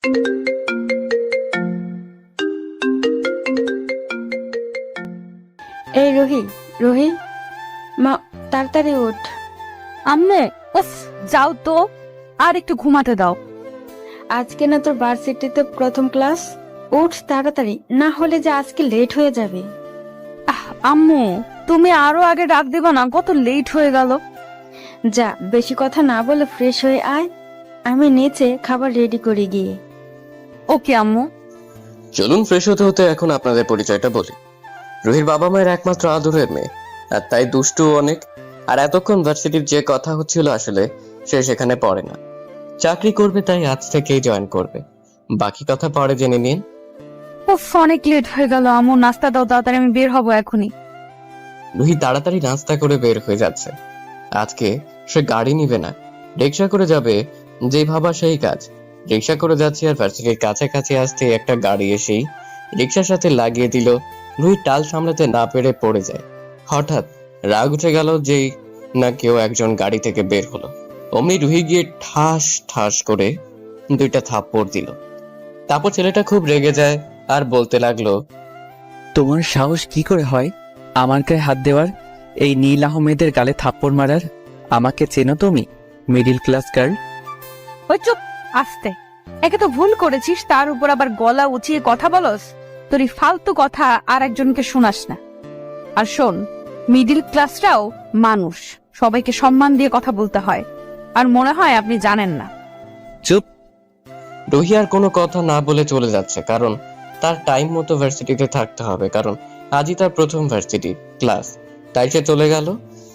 এই রোহি, রোহি, মা, তাড়াতাড়ি ওঠ। আম্মু, উফ, যাও তো, আর একটু ঘুমাতে দাও। আজকে না তোর ভার্সিটিতে প্রথম ক্লাস, উঠ তাড়াতাড়ি, না হলে যে আজকে লেট হয়ে যাবে। আম্মু, তুমি আরো আগে ডাক দিবা না? কত লেট হয়ে গেল। যা, বেশি কথা না বলে ফ্রেশ হয়ে আয়, আমি নিচে খাবার রেডি করে গিয়ে। ওকে আম্মু। চলুন ফ্রেশ হতে হতে এখন আপনাদের পরিচয়টা বলি। রুহির বাবা মায়ের একমাত্র আদরের মেয়ে, আর তাই দুষ্টু অনেক। আর এতক্ষণ ভার্সিটির যে কথা হচ্ছিল আসলে সে সেখানে পড়ে না, চাকরি করবে, তাই আজ থেকেই জয়েন করবে। বাকি কথা পরে জেনে নিন। উফ, অনেক লেট হয়ে গেল আম্মু, নাস্তা দাও তাড়াতাড়ি, আমি বের হবো এখনই। রুহি তাড়াতাড়ি নাস্তা করে বের হয়ে যাচ্ছে। আজকে সে গাড়ি নিবে না, রিক্সা করে যাবে। যে ভাবা সেই কাজ। রিক্সা করে যাচ্ছে আর ভার্সিটির কাছাকাছি আসতে একটা গাড়ি এসেই রিক্সার সাথে লাগিয়ে দিল। রুহি টাল সামলাতে না পেরে পড়ে যায়। হঠাৎ রাগ উঠে গেল যেই না কেউ একজন গাড়ি থেকে বের হলো। অমনি রুহি গিয়ে ঠাস ঠাস করে দুইটা থাপ্পড় দিল। তারপর ছেলেটা খুব রেগে যায় আর বলতে লাগলো, তোমার সাহস কি করে হয় আমার গায়ে হাত দেওয়ার, এই নীল আহমেদের গালে থাপ্পড় মারার? আমাকে চেনো তুমি, মিডিল ক্লাস গার্ল? ওই চুপ, আস্তে। একে তো ভুল করেছিস, তার উপর আবার গলা উঁচিয়ে কথা বলস। তোর এই ফালতু কথা আর একজনকে শোনাস না। আর শোন, মিডিল ক্লাসরাও মানুষ, সবাইকে সম্মান দিয়ে কথা বলতে হয়। আর মনে হয় আপনি জানেন না। চুপ। রুহি আর কোনো কথা না বলে চলে যাচ্ছে, কারণ তার টাইম মতো ভার্সিটিতে থাকতে হবে, কারণ আজই তার প্রথম ভার্সিটি ক্লাস। তাই সে চলে গেল।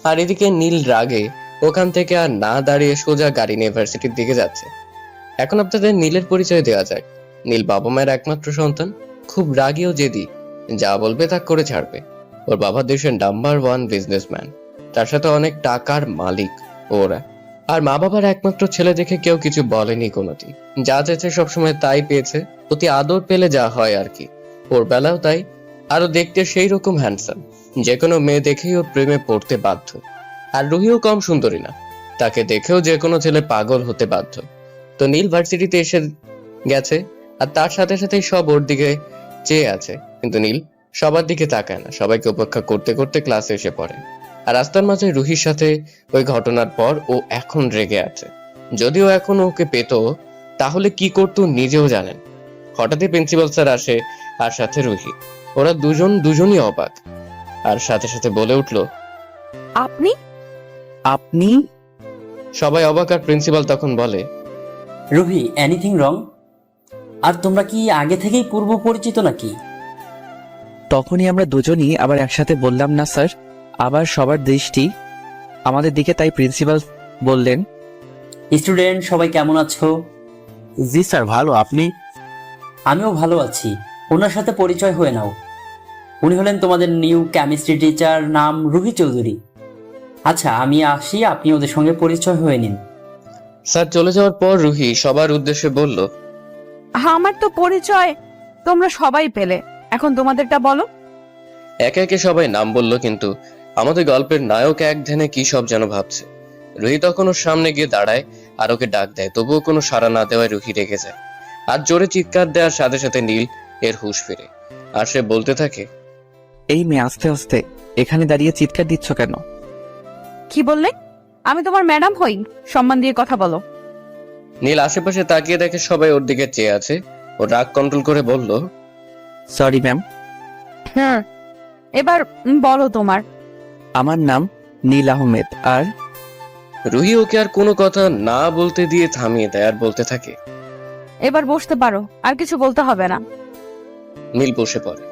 আর এদিকে নীল রাগে ওখান থেকে আর না দাঁড়িয়ে সোজা গাড়ি নিয়ে ভার্সিটির দিকে যাচ্ছে। এখন আপনাদের নীলের পরিচয় দেওয়া যাক। নীল বাবা মায়ের একমাত্র সন্তান, খুব রাগী ও জেদি, যা বলবে তা করে ছাড়বে। ওর বাবা দেশের নাম্বার 1 বিজনেসম্যান, তার সাথে অনেক টাকার মালিক ওরা। আর মা বাবার একমাত্র ছেলে দেখে কেউ কিছু বলেনি কোনোদিন, যা চেয়েছে সবসময় তাই পেয়েছে। অতি আদর পেলে যা হয় আর কি, ওর বেলাও তাই। আরো দেখতে সেই রকম হ্যান্ডসাম, যে কোনো মেয়ে দেখেই ওর প্রেমে পড়তে বাধ্য। আর রুহিও কম সুন্দরী না, তাকে দেখেও যে কোনো ছেলে পাগল হতে বাধ্য। তো নীল ভার্সিটিতে এসে গেছে, আর তার সাথে সাথে সব ওর দিকে চেয়ে আছে, কিন্তু নীল সবার দিকে তাকায় না। সবাইকে উপেক্ষা করতে করতে ক্লাসে এসে পড়ে। আর রাস্তার মাঝে রুহির সাথে ওই ঘটনার পর ও এখন রেগে আছে। যদিও এখন ওকে পেত তাহলে কি করতো নিজেও জানেন। হঠাৎই প্রিন্সিপাল স্যার আসে, আর সাথে রুহি। ওরা দুজনই অবাক, আর সাথে সাথে বলে উঠলো, আপনি? আপনি? সবাই অবাক। আর প্রিন্সিপাল তখন বলে, রুহি, এনিথিং রং? আর তোমরা কি আগে থেকেই পূর্ব পরিচিত নাকি? তখনই আমরা দুজনই আবার একসাথে বললাম না স্যার। আবার সবার দৃষ্টি আমাদের দিকে, তাই প্রিন্সিপাল বললেন, স্টুডেন্ট সবাই কেমন আছো? জি স্যার, ভালো। আপনি? আমিও ভালো আছি। ওনার সাথে পরিচয় হয়ে নাও। উনি হলেন তোমাদের নিউ কেমিস্ট্রি টিচার, নাম রুহি চৌধুরী। আচ্ছা, আমি আসি, আপনি ওদের সঙ্গে পরিচয় হয়ে নিন। স্যার চলে যাওয়ার পর রুহি সবার উদ্দেশ্যে বলল, আমার তো পরিচয় তোমরা সবাই পেলে, এখন তোমাদেরটা বলো। একে একে সবাই নাম বলল, কিন্তু আমাদের গল্পের নায়ক এক ধ্যানে কি সব যেন ভাবছে। রুহি তখন ওর সামনে গিয়ে দাঁড়ায় আর ওকে ডাক দেয়, তবুও কোনো সাড়া না দেওয়ায় রুহি রেগে যায়। আর জোরে চিৎকার দেওয়ার সাথে সাথে নীল এর হুঁশ ফিরে, আর সে বলতে থাকে, এই মেয়ে আস্তে আস্তে এখানে দাঁড়িয়ে চিৎকার দিচ্ছ কেন? কি বললে? আমি তোমার ম্যাডাম হই, সম্মান দিয়ে কথা বলো। নীল আশেপাশে তাকিয়ে দেখে সবাই ওর দিকে চেয়ে আছে। ও রাগ কন্ট্রোল করে বলল, সরি ম্যাম। এবার বলো তোমার। আমার নাম নীল আহমেদ। আর রুহি ওকে আর কোনো কথা না বলতে দিয়ে থামিয়ে দেয় আর বলতে থাকে, এবার বসতে পারো, আর কিছু বলতে হবে না। নীল বসে পড়ে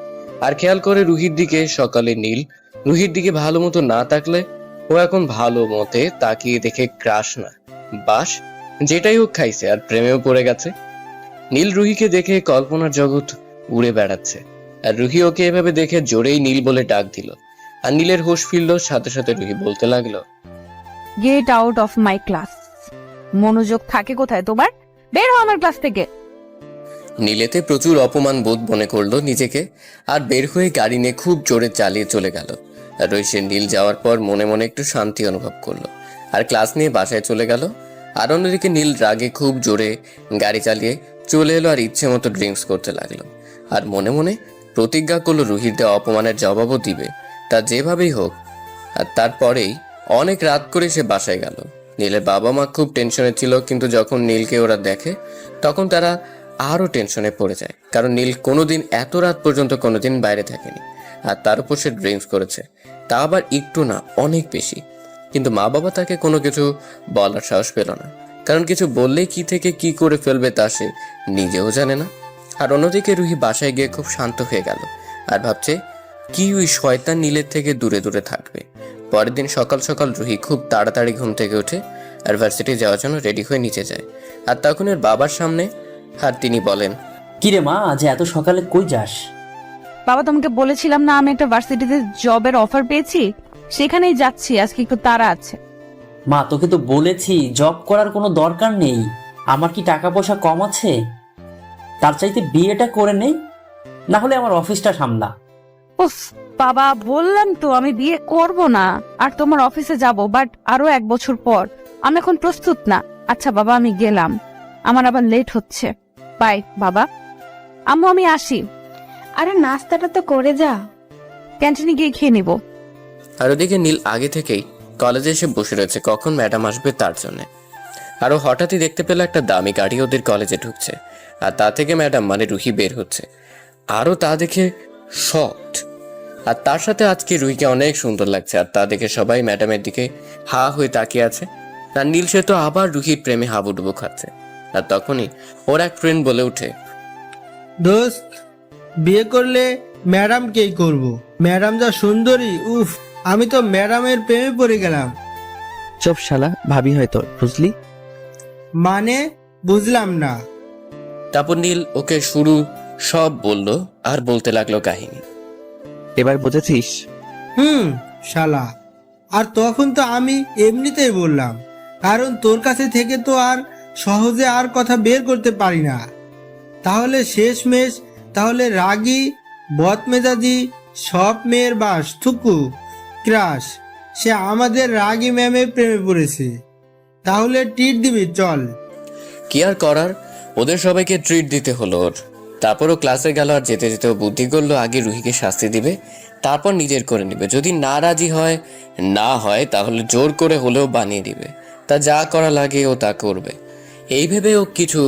আর খেয়াল করে রুহির দিকে। সকালে নীল রুহির দিকে ভালো মতো না তাকলে ও এখন ভালো মতে তাকিয়ে দেখে ক্রাশ না বাস, যেটাই ও খাইছে আর প্রেমেও পড়ে গেছে। নীল রুহিকে দেখে কল্পনার জগৎ উড়ে বেড়াচ্ছে, আর রুহি ওকে এভাবে দেখে জোরেই নীল বলে ডাক দিল। আর নীলের হুঁশ ফিরল, সাথে সাথে রুহি বলতে লাগলো, get out of my class. মনোযোগ থাকে কোথায় তোমার? বের হও আমার ক্লাস থেকে। নীলেতে প্রচুর অপমান বোধ মনে করলো নিজেকে, আর বের হয়ে গাড়ি নিয়ে খুব জোরে চালিয়ে চলে গেল। আর রইসে নীল যাওয়ার পর মনে মনে একটু শান্তি অনুভব করলো, আর ক্লাস নিয়ে বাসায় চলে গেল। আর অন্যদিকে নীল রাগে খুব জোরে গাড়ি চালিয়ে চলে এলো আর ইচ্ছে মতো ড্রিঙ্কস করতে লাগলো। আর মনে মনে প্রতিজ্ঞা করলো রুহির দেওয়া অপমানের জবাবও দিবে, তা যেভাবেই হোক। আর তারপরেই অনেক রাত করে সে বাসায় গেল। নীলের বাবা মা খুব টেনশনে ছিল, কিন্তু যখন নীলকে ওরা দেখে তখন তারা আরও টেনশনে পড়ে যায়, কারণ নীল কোনোদিন এত রাত পর্যন্ত কোনোদিন বাইরে থাকেনি। আর তার উপর সে ড্রিঙ্কস করেছে, তা আবার একটু না, অনেক বেশি। কিন্তু মা বাবা তাকে কোনো কিছু বলার সাহস পেল না, কারণ কিছু বললেই কি থেকে কি করে ফেলবে তা সে নিজেও জানে না। আর অন্যদিকে রুহি বাসায় গিয়ে খুব শান্ত হয়ে গেল আর ভাবছে কি ওই শয়তান নীলের থেকে দূরে দূরে থাকবে। পরের দিন সকাল সকাল রুহি খুব তাড়াতাড়ি ঘুম থেকে ওঠে আর ভার্সিটি যাওয়ার জন্য রেডি হয়ে নিচে যায়। আর তখন এর বাবার সামনে, আর তিনি বলেন, কিরে মা, আজ এত সকালে কই যাস? বাবা, তোমাকে বলেছিলাম না আমি একটা ভার্সিটিতে জবের অফার পেয়েছি, সেখানেই যাচ্ছি, আজকে একটু তাড়া আছে। মা, তোকে তো বলেছি জব করার কোনো দরকার নেই। আমার কি টাকা পয়সা কম আছে? তার চাইতে বিয়েটা করে নেই, না হলে আমার অফিসটা সামলা। উফ বাবা, বললাম তো আমি বিয়ে করব না, আর তোমার অফিসে যাব, বাট আরো 1 বছর পর। আমি এখন প্রস্তুত না। আচ্ছা বাবা, আমি গেলাম, আমার আবার লেট হচ্ছে। বাই বাবা। আম্মু, আমি আসি। আরে নাস্তাটা তো করে যা। ক্যান্টিনে গিয়ে খেয়ে নিব। আর ওদিকে নীল আগে থেকেই কলেজে এসে বসে রয়েছে কখন ম্যাডাম আসবে তার জন্য। আরও হঠাৎই দেখতে পেল একটা দামি গাড়ি ওদের কলেজে ঢুকছে, আর তা থেকে ম্যাডাম মানে রুহি বের হচ্ছে। আরও তা দেখে শকড। আর তার সাথে আজকে রুহিকে অনেক সুন্দর লাগছে, আর তা দেখে সবাই ম্যাডামের দিকে হা হয়ে তাকিয়ে আছে। আর নীল সে তো আবার রুহির প্রেমে হাবুডুবু খাচ্ছে। আর তখনই ওর এক ফ্রেন্ড বলে উঠে, দোস্ত, বিয়ে করলে ম্যাডামকেই করব। ম্যাডাম যা সুন্দরী, উফ, আমি তো ম্যাডামের প্রেমে পড়ে গেলাম। চুপ শালা, ভাবি হয়তো, বুঝলি? মানে বুঝলাম না। তারপর নীল ওকে শুরু সব বলল আর বলতে লাগলো কাহিনী। এবার বুঝেছিস? শালা। আর তখন তো আমি এমনিতেই বললাম, কারণ তোর কাছে থেকে তো আর সহজে আর কথা বের করতে পারি না। তাহলে শেষমেশ তাহলে রাগী বদমেজাজি সব মেয়ের বাস থুকু ক্রাশ, সে আমাদের রাগী ম্যামের প্রেমে পড়েছে। তাহলে ট্রিট দিবি, চল। কি আর করার, ওদের সবাইকে ট্রিট দিতে হলো ওর। তারপরও ক্লাসে গেল আর যেতে যেতে বুদ্ধি করলো আগে রুহিকে শাস্তি দিবে, তারপর নিজের করে নিবে। যদি না রাজি হয়, না হয়, তাহলে জোর করে হলেও বানিয়ে দিবে। তা যা করা লাগে ও তা করবে। এই ভেবে ও কিছু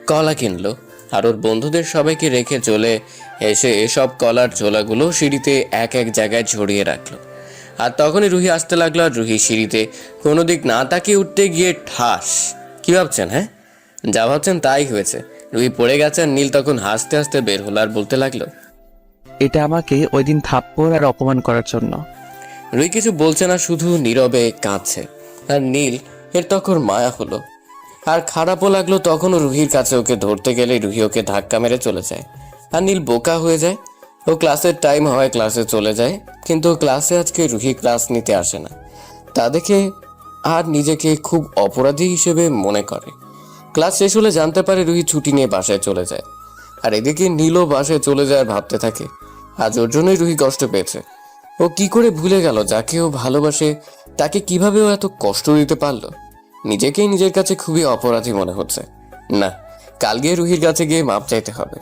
কলা কিনলো আর ওর বন্ধুদের সবাইকে রেখে চলে এসে এসব কলার ঝোলাগুলো সিঁড়িতে এক এক জায়গায় ঝরিয়ে রাখলো। আর তখনই রুহি আসতে লাগলো, আর রুহি সিঁড়িতে কোনো দিক না তাকিয়ে উঠতে গিয়ে ঠাস। কি ভাবছেন? হ্যাঁ, যা ভাবছেন তাই হয়েছে। রুহি পড়ে গেছে আর নীল তখন হাসতে হাসতে বের হলো আর বলতে লাগলো, এটা আমাকে ওই দিন থাপ্পড় আর অপমান করার জন্য। রুহি কিছু বলছে না, শুধু নীরবে কাঁদছে। আর নীল এর তখন মায়া হলো আর খারাপও লাগলো। তখনও রুহির কাছে ওকে ধরতে গেলে রুহি ওকে ধাক্কা মেরে চলে যায় আর নীল বোকা হয়ে যায়। ও ক্লাসের টাইম হয় ক্লাসে চলে যায়, কিন্তু ক্লাসে আজকে রুহি ক্লাস নিতে আসে না। তা দেখে আর নিজেকে খুব অপরাধী হিসেবে মনে করে। ক্লাস শেষ হলে জানতে পারে রুহি ছুটি নিয়ে বাসায় চলে যায়। আর এদিকে নীলও বাসায় চলে যায় আর ভাবতে থাকে আজ ওর জন্যই রুহি কষ্ট পেয়েছে। ও কি করে ভুলে গেল যাকে ও ভালোবাসে, তাকে কিভাবে ও এত কষ্ট দিতে পারলো। নিজেকেই নিজের কাছে খুবই অপরাধী মনে হচ্ছে। না, কাল গিয়ে রুহির কাছে গিয়ে মাপ চাইতে হবে।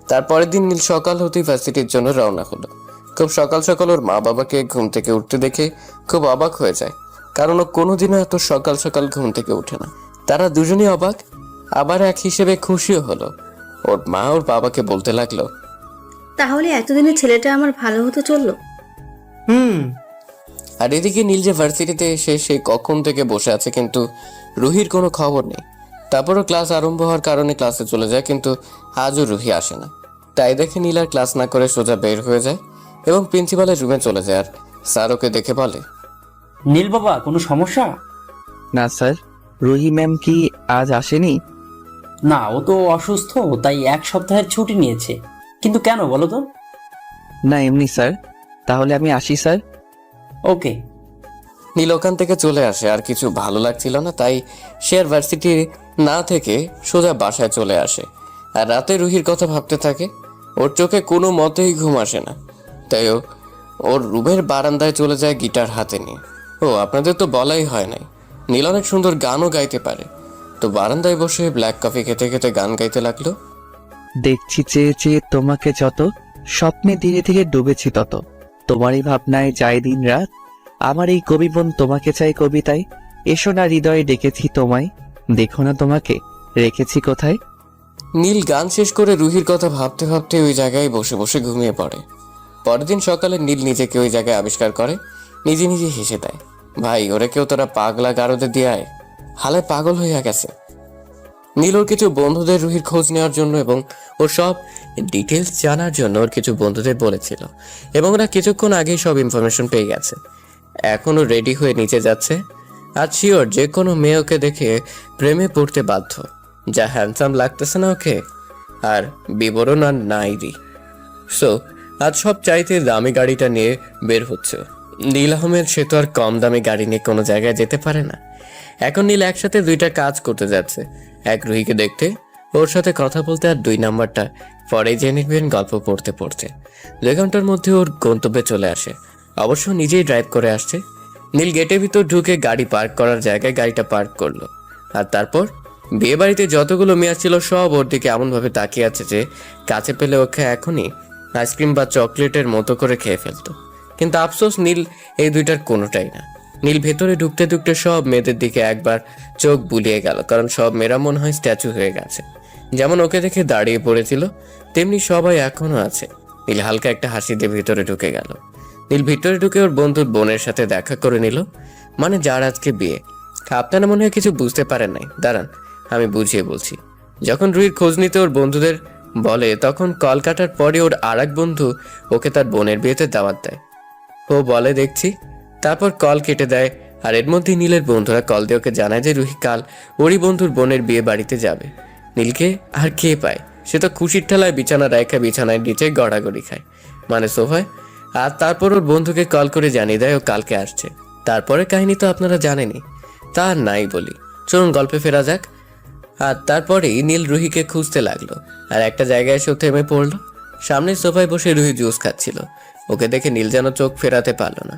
তারপরের দিন নীল সকাল হতেই ভার্সিটির জন্য রওনা হলো। খুব সকাল সকাল ওর মা বাবাকে ঘুম থেকে উঠতে দেখে খুব অবাক হয়ে যায়, কারণ ও কোনোদিনও এত সকাল সকাল ঘুম থেকে উঠে না। তারা দুজনেই অবাক, আবার এক হিসেবে খুশিও হলো। ওর মা ওর বাবাকে বলতে লাগলো, তাহলে এতদিনে ছেলেটা আমার ভালো হতে চললো। আর এদিকে নীল যে ভার্সিটিতে এসে সে কখন থেকে বসে আছে, কিন্তু রুহির কোনো খবর নেই। তারপরও ক্লাস আরম্ভ হওয়ার কারণে ক্লাসে চলে যায়, কিন্তু আজও রুহি আসে না। তাই দেখে নীল আর ক্লাস না করে সোজা বের হয়ে যায় এবং প্রিন্সিপালের রুমে চলে যায়। আর স্যার ওকে দেখে বলে, নীল বাবা, কোনো সমস্যা? না স্যার, রুহি ম্যাম কি আজ আসেনি? না, ও তো অসুস্থ, তাই 1 সপ্তাহের ছুটি নিয়েছে। কিন্তু কেন বলো তো? না এমনি স্যার। তাহলে আমি আসি স্যার। ওকে। নীল ওখান থেকে চলে আসে। আর কিছু ভালো লাগছিল না, তাই সে আর ভার্সিটি না থেকে সোজা বাসায় চলে আসে। আর রাতে রুহির কথা ভাবতে থাকে। ওর চোখে কোনো মতেই ঘুম আসে না, তাই ওর রুমের বারান্দায় চলে যায় গিটার হাতে নিয়ে। ও আপনাদের তো বলাই হয় নাই, নীল অনেক সুন্দর গানও গাইতে পারে। তো বারান্দায় বসে ব্ল্যাক কফি খেতে খেতে গান গাইতে লাগলো। দেখছি চেয়ে চেয়ে তোমাকে যত, স্বপ্নে ধীরে ধীরে ডুবেছি তত, তোমারই ভাবনায় যায় দিন রাত, আমার এই কবি বোন তোমাকে চাই কবিতায়, এসো না হৃদয়ে ডেকেছি তোমায়, দেখো না তোমাকে রেখেছি কোথায়। নীল গান শেষ করে রুহির কথা ভাবতে ভাবতে ওই জায়গায় বসে বসে ঘুমিয়ে পড়ে। পরের দিন সকালে নীল নিজেকে ওই জায়গায় আবিষ্কার করে, নিজে নিজে হেসে দেয়। ভাই ওরে কেউ তোরা পাগলা গারদে দিয়ে আয়, হালায় পাগল হইয়া গেছে। নীল ওর কিছু বন্ধুদের রুহির খোঁজ নেওয়ার জন্য এবং ওর সব ডিটেলস জানার জন্য ওর কিছু বন্ধুদের বলেছিল, এবং ওরা কিছুক্ষণ আগেই সব ইনফরমেশন পেয়ে গেছে। এখনও রেডি হয়ে নিচে যাচ্ছে। আজ শিওর যে কোনো মেয়ে ওকে দেখে প্রেমে পড়তে বাধ্য, যা হ্যান্ডসাম লাগতেছে না ওকে, আর বিবরণ আর নাইরি। সো আজ সব চাইতে দামি গাড়িটা নিয়ে বের হচ্ছে। নীল আহমেদ সে তো আর কম দামি গাড়ি নিয়ে কোনো জায়গায় যেতে পারে না। এখন নীল একসাথে দুইটা কাজ করতে যাচ্ছে, এক রুহিকে দেখতে, ওর সাথে কথা বলতে, আর 2 নাম্বারটা পরে জেনে নেবেন গল্প পড়তে পড়তে। 2 ঘন্টার মধ্যে ওর গন্তব্যে চলে আসে, অবশ্য নিজেই ড্রাইভ করে আসছে। নীল গেটের ভিতর ঢুকে গাড়ি পার্ক করার জায়গায় গাড়িটা পার্ক করলো, আর তারপর বিয়ে বাড়িতে যতগুলো মেয়ে ছিল সব ওর দিকে এমনভাবে তাকিয়ে আছে যে কাছে পেলে ওকে এখনই আইসক্রিম বা চকলেটের মতো করে খেয়ে ফেলতো। কিন্তু আফসোস নীল এই দুইটার কোনোটাই না। নীল ভেতরে ঢুকতে ঢুকতে সব মেয়েদের দিকে একবার চোখ বুলিয়ে গেল, কারণ সব মেয়েরা মনে হয় স্ট্যাচু হয়ে গেছে। যেমন ওকে দেখে দাঁড়িয়ে পড়েছিল তেমনি সবাই এখনো আছে। নীল হালকা একটা হাসি দিয়ে ভিতরে ঢুকে গেল। নীল ভিতরে ঢুকে ওর বন্ধুর বোনের সাথে দেখা করে নিল, মানে যার আজকে বিয়ে। আপনারা মনে হয় কিছু বুঝতে পারেন নাই, দাঁড়ান আমি বুঝিয়ে বলছি। যখন রুহির খোঁজ নিতে ওর বন্ধুদের বলে, তখন কল কাটার পরে ওর আর এক বন্ধু ওকে তার বোনের বিয়েতে দাওয়াত দেয়। ও বলে দেখছি, তারপর কল কেটে দেয়। আর এর মধ্যে নীলের বন্ধুরা কল দিয়ে ওকে জানায় যে রুহি কাল ওরই বন্ধুর বোনের বিয়ে বাড়িতে যাবে। নীলকে আর কে পায়, সে তো খুশির ঠেলায় বিছানা রেখা বিছানায় নিচে গড়াগড়ি খায়, মানে সোফায়। আর তারপর ওর বন্ধুকে কল করে জানিয়ে দেয় ও কালকে আসছে। তারপরে কাহিনী তো আপনারা জানেনই, তা আর নাই বলি, চলুন গল্পে ফেরা যাক। আর তারপরেই নীল রুহিকে খুঁজতে লাগলো, আর একটা জায়গায় এসে থেমে পড়লো। সামনের সোফায় বসে রুহি জুস খাচ্ছিল। ওকে দেখে নীল যেন চোখ ফেরাতে পারলো না।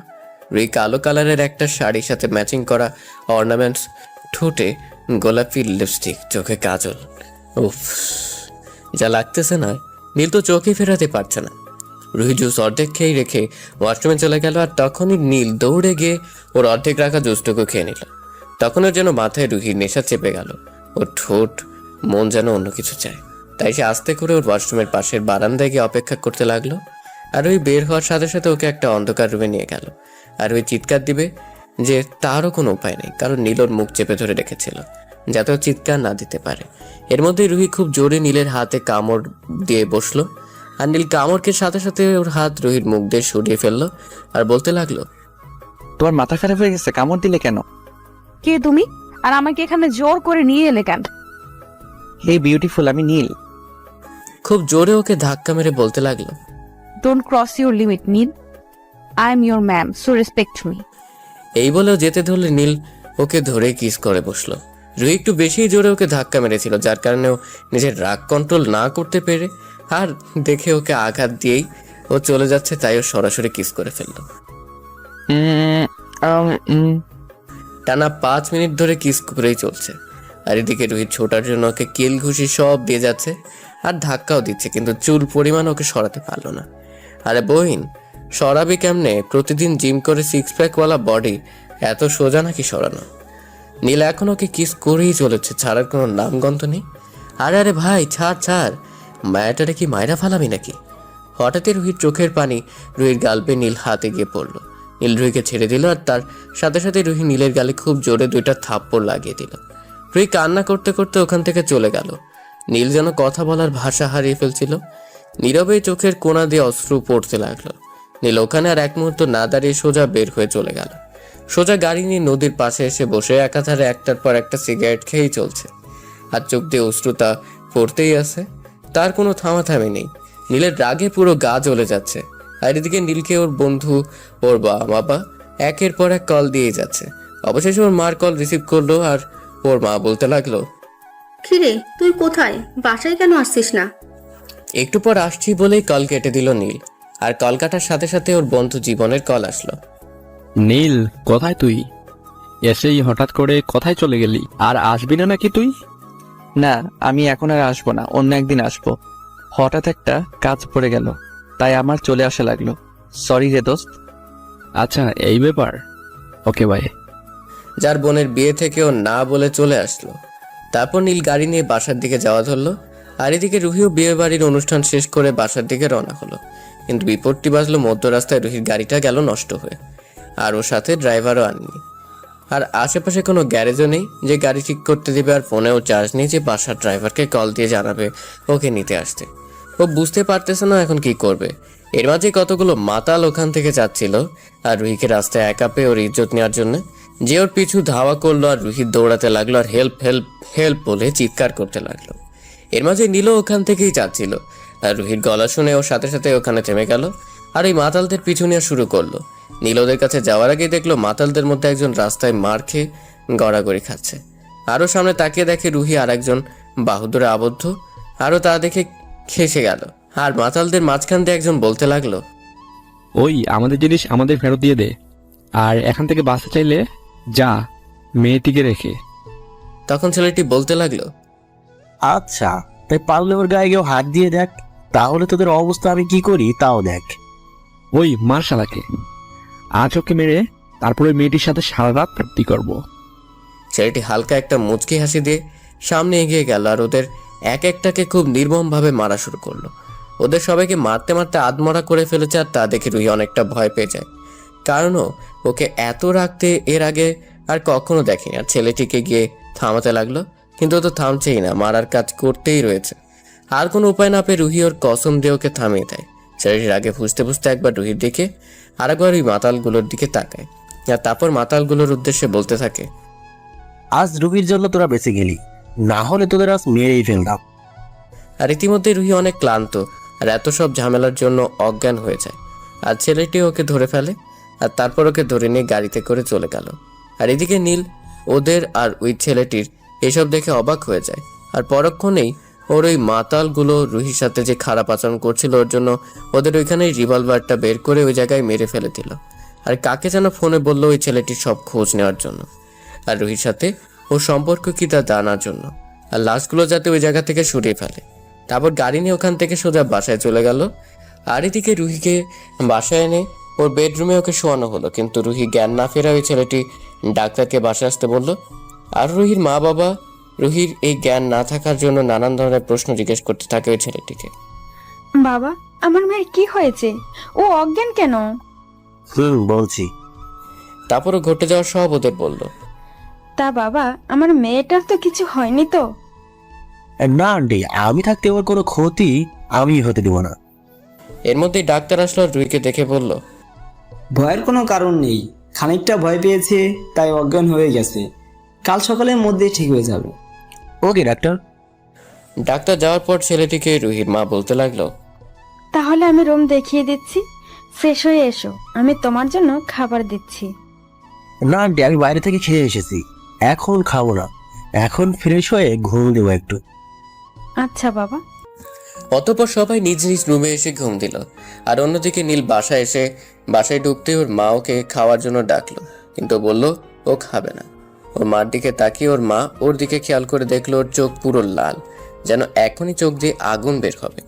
রুহি কালো কালারের একটা শাড়ির সাথে ম্যাচিং করা অর্নামেন্টস, ঠোঁটে গোলাপি লিপস্টিক, চোখে কাজল। উফ, যা লাগতেছে না, নীল তো চোখই ফেরাতে পারছে না। রুহি জুস অর্ধেক খেয়ে রেখে ওয়াশরুমে চলে গেল, আর তখনই নীল দৌড়ে গিয়ে ওর অর্ধেক রাখা জুসটুকু খেয়ে নিল। তখন ওর যেন মাথায় রুহির নেশা চেপে গেল, ওর ঠোঁট মন যেন অন্য কিছু চায়। তাই সে আস্তে করে ওর ওয়াশরুমের পাশের বারান্দায় গিয়ে অপেক্ষা করতে লাগলো। আর ওই বের হওয়ার সাথে সাথে ওকে একটা অন্ধকার রুমে নিয়ে গেল। আর ওই চিৎকার দিবে যে তারও কোনো উপায় নেই, কারণ নীল ওর মুখ চেপে ধরে রেখেছিল যাতে ও চিৎকার না দিতে পারে। এর মধ্যে রুহি খুব জোরে নীলের হাতে কামড় দিয়ে বসলো, আর নীল কামড়কে সাথে সাথে ওর হাত রুহির মুখ দিয়ে সরিয়ে ফেললো আর বলতে লাগলো, তোমার মাথা খারাপ হয়ে গেছে, কামড় দিলে কেন? কে তুমি? আর আমাকে এখানে জোর করে নিয়ে এলে কেন? হে বিউটিফুল, আমি নীল। খুব জোরে ওকে ধাক্কা মেরে বলতে লাগলো, don't cross your limit Neel, I am your ma'am, so respect me. এই বলেও যেতে ধরলে নীল ওকে ধরে কিস করে বসলো। রুহি একটু বেশি জোরে ওকে ধাক্কা মেরেছিল, যার কারণে ও নিজের রাগ কন্ট্রোল না করতে পেরে আর দেখে ওকে আঘাত দিয়েই ও চলে যাচ্ছে, তাই ও সরাসরি কিস করে ফেললো। টানা 5 মিনিট ধরে কিস করেই চলছে। আর এদিকে রুহির ছোটার জন্য ওকে কিল ঘুষি সব দিয়ে যাচ্ছে আর ধাক্কাও দিচ্ছে, কিন্তু চুল পরিমাণ ওকে সরাতে পারলো না। আরে বহিন, সরাবি কেমনে? প্রতিদিন জিম করে 6 প্যাকওয়ালা বডি এত সোজা নাকি সরানো? নীলা এখন ওকে কিস করেই চলেছে, ছাড়ার কোনো নামগন্ধ নেই। আরে আরে ভাই, ছাড় ছাড়, মায়াটারে কি মায়েরা ফালাবি নাকি? হঠাৎই রুহির চোখের পানি রুহির গাল পেয়ে নীল হাতে গিয়ে পড়লো। নীল রুহিকে ছেড়ে দিল, আর তার সাথে সাথে রুহি নীলের গালে খুব জোরে 2টা থাপ্পড় লাগিয়ে দিল। রুহি কান্না করতে করতে ওখান থেকে চলে গেল। নীল যেন কথা বলার ভাষা হারিয়ে ফেলছিল। নীরবেই চোখের কোণা দিয়ে অশ্রু পড়তে লাগলো। নীল ওখানে আর এক মুহূর্ত না দাঁড়িয়ে সোজা বের হয়ে চলে গেল। সোজা গাড়ি নিয়ে নদীর পাশে এসে বসে একাধারে একটার পর একটা সিগারেট খেয়েই চলছে, আর চোখ দিয়ে অশ্রুতা পড়তেই আছে, তার কোনো থামাথামি নেই। নীলের রাগে পুরো গা জ্বলে যাচ্ছে। আর এদিকে নীলকে ওর বন্ধু, ওর বাবা একের পর এক কল দিয়ে যাচ্ছে। অবশেষে ওর মার কল রিসিভ করলো, আর ওর মা বলতে লাগলো, কিরে তুই কোথায়? বাসায় কেন আসছিস না? একটু পর আসছি বলেই কল কেটে দিল নীল। আর কল কাটার সাথে সাথে ওর বন্ধু জীবনের কল আসলো। নীল, কোথায় তুই? এসেই হঠাৎ করে কোথায় চলে গেলি? আর আসবি না নাকি তুই? না, আমি এখন আর আসবো না, অন্য একদিন আসবো। হঠাৎ একটা কাজ পড়ে গেল, তাই আমার চলে আসা লাগলো। সরি রে দোস্ত। আচ্ছা, এই ব্যাপার। Okay bye. যার বোনের বিয়ে থেকেও না বলে চলে আসলো। তারপর নীল গাড়ি নিয়ে বাসার দিকে যাওয়া ধরলো। আর এদিকে রুহিও বিয়ে বাড়ির অনুষ্ঠান শেষ করে বাসার দিকে রওনা হলো। কিন্তু বিপত্তি বাজলো মধ্য রাস্তায় রুহির গাড়িটা গেল নষ্ট হয়ে। আর ওর সাথে ড্রাইভারও আনেনি। আর আশেপাশে কোনো গ্যারেজও নেই যে গাড়ি ঠিক করতে দেবে, আর ফোনেও চার্জ নেই যে বাসার ড্রাইভারকে কল দিয়ে জানাবে ওকে নিতে আসতে। ও বুঝতে পারতেছে না এখন কি করবে। এর মাঝে কতগুলো মাতাল ওখান থেকে যাচ্ছিল আর রুহিকে রাস্তায় একা পেয়ে ওর ইজ্জত নেওয়ার জন্য যে ওর পিছু ধাওয়া করলো। আর রুহি দৌড়াতে লাগলো আর হেল্প হেল্প হেল্প বলে চিৎকার করতে লাগলো। এর মাঝে নীলও ওখান থেকেই যাচ্ছিল। আর রুহির গলা শুনে ওর সাথে সাথে ওখানে থেমে গেল আর এই মাতালদের পিছু নেওয়া শুরু করলো। নীল ওদের কাছে যাওয়ার আগেই দেখলো মাতালদের মধ্যে একজন রাস্তায় মার খেয়ে গড়াগড়ি খাচ্ছে। আরও সামনে তাকিয়ে দেখে রুহি আর একজন বাহুদুরে আবদ্ধ। আরও তা দেখে খেসে গেল। আর মাতালদের মাঝখান দিয়ে একজন বলতে লাগলো, ওই আমাদের জিনিস আমাদের ফেরত দিয়ে দে, আর এখান থেকে বাসা চাইলে যা, মেয়েটিকে রেখে। তখন ছেলেটি বলতে লাগলো, আচ্ছা, তাই পারলে ওর গায়ে কেউ হাত দিয়ে দেখ, তাহলে তোদের অবস্থা আমি কি করি তাও দেখ। ওই মার শালাকে, আজ ওকে মেরে তারপরে মেয়েটির সাথে সারা রাত প্রাপ্তি করবো। ছেলেটি হালকা একটা মুচকি হাসি দিয়ে সামনে এগিয়ে গেল আর ওদের এক একটাকে খুব নির্মমভাবে মারা শুরু করলো। ওদের সবাইকে মারতে মারতে আধমরা করে ফেলেছে। আর তা দেখে রুহি অনেকটা ভয় পেয়ে যায়, কারণ ওকে এত রাখতে এর আগে আর কখনো দেখেনি। আর ছেলেটিকে গিয়ে থামাতে লাগলো, কিন্তু ও তো থামছেই না, মারার কাজ করতেই রয়েছে। আর কোনো উপায় না পেয়ে রুহি ওর কসম দিয়ে ওকে থামিয়ে দেয়। ছেলেটির আগে ফুসতে ফুসতে একবার রুহির দিকে আর একবার ওই মাতালগুলোর দিকে তাকায়। আর তারপর মাতালগুলোর উদ্দেশ্যে বলতে থাকে, আজ রুবির জন্য তোরা বেঁচে গেলি, না হলে তোদের আজ মেরেই ফেলতাম। আর ইতিমধ্যে রুহি অনেক ক্লান্ত আর এত সব ঝামেলার জন্য অজ্ঞান হয়ে যায়। আর ছেলেটি ওকে ধরে ফেলে আর তারপর ওকে ধরে নিয়ে গাড়িতে করে চলে গেল। আর এদিকে নীল ওদের আর ওই ছেলেটির এসব দেখে অবাক হয়ে যায়। আর পরক্ষণেই ওর ওই মাতালগুলো রুহির সাথে যে খারাপ আচরণ করছিল ওর জন্য ওদের ওইখানেই রিভলভারটা বের করে ওই জায়গায় মেরে ফেলে দিল। আর কাকে যেন ফোনে বললো ওই ছেলেটির সব খোঁজ নেওয়ার জন্য আর রুহির সাথে ওর সম্পর্ক কি তা জানার জন্য, আর লাশগুলো যাতে ওই জায়গা থেকে সরিয়ে ফেলে। তারপর গাড়ি নিয়ে ওখান থেকে সোজা বাসায় চলে গেল। আর এদিকে রুহিকে বাসায় এনে ওর বেডরুমে ওকে শোয়ানো হলো, কিন্তু রুহি জ্ঞান না ফেরা ওই ছেলেটি ডাক্তারকে বাসায় আসতে বলল। আর রুহির মা বাবা রুহির এই জ্ঞান না থাকার জন্য নানান ধরনের প্রশ্ন জিজ্ঞেস করতে থাকে ওই ছেলেটিকে। বাবা, আমার মেয়ের কি হয়েছে? ও অজ্ঞান কেন? বলছি। তারপরও ঘটে যাওয়া সব ওদের বলল। তা বাবা, আমার মেয়েটার তো কিছু হয়নি তো? না আন্টি, আমি থাকতে ওর কোনো ক্ষতি আমি হতে দেব না। এর মধ্যেই ডাক্তার আসলো আর রুহিকে দেখে বলল, ভয়ের কোনো কারণ নেই, খানিকটা ভয় পেয়েছে তাই অজ্ঞান হয়ে গেছে, কাল সকালের মধ্যে ঠিক হয়ে যাবে। ওকে ডাক্তার। ডাক্তার যাওয়ার পর ছেলেটিকে রুহির মা বলতে লাগলো, তাহলে আমি রুম দেখিয়ে দিচ্ছি, ফ্রেশ হয়ে এসো, আমি তোমার জন্য খাবার দিচ্ছি। না আন্টি, আমি বাইরে থেকে খেয়ে এসেছি, এখন খাবো না, এখন ফ্রেশ হয়ে ঘুম দেবো একটু। আচ্ছা বাবা। অতঃপর সবাই নিজ নিজ রুমে এসে ঘুম দিল। আর অন্যদিকে নীল বাসায় ঢুকতে ওর মা ওকে খাওয়ার জন্য ডাকলো, কিন্তু বলল ও খাবে না। ওর মার দিকে তাকিয়ে ওর মা ওর দিকে খেয়াল করে দেখলো ওর চোখ পুরো লাল, যেন এখনই চোখ দিয়ে আগুন বের হবে।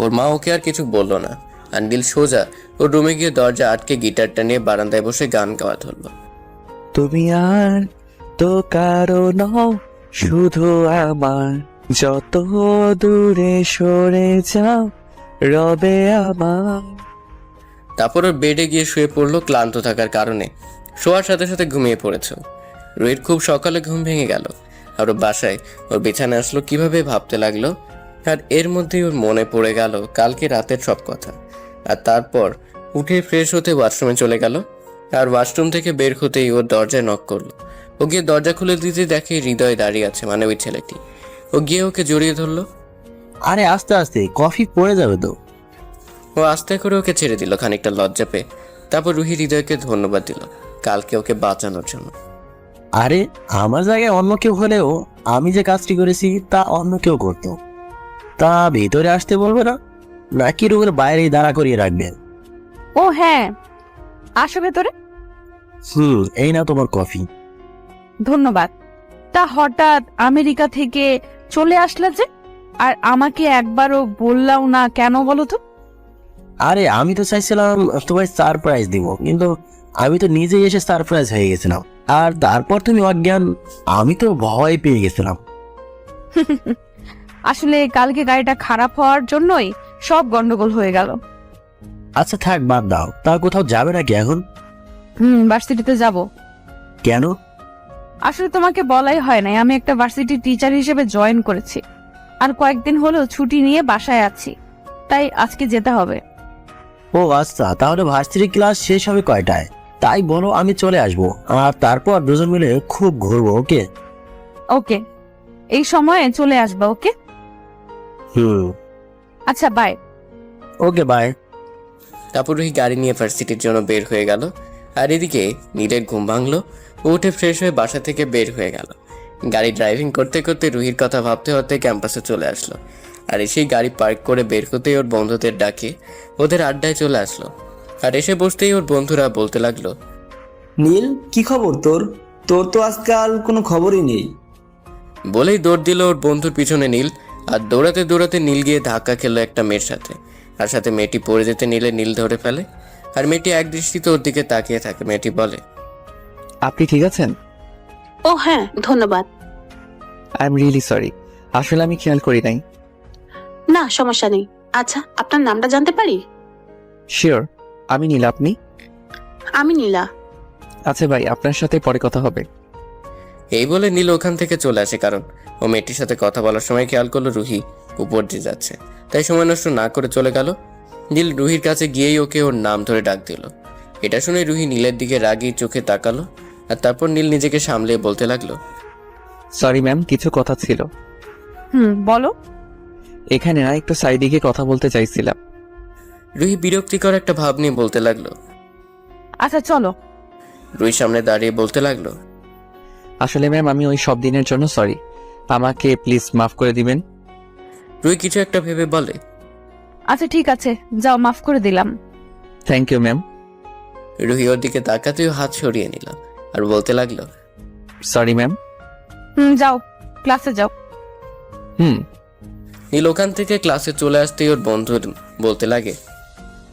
ওর মা ওকে আর কিছু বলল না। আর নীল সোজা ওর রুমে গিয়ে দরজা আটকে গিটারটা নিয়ে বারান্দায় বসে গান গাওয়া ধরলো। তুমি আর তো কারো নও, শুধু আমার, যত দূরে সরে যাও রবে আমার। তারপর ওর বেডে গিয়ে শুয়ে পড়লো ক্লান্ত থাকার কারণে। শোয়ার সাথে সাথে ঘুমিয়ে পড়েছে। রুহির খুব সকালে ঘুম ভেঙে গেল আর ওর বাসায় ওর বিছানায় আসলো, কিভাবে ভাবতে লাগলো। আর এর মধ্যেই ওর মনে পড়ে গেল কালকে রাতের সব কথা। আর তারপর উঠে ফ্রেশ হতে ওয়াশরুমে চলে গেল। আর ওয়াশরুম থেকে বের হতেই ওর দরজায় নক করলো। ও গিয়ে দরজা খুলে দিতে দেখে হৃদয় দাঁড়িয়ে আছে, মানে ওই ছেলেটি। ও গিয়ে ওকে জড়িয়ে ধরলো। আরে আস্তে আস্তে, কফি পড়ে যাবে তো। ও আস্তে করে ওকে ছেড়ে দিল খানিকটা লজ্জা পেয়ে। তারপর রুহি হৃদয়কে ধন্যবাদ দিল কালকে ওকে বাঁচানোর জন্য। আরে আমার জায়গায় অন্য কেউ হলেও আমি যে কাজটি করেছি তা অন্য কেউ করতো। তা ভেতরে আসতে বলবে না, নাকি রুমের বাইরেই দাঁড়া করিয়ে রাখবেন? ও হ্যাঁ, আসো ভেতরে। এই নাও তোমার কফি। ধন্যবাদ। তা হঠাৎ আমেরিকা থেকে চলে আসলে যে, আর আমাকে একবারও বললাও না কেন বলো তো? আরে আমি তো চাইছিলাম তোমায় সারপ্রাইজ দিব, কিন্তু আমি তো নিজেই এসে সারপ্রাইজ হয়ে গেছিলাম। আর তারপর তুমি অজ্ঞান, আমি তো ভয় পেয়ে গেছিলাম। আসলে কালকে গাড়িটা খারাপ হওয়ার জন্যই সব গন্ডগোল হয়ে গেল। আচ্ছা থাক, বাদ দাও। তা কোথাও যাবে নাকি এখন? ভার্সিটিতে যাব। কেন? আসলে তোমাকে বলাই হয় নাই, আমি একটা ভার্সিটি টিচার হিসেবে জয়েন করেছি। আর কয়েকদিন হলো ছুটি নিয়ে বাসায় আছি, তাই আজকে যেতে হবে। ও আচ্ছা, তাহলে ভার্সিটি ক্লাস শেষ হবে কয়টায়? তাই বলো, আমি চলে আসবো, আর তারপর দুজন মিলে খুব ঘুরবো। ওকে? ওকে, এই সময়ে চলে আসবা। ওকে, আচ্ছা বাই। Okay bye. তারপর রুহি গাড়ি নিয়ে ভার্সিটির জন্য বের হয়ে গেল। আর এদিকে নীলের ঘুম ভাঙলো। ও উঠে ফ্রেশ হয়ে বাসা থেকে বের হয়ে গেল। গাড়ি ড্রাইভিং করতে করতে রুহির কথা ভাবতে ভাবতে ক্যাম্পাসে চলে আসলো। আর এসেই গাড়ি পার্ক করে বের হতেই ওর বন্ধুদের ডাকে ওদের আড্ডায় চলে আসলো। আর এসে বসতেই ওর বন্ধুরা বলতে লাগলো, নীল, কি খবর তোর? তোর তো আজকাল কোনো খবরই নেই। বলেই দৌড় দিল ওর বন্ধুর পিছনে নীল। আর দৌড়াতে দৌড়াতে নীল গিয়ে ধাক্কা খেলো একটা মেয়ের সাথে। আর সাথে মেয়েটি পড়ে যেতে নিলে নীল ধরে ফেলে। আর মেয়েটি এক দৃষ্টিতে ওর দিকে তাকিয়ে থাকে। মেয়েটি বলে, আপনি ঠিক আছেন? ও হ্যাঁ, ধন্যবাদ। আই এম রিয়েলি সরি, আসলে আমি খেয়াল করি নাই। না সমস্যা নেই। আচ্ছা, আপনার নামটা জানতে পারি? শিওর, আমি নীল। আপনি? আমি নীলা। আচ্ছা ভাই, আপনার সাথে পরে কথা হবে। এই বলে নীল ওখান থেকে চলে আসে, কারণ ও মেয়েটির সাথে কথা বলার সময় খেয়াল করলো রুহি উপর দিয়ে যাচ্ছে। তাই সময় নষ্ট না করে চলে গেল। নীল রুহির কাছে গিয়েই ওকে ওর নাম ধরে ডাক দিল। এটা শুনে রুহি নীলের দিকে রাগী চোখে তাকালো। আর তারপর নীল নিজেকে সামলে বলতে লাগলো, সরি ম্যাম, কিছু কথা ছিল। বলো। এখানে না, একটু সাইডে গিয়ে কথা বলতে চাইছিলাম। রুহি বিরক্তিকর একটা ভাব নিয়ে বলতে লাগলো। আচ্ছা চলো। রুহির সামনে দাঁড়িয়ে বলতে লাগলো, আসলে ম্যাম, আমি ওই সব দিনের জন্য সরি, আমাকে প্লিজ মাফ করে দিবেন। রুহি কিছু একটা ভেবে বলে, আচ্ছা ঠিক আছে, যাও, মাফ করে দিলাম। Thank you ma'am. রুহি ওর দিকে তাকাতেও হাত সরিয়ে নিল আর বলতে লাগলো, সরি ম্যাম। যাও, ক্লাসে যাও। নীল ওখান থেকে ক্লাসে চলে আসতেই ওর বন্ধু বলতে লাগে,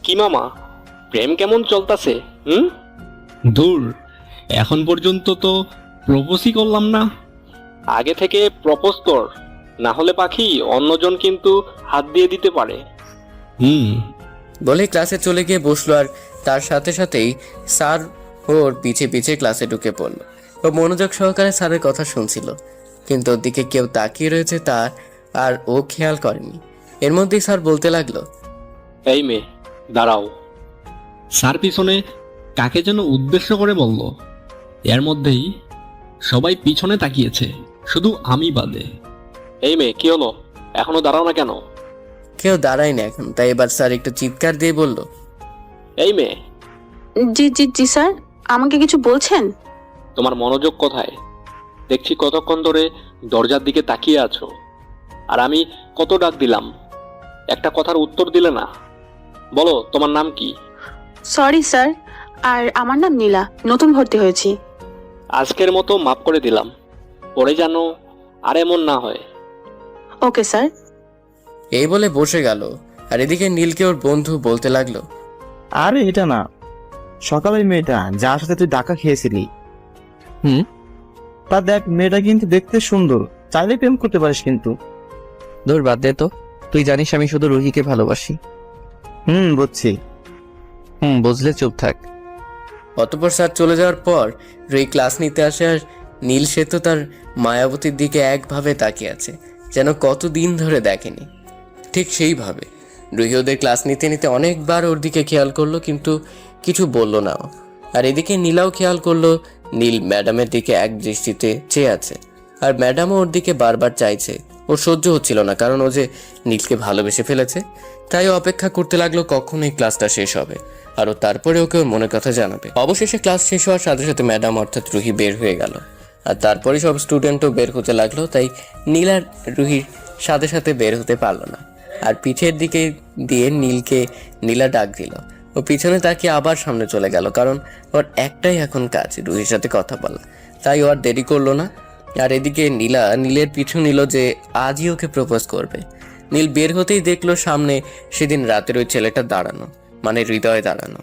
কি মামা, প্রেম কেমন চলতেছে? দূর, এখন পর্যন্ত তো প্রপোজই করলাম না। আগে থেকে প্রপোজ কর, না হলে পাখি অন্যজন কিন্তু হাত দিয়ে দিতে পারে। বলে ক্লাসে চলে গিয়ে বসলো। আর তার সাথে সাথেই স্যার ওর পিছে পিছে ক্লাসে ঢুকে পড়লো। ও মনোযোগ সহকারে স্যারের কথা শুনছিল, কিন্তু ওর দিকে কেউ তাকিয়ে রয়েছে তার আর ও খেয়াল করেনি। এর মধ্যেই স্যার বলতে লাগলো, এই মেয়ে দাঁড়াও। স্যার পিছনে কাকে যেন উদ্দেশ্য করে বলল। এর মধ্যেই সবাই পিছনে তাকিয়েছে, শুধু আমি বাদে। এই মেয়ে, কি হলো? এখনো দাঁড়াও না কেন? কেউ দাঁড়ায় না এখন। তাই এবার স্যার একটু চিৎকার দিয়ে বলল, এই মেয়ে, জি জি জি স্যার, আমাকে কিছু বলছেন? তোমার মনোযোগ কোথায়? দেখছি কতক্ষণ ধরে দরজার দিকে তাকিয়ে আছো। আর আমি কত ডাক দিলাম, একটা কথার উত্তর দিলে না। বলো, তোমার নাম কি? সরি স্যার, আর আমার নাম নীলা, নতুন ভর্তি হয়েছি। আজকের মতো মাফ করে দিলাম, পরে জানো আর এমন না হয়। Okay sir. এই বলে বসে গেল। আর এদিকে নীলকে ওর বন্ধু বলতে লাগলো, আরে এটা না, সকালের মেয়েটা যার সাথে তুই ডাকা খেয়েছিলি। তা দেখ, মেয়েটা কিন্তু দেখতে সুন্দর, চাইলে প্রেম করতে পারিস কিন্তু। দূর, বাদ দে তো। তুই জানিস আমি শুধু রুহিকে ভালোবাসি। বুঝছি। বুঝলে চুপ থাক। অতঃপর স্যার চলে যাওয়ার পর রুহি ক্লাস নিতে আসে। আর নীল সে তো তার মায়াবতীর দিকে একভাবে তাকিয়ে আছে, যেন কতদিন ধরে দেখেনি। ঠিক সেইভাবে রুহি ওদের ক্লাস নিতে নিতে অনেকবার ওর দিকে খেয়াল করলো, কিন্তু কিছু বলল না। আর এদিকে নীলাও খেয়াল করলো নীল ম্যাডামের দিকে এক দৃষ্টিতে চেয়ে আছে। আর ম্যাডামও ওর দিকে বারবার চাইছে। ওর সহ্য হচ্ছিল না, কারণ ও যে নীলকে ভালোবেসে ফেলেছে। তাই ও অপেক্ষা করতে লাগলো কখন এই ক্লাসটা শেষ হবে, আর ও তারপরে ওকে ওর মনের কথা জানাবে। অবশেষে ক্লাস শেষ হওয়ার সাথে সাথে ম্যাডাম অর্থাৎ রুহি বের হয়ে গেল। আর তারপরে সব স্টুডেন্টও বের হতে লাগলো। তাই নীল আর রুহির সাথে সাথে বের হতে পারলো না। আর পিঠের দিকে দিয়ে নীলা ডাক দিল। ও পিছনে তাকিয়ে আবার সামনে চলে গেল, কারণ ওর একটাই এখন কাজ, রুহির সাথে কথা বলা। তাই ও আর দেরি করলো না। আর এদিকে নীলের পিছু নিল যে আজই ওকে প্রপোজ করবে। নীল বের হতেই দেখলো সামনে সেদিন রাতের ওই ছেলেটা দাঁড়ানো, মানে হৃদয় দাঁড়ানো।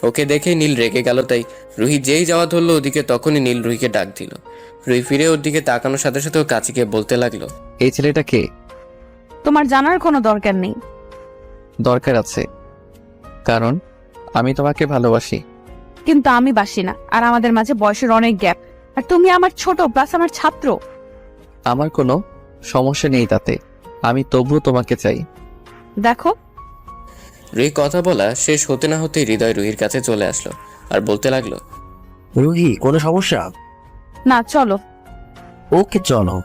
ওকে দেখে নীল রেগে গেল, তাই রুহি যেই যাওয়া ধরলো ওদিকে তখনই নীল রুহিকে ডাক দিল। রুহি ফিরে ওর দিকে তাকানোর সাথে সাথে ও কাছে গিয়ে বলতে লাগলো, এই ছেলেটা কে? তোমার জানার কোনো দরকার নেই। দরকার আছে, কারণ আমি তোমাকে ভালোবাসি। কিন্তু আমি বাসি না, আর আমাদের মাঝে বয়সের অনেক গ্যাপ। আর তুমি আমার ছোট, প্লাস আমার ছাত্র। আমার কোনো সমস্যা নেই তাতে, আমি তবুও তোমাকে চাই। দেখো, রুহি কথা বলা শেষ হতে না হতেই হৃদয় রুহির কাছে চলে আসলো আর বলতে লাগলো, রুহি কোনো সমস্যা? না চলো। ওকে চলো।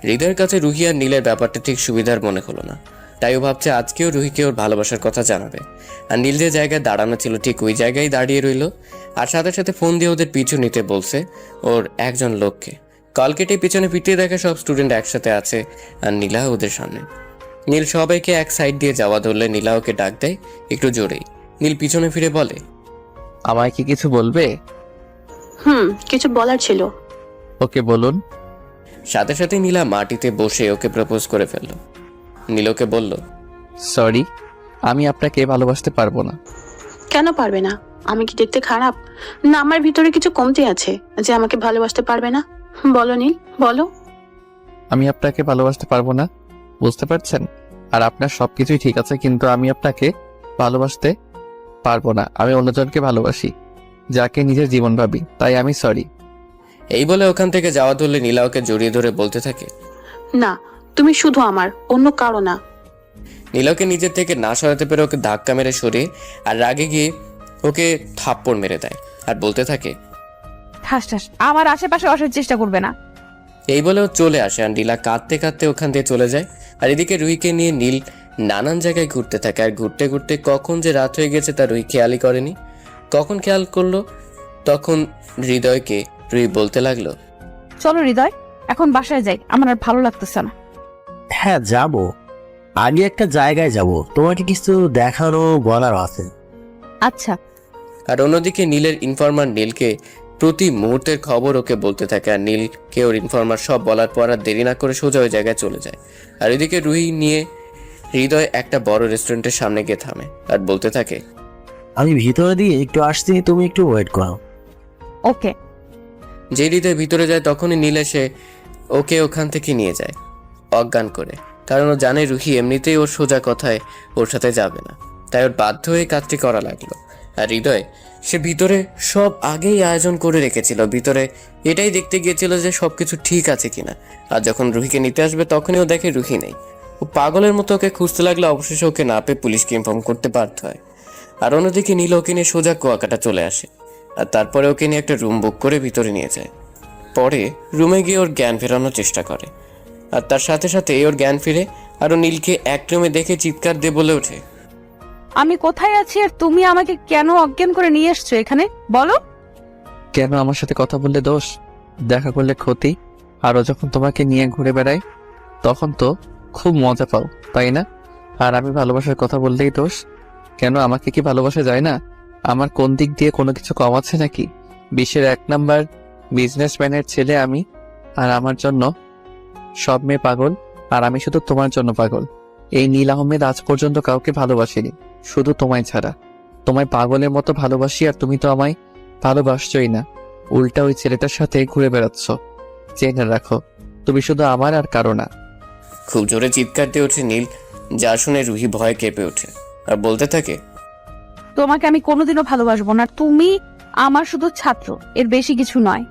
হৃদয়ের কাছে রুহি আর নীলের ব্যাপারটা ঠিক সুবিধার মনে হলো না, তাই ও ভাবছে আজকেও রুহিকে ওর ভালোবাসার কথা জানাবে। আর নীল যে জায়গায় দাঁড়ানো ছিল ঠিক ওই জায়গায় দাঁড়িয়ে রইল, আর সাথে সাথে ফোন দিয়ে ওদের পিছু নিতে বলছে ওর একজন লোককে। কল কেটে পিছনে ফিরতে দেখে সব স্টুডেন্ট একসাথে আছে আর নীলা ওদের সামনে। নীল সবাইকে এক সাইড দিয়ে যাওয়া ধরলে নীলা ওকে ডাক দেয় একটু জোরেই। নীল পিছনে ফিরে বলে, আমায় কি কিছু বলবে? কিছু বলার ছিল। ওকে বলুন। সাথে সাথে নীলা মাটিতে বসে ওকে প্রপোজ করে ফেলল। নীল ওকে বলল, সরি, আমি আপনাকে ভালোবাসতে পারবো না। কেন পারবে না? আমি কি দেখতে খারাপ? না আমার ভিতরে কিছু কমতি আছে যে আমাকে ভালোবাসতে পারবে না? বলো নীল, বলো। আমি আপনাকে ভালোবাসতে পারবো না, বুঝতে পারছেন? আর আপনার সবকিছুই ঠিক আছে, কিন্তু আমি আপনাকে ভালোবাসতে পারবো না। আমি অন্যজনকে ভালোবাসি, যাকে নিজের জীবন ভাবি, তাই আমি সরি। এই বলে ওখান থেকে যাওয়া ধরলে নীলা ওকে জড়িয়ে ধরে বলতে থাকে, না, তুমি শুধু আমার, অন্য কারো না। নীলাকে নিজের থেকে না সরাতে পেরে ওকে ধাক্কা মেরে সরিয়ে আর রাগে গিয়ে ওকে থাপ্পড় মেরে দেয় আর বলতে থাকে, ঠাস ঠাস, আমার আশেপাশে আসার চেষ্টা করবে না। এই বলে ও চলে আসে আর নীলা কাঁদতে কাঁদতে ওখান দিয়ে চলে যায়। আর এদিকে রুহিকে নিয়ে নীল নানান জায়গায় ঘুরতে থাকে, আর ঘুরতে ঘুরতে কখন যে রাত হয়ে গেছে তা রুহি খেয়ালই করেনি। কখন খেয়াল করলো তখন হৃদয়কে রুহি বলতে লাগলো, চলো হৃদয়, এখন বাসায় যাই, আমার আর ভালো লাগতেছে না। হ্যাঁ যাব, আগে একটা জায়গায় যাব, তোমাকে কিছু দেখানো বলার আছে। আচ্ছা। আর অন্যদিকে নীলের ইনফরমার নীলকে প্রতি মুহূর্তের খবর ওকে বলতে থাকে, আর নীলকে ওর ইনফরমার সব বলার পর আর দেরি না করে সোজা ওই জায়গায় চলে যায়। আর এদিকে রুহি নিয়ে হৃদয় একটা বড় রেস্টুরেন্টের সামনে গিয়ে থামে আর বলতে থাকে, আমি ভিতরে দিয়ে একটু আসছি, তুমি একটু ওয়েট করো। ওকে। যে হৃদয় ভিতরে যায় তখনই নীল এসে ওকে ওখান থেকে নিয়ে যায় অজ্ঞান করে, কারণ ও জানে রুহি এমনিতেই ওর সোজা কথায় ওর সাথে যাবে না, তাই ওর বাধ্য হয়ে কাজটি করা লাগলো। আর হৃদয় সে ভিতরে সব আগেই আয়োজন করে রেখেছিল, ভিতরে এটাই দেখতে গিয়েছিল যে সবকিছু ঠিক আছে কিনা। আর যখন রুহিকে নিতে আসবে তখনই ও দেখে রুহি নেই। ও পাগলের মতো ওকে খুঁজতে লাগলো, অবশেষে ওকে না পেয়ে পুলিশকে ইনফর্ম করতে বাধ্য হয়। আর অন্যদিকে নীল ওকে নিয়ে সোজা কুয়াকাটা চলে আসে, আর তারপরে ওকে নিয়ে একটা রুম বুক করে ভিতরে নিয়ে যায়। পরে রুমে গিয়ে ওর জ্ঞান ফেরানোর চেষ্টা করে, আর তার সাথে সাথে ওর জ্ঞান ফিরে আর ও নীলকে এক রুমে দেখে চিৎকার দিয়ে বলে ওঠে, আমি কোথায় আছি আর তুমি আমাকে কেন অজ্ঞান করে নিয়ে এসছো এখানে, বলো। কেন আমার সাথে কথা বললে দোষ, দেখা করলে ক্ষতি, আরও যখন তোমাকে নিয়ে ঘুরে বেড়াই তখন তো খুব মজা পাও, তাই না? আর আমি ভালোবাসার কথা বললেই দোষ? কেন আমাকে কি ভালোবাসা যায় না? আমার কোন দিক দিয়ে কোনো কিছু কম আছে নাকি? বিশ্বের 1 নাম্বার বিজনেসম্যানের ছেলে আমি, আর আমার জন্য সব মেয়ে পাগল, আর আমি শুধু তোমার জন্য পাগল। এই নীল আহমেদ আজ পর্যন্ত কাউকে ভালোবাসিনি, শুধু তোমায় ছাড়া। তোমায় পাগলের মতো ভালোবাসি, আর তুমি তো আমায় ভালোবাসছই না, উল্টা ওই ছেলেটার সাথে ঘুরে বেড়াচ্ছ। জেনে রাখো, তুমি শুধু আমার আর কারো না। খুব জোরে চিৎকার দিয়ে ওঠে নীল, যা শুনে রুহি ভয়ে কেঁপে ওঠে আর বলতে থাকে, তোমাকে আমি কোনোদিনও ভালোবাসবো না, তুমি আমার শুধু ছাত্র, এর বেশি কিছু নয়।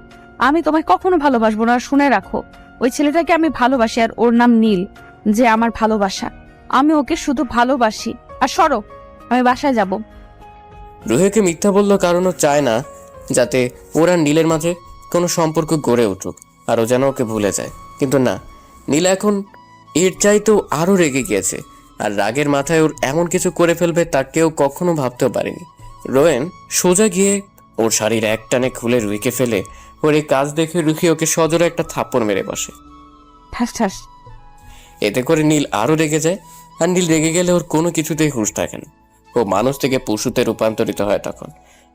আমি তোমায় কখনো ভালোবাসবো না, শুনে রাখো। ওই ছেলেটাকে আমি ভালোবাসি, আর ওর নাম নীল, যে আমার ভালোবাসা। আমি ওকে শুধু ভালোবাসি। আর সরো, আমি বাসায় যাব। রুহিকে মিথ্যা বললো কারণ ও চায় না যাতে ওরা নীলের মাঝে কোনো সম্পর্ক গড়ে উঠুক, আর ও যেন ওকে ভুলে যায়। কিন্তু না, নীল এখন এর চাইতেও আরো রেগে গিয়েছে, আর রাগের মাথায় ওর এমন কিছু করে ফেলবে তা কেউ কখনো ভাবতেও পারেনি। রোয়েন সোজা গিয়ে ওর শাড়ির এক টানে খুলে রুহিকে ফেলে ওর এই কাজ দেখে রুহি ওকে সজোরে একটা থাপ্পড় মেরে বসে। ঠাস ঠাস। এতে করে নীল আরো রেগে যায়, আর নীল রেগে গেলে ওর কোনো কিছুতেই হুঁশ থাকে না। ও মানুষ থেকে পশুতে রূপান্তরিত হয় তখন,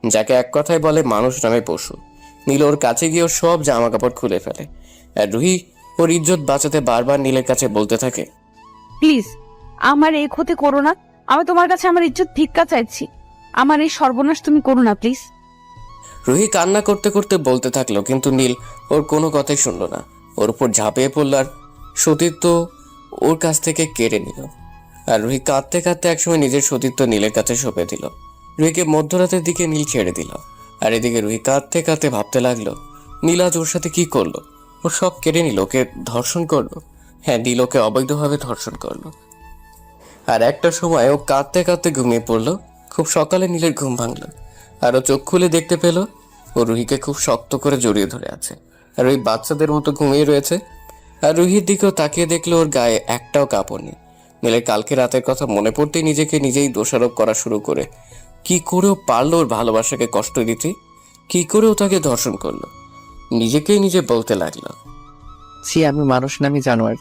যাকে এক কথায় বলে মানুষ নামে পশু। নীল ওর কাছে গিয়ে ওর সব জামা কাপড় খুলে ফেলে। আর রুহি ওর ইজ্জত বাঁচাতে বারবার নীলের কাছে বলতে থাকে, প্লিজ আমার এই ক্ষতি করো না, আমি তোমার কাছে আমার ইজ্জত ভিক্ষা চাইছি, আমার এই সর্বনাশ তুমি করো না প্লিজ। রুহি কান্না করতে করতে বলতে থাকলো, কিন্তু নীল ওর কোনো কথাই শুনলো না। ওর উপর ঝাঁপিয়ে পড়ল আর সতীত্ব ওর কাছ থেকে কেড়ে নিল। আর রুহি কাঁদতে কাঁদতে একসময় নিজের সতীত্ব নীলের কাছে সঁপে দিল। রুহিকে মধ্যরাতের দিকে নীল ছেড়ে দিল। আর এদিকে রুহি কাঁদতে কাঁদতে ভাবতে লাগলো, নীল আজ ওর সাথে কি করলো? ওর সব কেড়ে নিল, ওকে ধর্ষণ করলো। হ্যাঁ, নীল ওকে অবৈধভাবে ধর্ষণ করলো। আর একটা সময় ও কাঁদতে কাঁদতে ঘুমিয়ে পড়লো। খুব সকালে নীলের ঘুম ভাঙলো, আর ও চোখ খুলে দেখতে পেল ও রুহিকে খুব শক্ত করে জড়িয়ে ধরে আছে, আর ওই বাচ্চাদের মতো ঘুমিয়ে রয়েছে। আর রুহির দিকেও তাকিয়ে দেখলো ওর গায়ে একটাও কাপড় নেই। নীলের কালকে রাতের কথা মনে পড়তেই নিজেকে নিজেই দোষারোপ করা শুরু করে। কি করেও পারলো ওর ভালোবাসাকে কষ্ট দিতে? কি করেও তাকে ধর্ষণ করলো? নিজেকেই নিজে বলতে লাগলো, ছি, আমি মানুষ না, আমি জানোয়ার।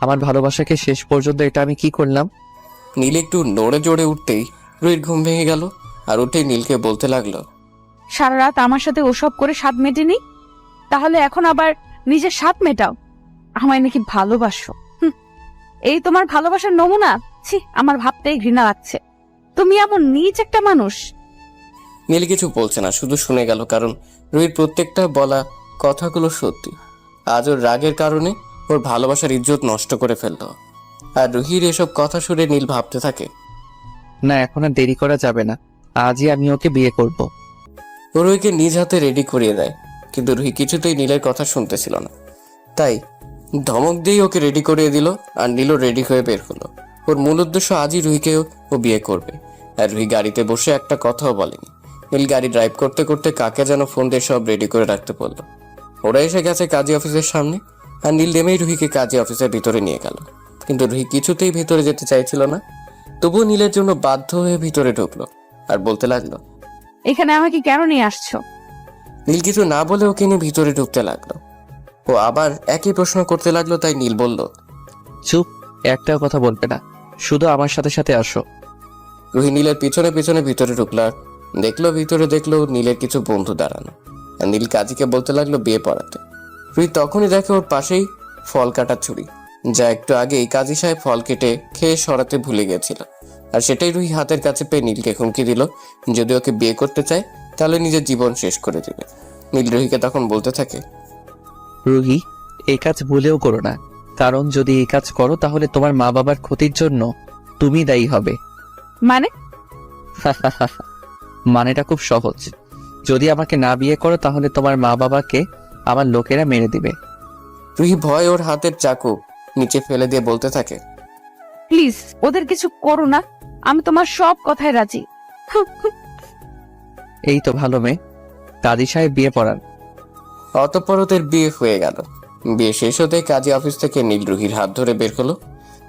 আমার ভালোবাসাকে শেষ পর্যন্ত এটা আমি কি করলাম? নীল একটু নড়ে জড়ে উঠতেই রুহির ঘুম ভেঙে গেল। আর উঠেই নীলকে বলতে লাগলো, সারা রাত আমার সাথে ওসব করে স্বাদ মেটেনি, তাহলে এখন আবার নিজের স্বাদ মেটাও। আমায় নাকি ভালোবাসো? এই তোমার ভালোবাসার নমুনা? ছি, আমার ভাবতেই ঘৃণা লাগছে। তুমি এমন নীচ একটা মানুষ। নীল কিছু বলছে না, শুধু শুনে গেল, কারণ রুহির প্রত্যেকটা বলা কথাগুলো সত্যি। আজ ওর রাগের কারণে ওর ভালোবাসার ইজ্জত নষ্ট করে ফেলল। আর রুহির এসব কথা শুনে নীল ভাবতে থাকে, না, এখন আর দেরি করা যাবে না, আজই আমি ওকে বিয়ে করব। ও রুহিকে নিজ হাতে রেডি করিয়ে দেয়, কিন্তু রুহি কিছুতেই নীলের কথা শুনতেছিল না। তাই ধমক দিয়েই ওকে রেডি করিয়ে দিল। আর নীলও রেডি হয়ে বের হলো। ওর মূল উদ্দেশ্য আজই রুহিকেও ও বিয়ে করবে। আর রুহি গাড়িতে বসে একটা কথাও বলেনি। নীল গাড়ি ড্রাইভ করতে করতে কাকে যেন ফোন দিয়ে সব রেডি করে রাখতে বলল। ওরা এসে গেছে কাজী অফিসের সামনে। আর নীল নেমেই রুহিকে কাজী অফিসের ভিতরে নিয়ে গেল, কিন্তু রুহি কিছুতেই ভিতরে যেতে চাইছিল না। তবুও নীলের জন্য বাধ্য হয়ে ভিতরে ঢুকলো আর বলতে লাগলো, এখানে আমাকে কেন নিয়ে আসছো? নীল কিছু না বলে ওকে নিয়ে ভিতরে ঢুকতে লাগলো। ও আবার একই প্রশ্ন করতে লাগলো, তাই নীল বলল, চুপ, একটাও কথা বলবে না, শুধু আমার সাথে সাথে আসো। রুহি নীলের পিছনে পিছনে ভিতরে ঢুকলো। আর ভিতরে দেখলো নীলের কিছু বন্ধু দাঁড়ানো। আর নীল কাজীকে বলতে লাগলো বিয়ে পড়াতে। রুহি তখনই দেখে ওর পাশেই ফল কাটার ছুরি, যা একটু আগেই কাজী সাহেব ফল কেটে খেয়ে সরাতে ভুলে গেছিল। আর সেটাই রুহি হাতের কাছে পেয়ে নীলকে হুমকি দিল, যদি ওকে বিয়ে করতে চায় তাহলে নিজের জীবন শেষ করে দিবে। নীল রুহিকে তখন বলতে থাকে, রুহি, এই কাজ ভুলেও করো না, কারণ যদি এই কাজ করো তাহলে তোমার মা বাবার ক্ষতির জন্য তুমি দায়ী হবে। মানে? মানেটা খুব সহজ, যদি আমাকে না বিয়ে করো তাহলে তোমার মা বাবাকে আমার লোকেরা মেরে দিবে। রুহি ভয় ওর হাতের চাকু নিচে ফেলে দিয়ে বলতে থাকে, প্লিজ ওদের কিছু করো না, আমি তোমার সব কথায় রাজি। এই তো ভালো মেয়ে, কাজী সাহেব বিয়ে পড়ান। অতঃপর ওদের বিয়ে হয়ে গেল। বিয়ে শেষ হতে কাজী অফিস থেকে নীল রুহির হাত ধরে বের হলো।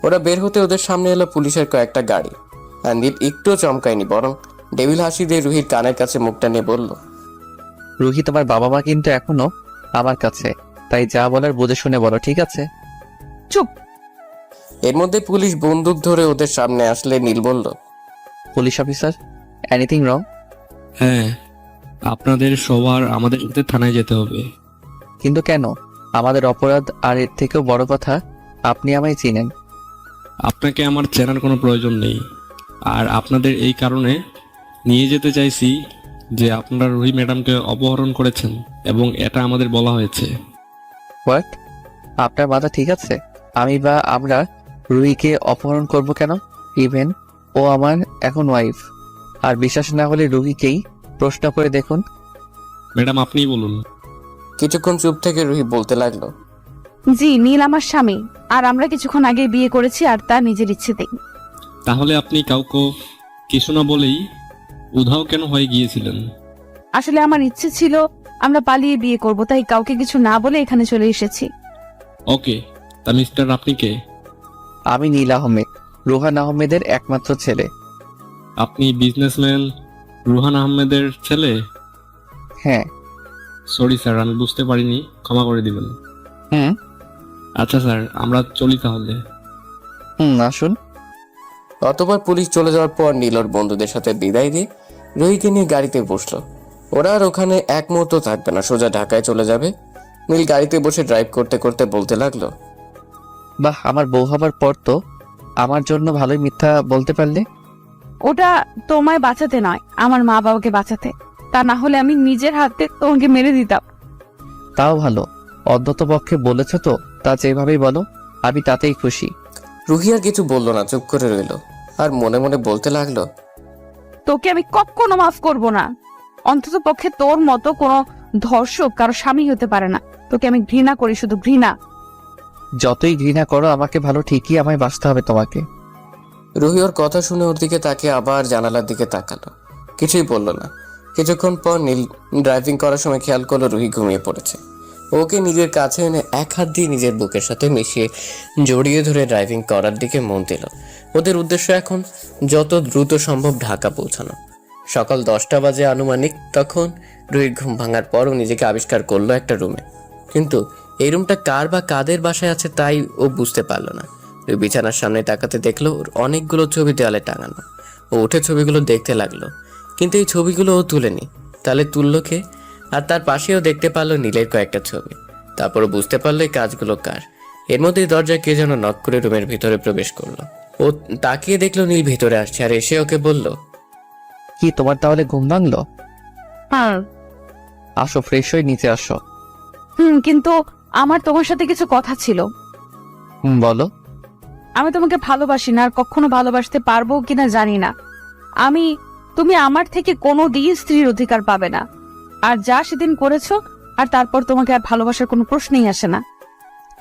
ওরা বের হতে ওদের সামনে এলো পুলিশের কয়েকটা গাড়ি। আর নীল একটুও চমকায়নি, বরং ডেভিল হাসি দিয়ে রুহির কানের কাছে মুখটা নিয়ে বলল, রুহি, তোমার বাবা মা কিন্তু এখনো আমার কাছে, তাই যা বলার বুঝে শুনে বলো, ঠিক আছে? চুপ। এর মধ্যে পুলিশ বন্দুক ধরে ওদের সামনে আসলে নীল বলল, পুলিশ অফিসার, এনিথিং রং? হ্যাঁ, আপনাদের সবার আমাদের সাথে থানায় যেতে হবে। কিন্তু কেন? আমাদের অপরাধ, আর এর থেকেও বড় কথা, আপনি আমায় চিনেন। আপনাকে আমার চেনার কোনো প্রয়োজন নেই। আর আপনাদের এই কারণে নিয়ে যেতে চাইছি যে আপনারা রুহি ম্যাডামকে অপহরণ করেছেন, এবং এটা আমাদের বলা হয়েছে। হোয়াট? আপনার মাথা ঠিক আছে? আমি বা আমরা রুহিকে অপহরণ করব কেন? ইভেন ও আমার এখন ওয়াইফ। আর বিশ্বাস না হলে রুহিকেই প্রশ্ন করে দেখুন। ম্যাডাম, আপনিই বলুন। কিছুক্ষণ চুপ থেকে রুহি বলতে লাগলো, জি, নীল আমার স্বামী, আর আমরা কিছুক্ষণ আগে বিয়ে করেছি, আর তা নিজের ইচ্ছেতেই। তাহলে আপনি কাউকে কিছু না বলেই উধাও কেন হয়ে গিয়েছিলেন? আসলে আমার ইচ্ছে ছিল আমরা পালিয়ে বিয়ে করব, তাই কাউকে কিছু না বলে এখানে চলে এসেছি। ওকে, তা মিস্টার আপনি কে? আমি নীল আহমেদ, রোহান আহমেদের একমাত্র ছেলে। আপনি বিজনেসম্যান রুহান আহমেদের ছেলে? হ্যাঁ। সরি স্যার, আমি বুঝতে পারিনি, ক্ষমা করে দিবেন। হুম আচ্ছা স্যার, আমরা চলি তাহলে। আসুন। অতঃপর পুলিশ চলে যাওয়ার পর নীল ওর বন্ধুদের সাথে বিদায় দিয়ে রুহিকে নিয়ে গাড়িতে বসলো। ওরা আর ওখানে এক মুহূর্ত থাকবে না, সোজা ঢাকায় চলে যাবে। নীল গাড়িতে বসে ড্রাইভ করতে করতে বলতে লাগলো, বাহ, আমার বউ হবার পর তো আমার জন্য ভালোই মিথ্যা বলতে পারলে। ওটা তোমায় বাঁচাতে নয়, আমার মা বাবাকে বাঁচাতে। তা না হলে আমি নিজের হাতে তোমাকে মেরে দিতাম। তাও ভালো, অন্তত পক্ষে বলেছ তো, তা যেভাবেই বলো আমি তাতেই খুশি। রুহি আর কিছু বললো না, চুপ করে রইল। আর মনে মনে বলতে লাগলো, তোকে আমি কখনো মাফ করব না। অন্তত পক্ষে তোর মতো কোনো ধর্ষক কারো স্বামী হতে পারে না। তোকে আমি ঘৃণা করি, শুধু ঘৃণা। যতই ঘৃণা করো আমাকে ভালো, ঠিকই আমায় বাঁচতে হবে তোমাকে। রুহি ওর কথা শুনে ওর দিকে তাকিয়ে আবার জানালার দিকে তাকালো, কিছুই বলল না। কিছুক্ষণ পর নীল ড্রাইভিং করার সময় খেয়াল করলো রুহি ঘুমিয়ে পড়েছে। ওকে নিজের কাছে এনে এক হাত দিয়ে নিজের বুকের সাথে মিশিয়ে জড়িয়ে ধরে ড্রাইভিং করার দিকে মন দিল। ওদের উদ্দেশ্য এখন যত দ্রুত সম্ভব ঢাকা পৌঁছানো। সকাল 10টা বাজে আনুমানিক। তখন রুহির ঘুম ভাঙার পরও নিজেকে আবিষ্কার করলো একটা রুমে, কিন্তু এই রুমটা কার বা কাদের বাসায় আছে তাই ও বুঝতে পারলো না। রুহি বিছানার সামনে তাকাতে দেখলো ওর অনেকগুলো ছবি দেওয়ালে টাঙানো। ও উঠে ছবিগুলো দেখতে লাগলো, কিন্তু এই ছবিগুলো ও তুলেনি। তাহলে তুললো কে? আর তার পাশেও দেখতে পারলো নীলের কয়েকটা ছবি। তারপরও বুঝতে পারলো এই কাজগুলো কার। এর মধ্যেই দরজায় কে যেন নক করে রুমের ভিতরে প্রবেশ করলো। ও তাকিয়ে দেখলো নীল ভিতরে আসছে, আর এসে ওকে বলল, কি তোমার তাহলে ঘুম ভাঙলো? হ্যাঁ। আসো, ফ্রেশ হয়ে নিচে আসো। কিন্তু আমার তোমার সাথে কিছু কথা ছিল। বলো। আমি তোমাকে ভালোবাসি না, আর কখনো ভালোবাসতে পারবো কিনা জানি না। তুমি আমার থেকে কোনোদিন স্ত্রীর অধিকার পাবে না। আর যা সেদিন করেছো, আর তারপর তোমাকে আর ভালোবাসার কোনো প্রশ্নই আসে না।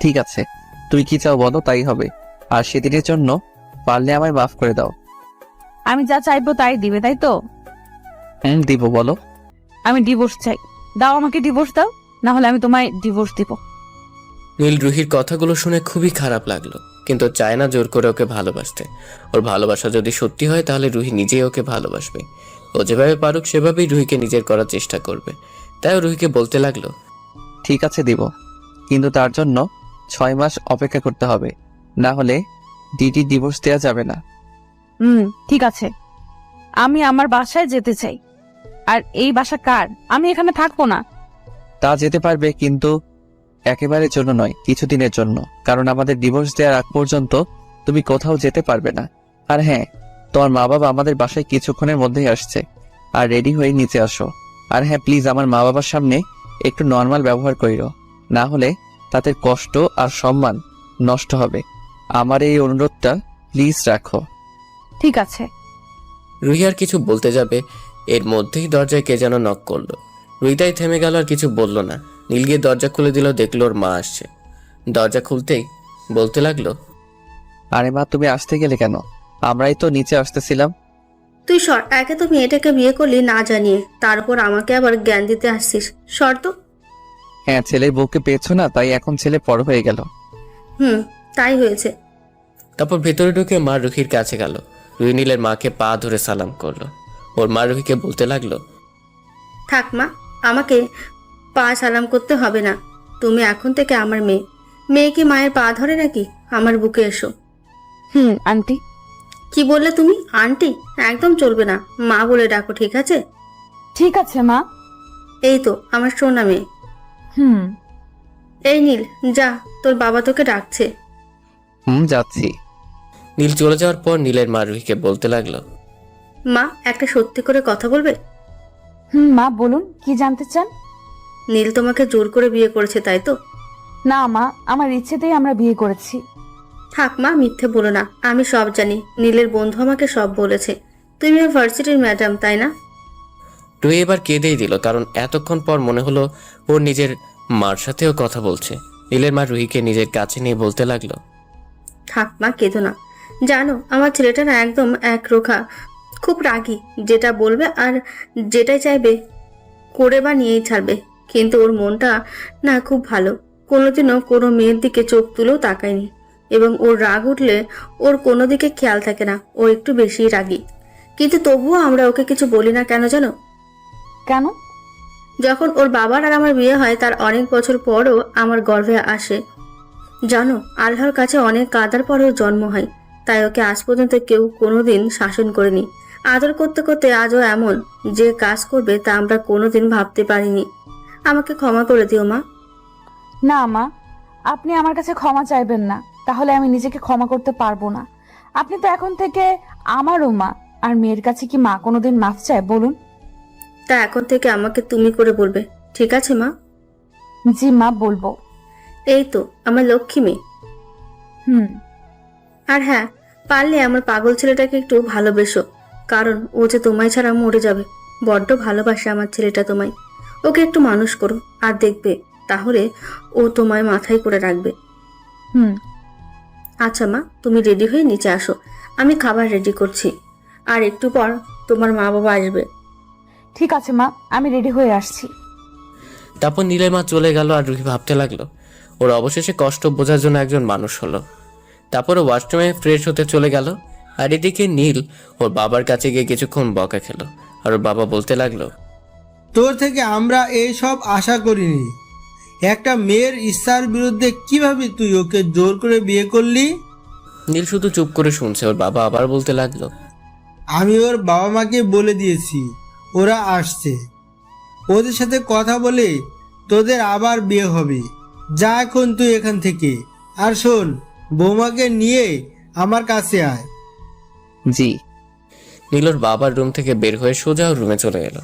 ঠিক আছে, তুই কি চাও বলো, তাই হবে। আর সেদিনের জন্য পারলে আমায় মাফ করে দাও। আমি যা চাইবো তাই দিবে, তাই তো? দিব, বলো। আমি ডিভোর্স চাই। দাও, আমাকে ডিভোর্স দাও, না হলে আমি তোমায় ডিভোর্স দিব। নীল রুহির কথাগুলো শুনে খুবই খারাপ লাগলো, কিন্তু চায় না জোর করে ওকে ভালোবাসতে। ওর ভালোবাসা যদি সত্যি হয় তাহলে রুহি নিজেই ওকে ভালোবাসবে। ও যেভাবে পারুক সেভাবেই রুহিকে নিজের করার চেষ্টা করবে। তাই ও রুহিকে বলতে লাগলো, ঠিক আছে, দিব, কিন্তু তার জন্য 6 মাস অপেক্ষা করতে হবে, না হলে ডিডি ডিভোর্স দেওয়া যাবে না। ঠিক আছে। আমি আমার বাসায় যেতে চাই। আর এই বাসা কার? আমি এখানে থাকবো না। তা যেতে পারবে, কিন্তু একেবারে জন্য নয়, কিছুদিনের জন্য। কারণ আমাদের ডিভোর্স দেওয়ার আগ পর্যন্ত তুমি কোথাও যেতে পারবে না। আর হ্যাঁ, তোমার মা বাবা আমাদের বাসায় কিছুক্ষণের মধ্যেই আসছে, আর রেডি হয়ে নিচে আসো। আর হ্যাঁ, প্লিজ আমার মা বাবার সামনে একটু নর্মাল ব্যবহার করিও, না হলে তাদের কষ্ট আর সম্মান নষ্ট হবে। আমার এই অনুরোধটা প্লিজ রাখো। ঠিক আছে। রুহি আর কিছু বলতে যাবে, এর মধ্যেই দরজায় কে যেন নক করলো। রুহিটাই থেমে গেল, আর কিছু বলল না। নীল গিয়ে দরজা খুলে দিল, দেখলো ওর মা আসছে। দরজা খুলতেই বলতে লাগলো, আরে মা, তুমি আসতে গেলে কেন? আমরাই তো নিচে আসতেছিলাম। তুই সর, একে তো মেয়েটাকে বিয়ে করলি না জানিয়ে, তারপর আমাকে আবার জ্ঞান দিতে আসছিস। সর তো। হ্যাঁ, ছেলের বউকে পেয়েছো না, তাই এখন ছেলে বড় হয়ে গেল। তাই হয়েছে। তারপর ভেতরে ঢুকে মা রুহির কাছে গেল। রুহি নীলের মাকে পা ধরে সালাম করলো। ওর মা রুহিকে বলতে লাগলো, থাক মা, আমাকে পা সালাম করতে হবে না। তুমি এখন থেকে আমার মেয়ে। মেয়ে কি মায়ের পা ধরে নাকি? আমার বুকে এসো। আন্টি। কি বললে তুমি? আন্টি? একদম চলবে না, মা বলে ডাকো, ঠিক আছে? ঠিক আছে মা। এই তো আমার সোনা মেয়ে। এই নীল, যা, তোর বাবা তোকে ডাকছে। যাচ্ছি। নীল চলে যাওয়ার পর নীলের মা রুহিকে বলতে লাগলো, মা, একটা সত্যি করে কথা বলবে? মা বলুন, কি জানতে চান? নীল তোমাকে জোর করে বিয়ে করেছে, তাই তো? না মা, আমার ইচ্ছেতেই আমরা বিয়ে করেছি। থাক মা, মিথ্যে বলো না, আমি সব জানি। নীলের বন্ধু আমাকে সব বলেছে। তুমি ইউনিভার্সিটির ম্যাডাম, তাই না? রুহি এবার কেঁদেই দিল, কারণ এতক্ষণ পর মনে হলো ওর নিজের মার সাথেও কথা বলছে। নীলের মা রুহিকে নিজের কাছে নিয়ে বলতে লাগলো, থাক মা, কেঁদো না। জানো, আমার ছেলেটা না একদম একরোখা, খুব রাগী। যেটা বলবে আর যেটাই চাইবে করে বা নিয়েই ছাড়বে। কিন্তু ওর মনটা না খুব ভালো। কোনোদিনও কোনো মেয়ের দিকে চোখ তুলেও তাকায়নি, এবং ওর রাগ উঠলে ওর কোনো দিকে খেয়াল থাকে না। ও একটু বেশি রাগী, কিন্তু তবুও আমরা ওকে কিছু বলি না। কেন জানো? কেন? যখন ওর বাবার আর আমার বিয়ে হয়, তার অনেক বছর পরও আমার গর্ভে আসে। জানো, আল্লাহর কাছে অনেক কাদার পরেও জন্ম হয়। তাই ওকে আজ পর্যন্ত কেউ কোনোদিন শাসন করেনি। আদর করতে করতে আজও এমন যে কাজ করবে তা আমরা কোনোদিন ভাবতে পারিনি। আমাকে ক্ষমা করে দিও মা। না মা, আপনি আমার কাছে ক্ষমা চাইবেন না, তাহলে আমি নিজেকে ক্ষমা করতে পারবো না। আপনি তো এখন থেকে আমারও মা, আর মেয়ের কাছে কি মা কোনোদিন মাফ চায় বলুন? তা এখন থেকে আমাকে তুমি করে বলবে, ঠিক আছে মা? জি মা, বলবো। এই তো আমার লক্ষ্মী মেয়ে। হুম। আর হ্যাঁ, পারলে আমার পাগল ছেলেটাকে একটু ভালোবেসো, কারণ ও যে তোমায় ছাড়া মরে যাবে। বড্ড ভালোবাসে আমার ছেলেটা তোমায়। ওকে একটু মানুষ করো, আর দেখবে তাহলে ও তোমায় মাথায় করে রাখবে। হুম। আচ্ছা মা, তুমি রেডি হয়ে নিচে আসো, আমি খাবার রেডি করছি। আর একটু পর তোমার মা বাবা আসবে। ঠিক আছে মা, আমি রেডি হয়ে আসছি। তারপর নীলের মা চলে গেল আর রুহি ভাবতে লাগলো ওর অবশেষে কষ্ট বোঝার জন্য একজন মানুষ হলো। তারপর ওয়াশরুমে ফ্রেশ হতে চলে গেল, আর এদিকে নীল ওর বাবার কাছে গিয়ে কিছুক্ষণ বকা খেলো। আর ওর বাবা বলতে লাগলো, তোর থেকে আমরা এই সব আশা করিনি। একটা মেয়ের ইচ্ছার বিরুদ্ধে কিভাবে তুই ওকে জোর করে বিয়ে করলি? নীল শুধু চুপ করে শুনছে। ওর বাবা আবার বলতে লাগলো, আমি ওর বাবা মাকে বলে দিয়েছি, ওরা আসছে। ওদের সাথে কথা বলে তোদের আবার বিয়ে হবে। যা এখন তুই এখান থেকে। আর শোন, বৌমাকে নিয়ে আমার কাছে আয়। জি। নীল ওর বাবার রুম থেকে বের হয়ে সোজা ওর রুমে চলে গেল।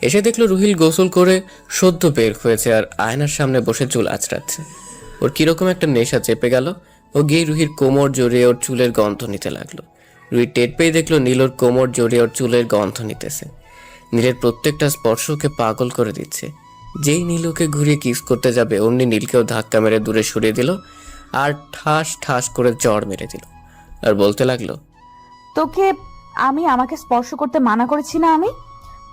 এসে দেখলো রুহিল গোসল করে সদ্য বের হয়েছে আর আয়নার সামনে বসে চুল আঁচড়াচ্ছে। ওর কিরকম একটা নেশা চেপে গেল। ও গিয়ে রুহির কোমর জড়িয়ে ওর চুলের গন্ধ নিতে লাগলো। রুহি টের পেয়ে দেখলো নীল ওর কোমর জড়িয়ে ওর চুলের গন্ধ নিতেছে। নীলের প্রত্যেকটা স্পর্শ ওকে পাগল করে দিচ্ছে। যেই নীল ওকে ঘুরিয়ে কিস করতে যাবে অমনি নীলকেও ধাক্কা মেরে দূরে সরিয়ে দিল আর ঠাস ঠাস করে জ্বর মেরে দিল। আর বলতে লাগলো, তোকে আমি আমাকে স্পর্শ করতে মানা করেছি না? আমি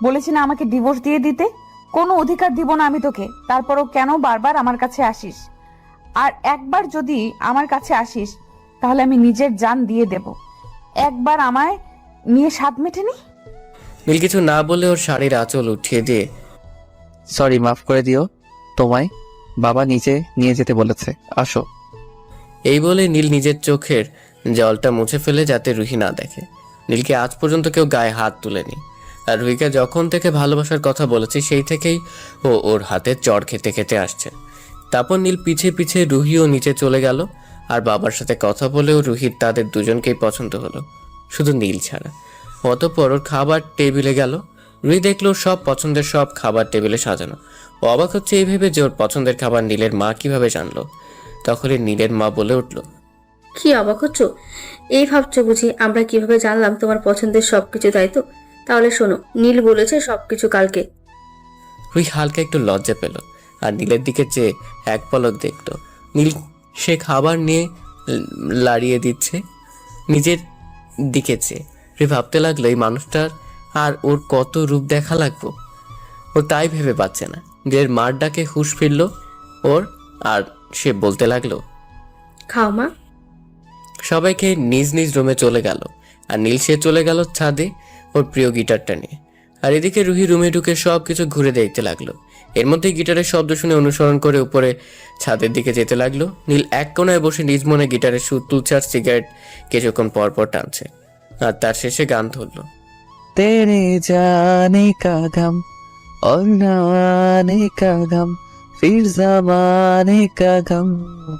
বলেছি না আমাকে ডিভোর্স দিয়ে দিতে? কোনো অধিকার দিব না আমি তোকে। তারপরও কেন বারবার আমার কাছে আসিস? আর একবার যদি আমার কাছে আসিস তাহলে আমি নিজের জান দিয়ে দেব। একবার আমায় নিয়ে স্বাদ মেটেনি। নীল কিছু না বলে ওর শাড়ির আঁচল উঠিয়ে দিয়ে, সরি, মাফ করে দিও। তোমায় বাবা নিচে নিয়ে যেতে বলেছে, আসো। এই বলে নীল নিজের চোখের জলটা মুছে ফেলে যাতে রুহি না দেখে। নীলকে আজ পর্যন্ত কেউ গায়ে হাত তুলেনি। আর রুহিকে যখন থেকে ভালোবাসার কথা বলেছে সেই থেকেই ও ওর হাতে চড় খেতে খেতে আসছে। তারপর নীল পিছে পিছে রুহিও নিচে চলে গেল। আর বাবার সাথে কথা বলেও রুহির তাদের দুজনকেই পছন্দ হলো, শুধু নীল ছাড়া। অতঃপর ওর খাবার টেবিলে গেল। রুহি দেখলো সব পছন্দের সব খাবার টেবিলে সাজানো। ও অবাক হচ্ছে এই ভেবে যে ওর পছন্দের খাবার নীলের মা কিভাবে জানলো। তখনই নীলের মা বলে উঠল, কি অবাক হচ্ছ? এই ভাবছো বুঝি আমরা কিভাবে জানলাম তোমার পছন্দের সবকিছু, তাই তো? তাহলে শোনো, নীল বলেছে সবকিছু কালকে। রুহি হালকা একটু লজ্জা পেল আর নীলের দিকে চেয়ে এক পলক দেখল। নীল সে খাবার নিয়ে লাড়িয়ে দিচ্ছে নিজের দিকে চেয়ে। রুহি ভাবতে লাগলো এই মানুষটার আর ওর কত রূপ দেখা লাগবো। ও তাই ভেবে পাচ্ছে না। নীলের মার ডাকে হুঁশ ফিরল ওর, আর সে বলতে লাগলো, খাও মা। সবাইকে নিজ নিজ রুমে চলে গেল। আর নীল সে চলে গেল ছাদে ওর প্রিয় গিটারটা নিয়ে। আর এদিকে রুহি রুমে ঢুকে সবকিছু ঘুরে দেখতে লাগলো। এর মধ্যে গিটারের শব্দ শুনে অনুসরণ করে উপরে ছাদের দিকে যেতে লাগলো। নীল এক কোনায় বসে নিজ মনে গিটারের সুর তুলছে আর সিগারেট কিছুক্ষণ পর পর টানছে। আর তার শেষে গান ধরলো, तेरे जाने का गम और न आने का गम, फिर जमाने का गम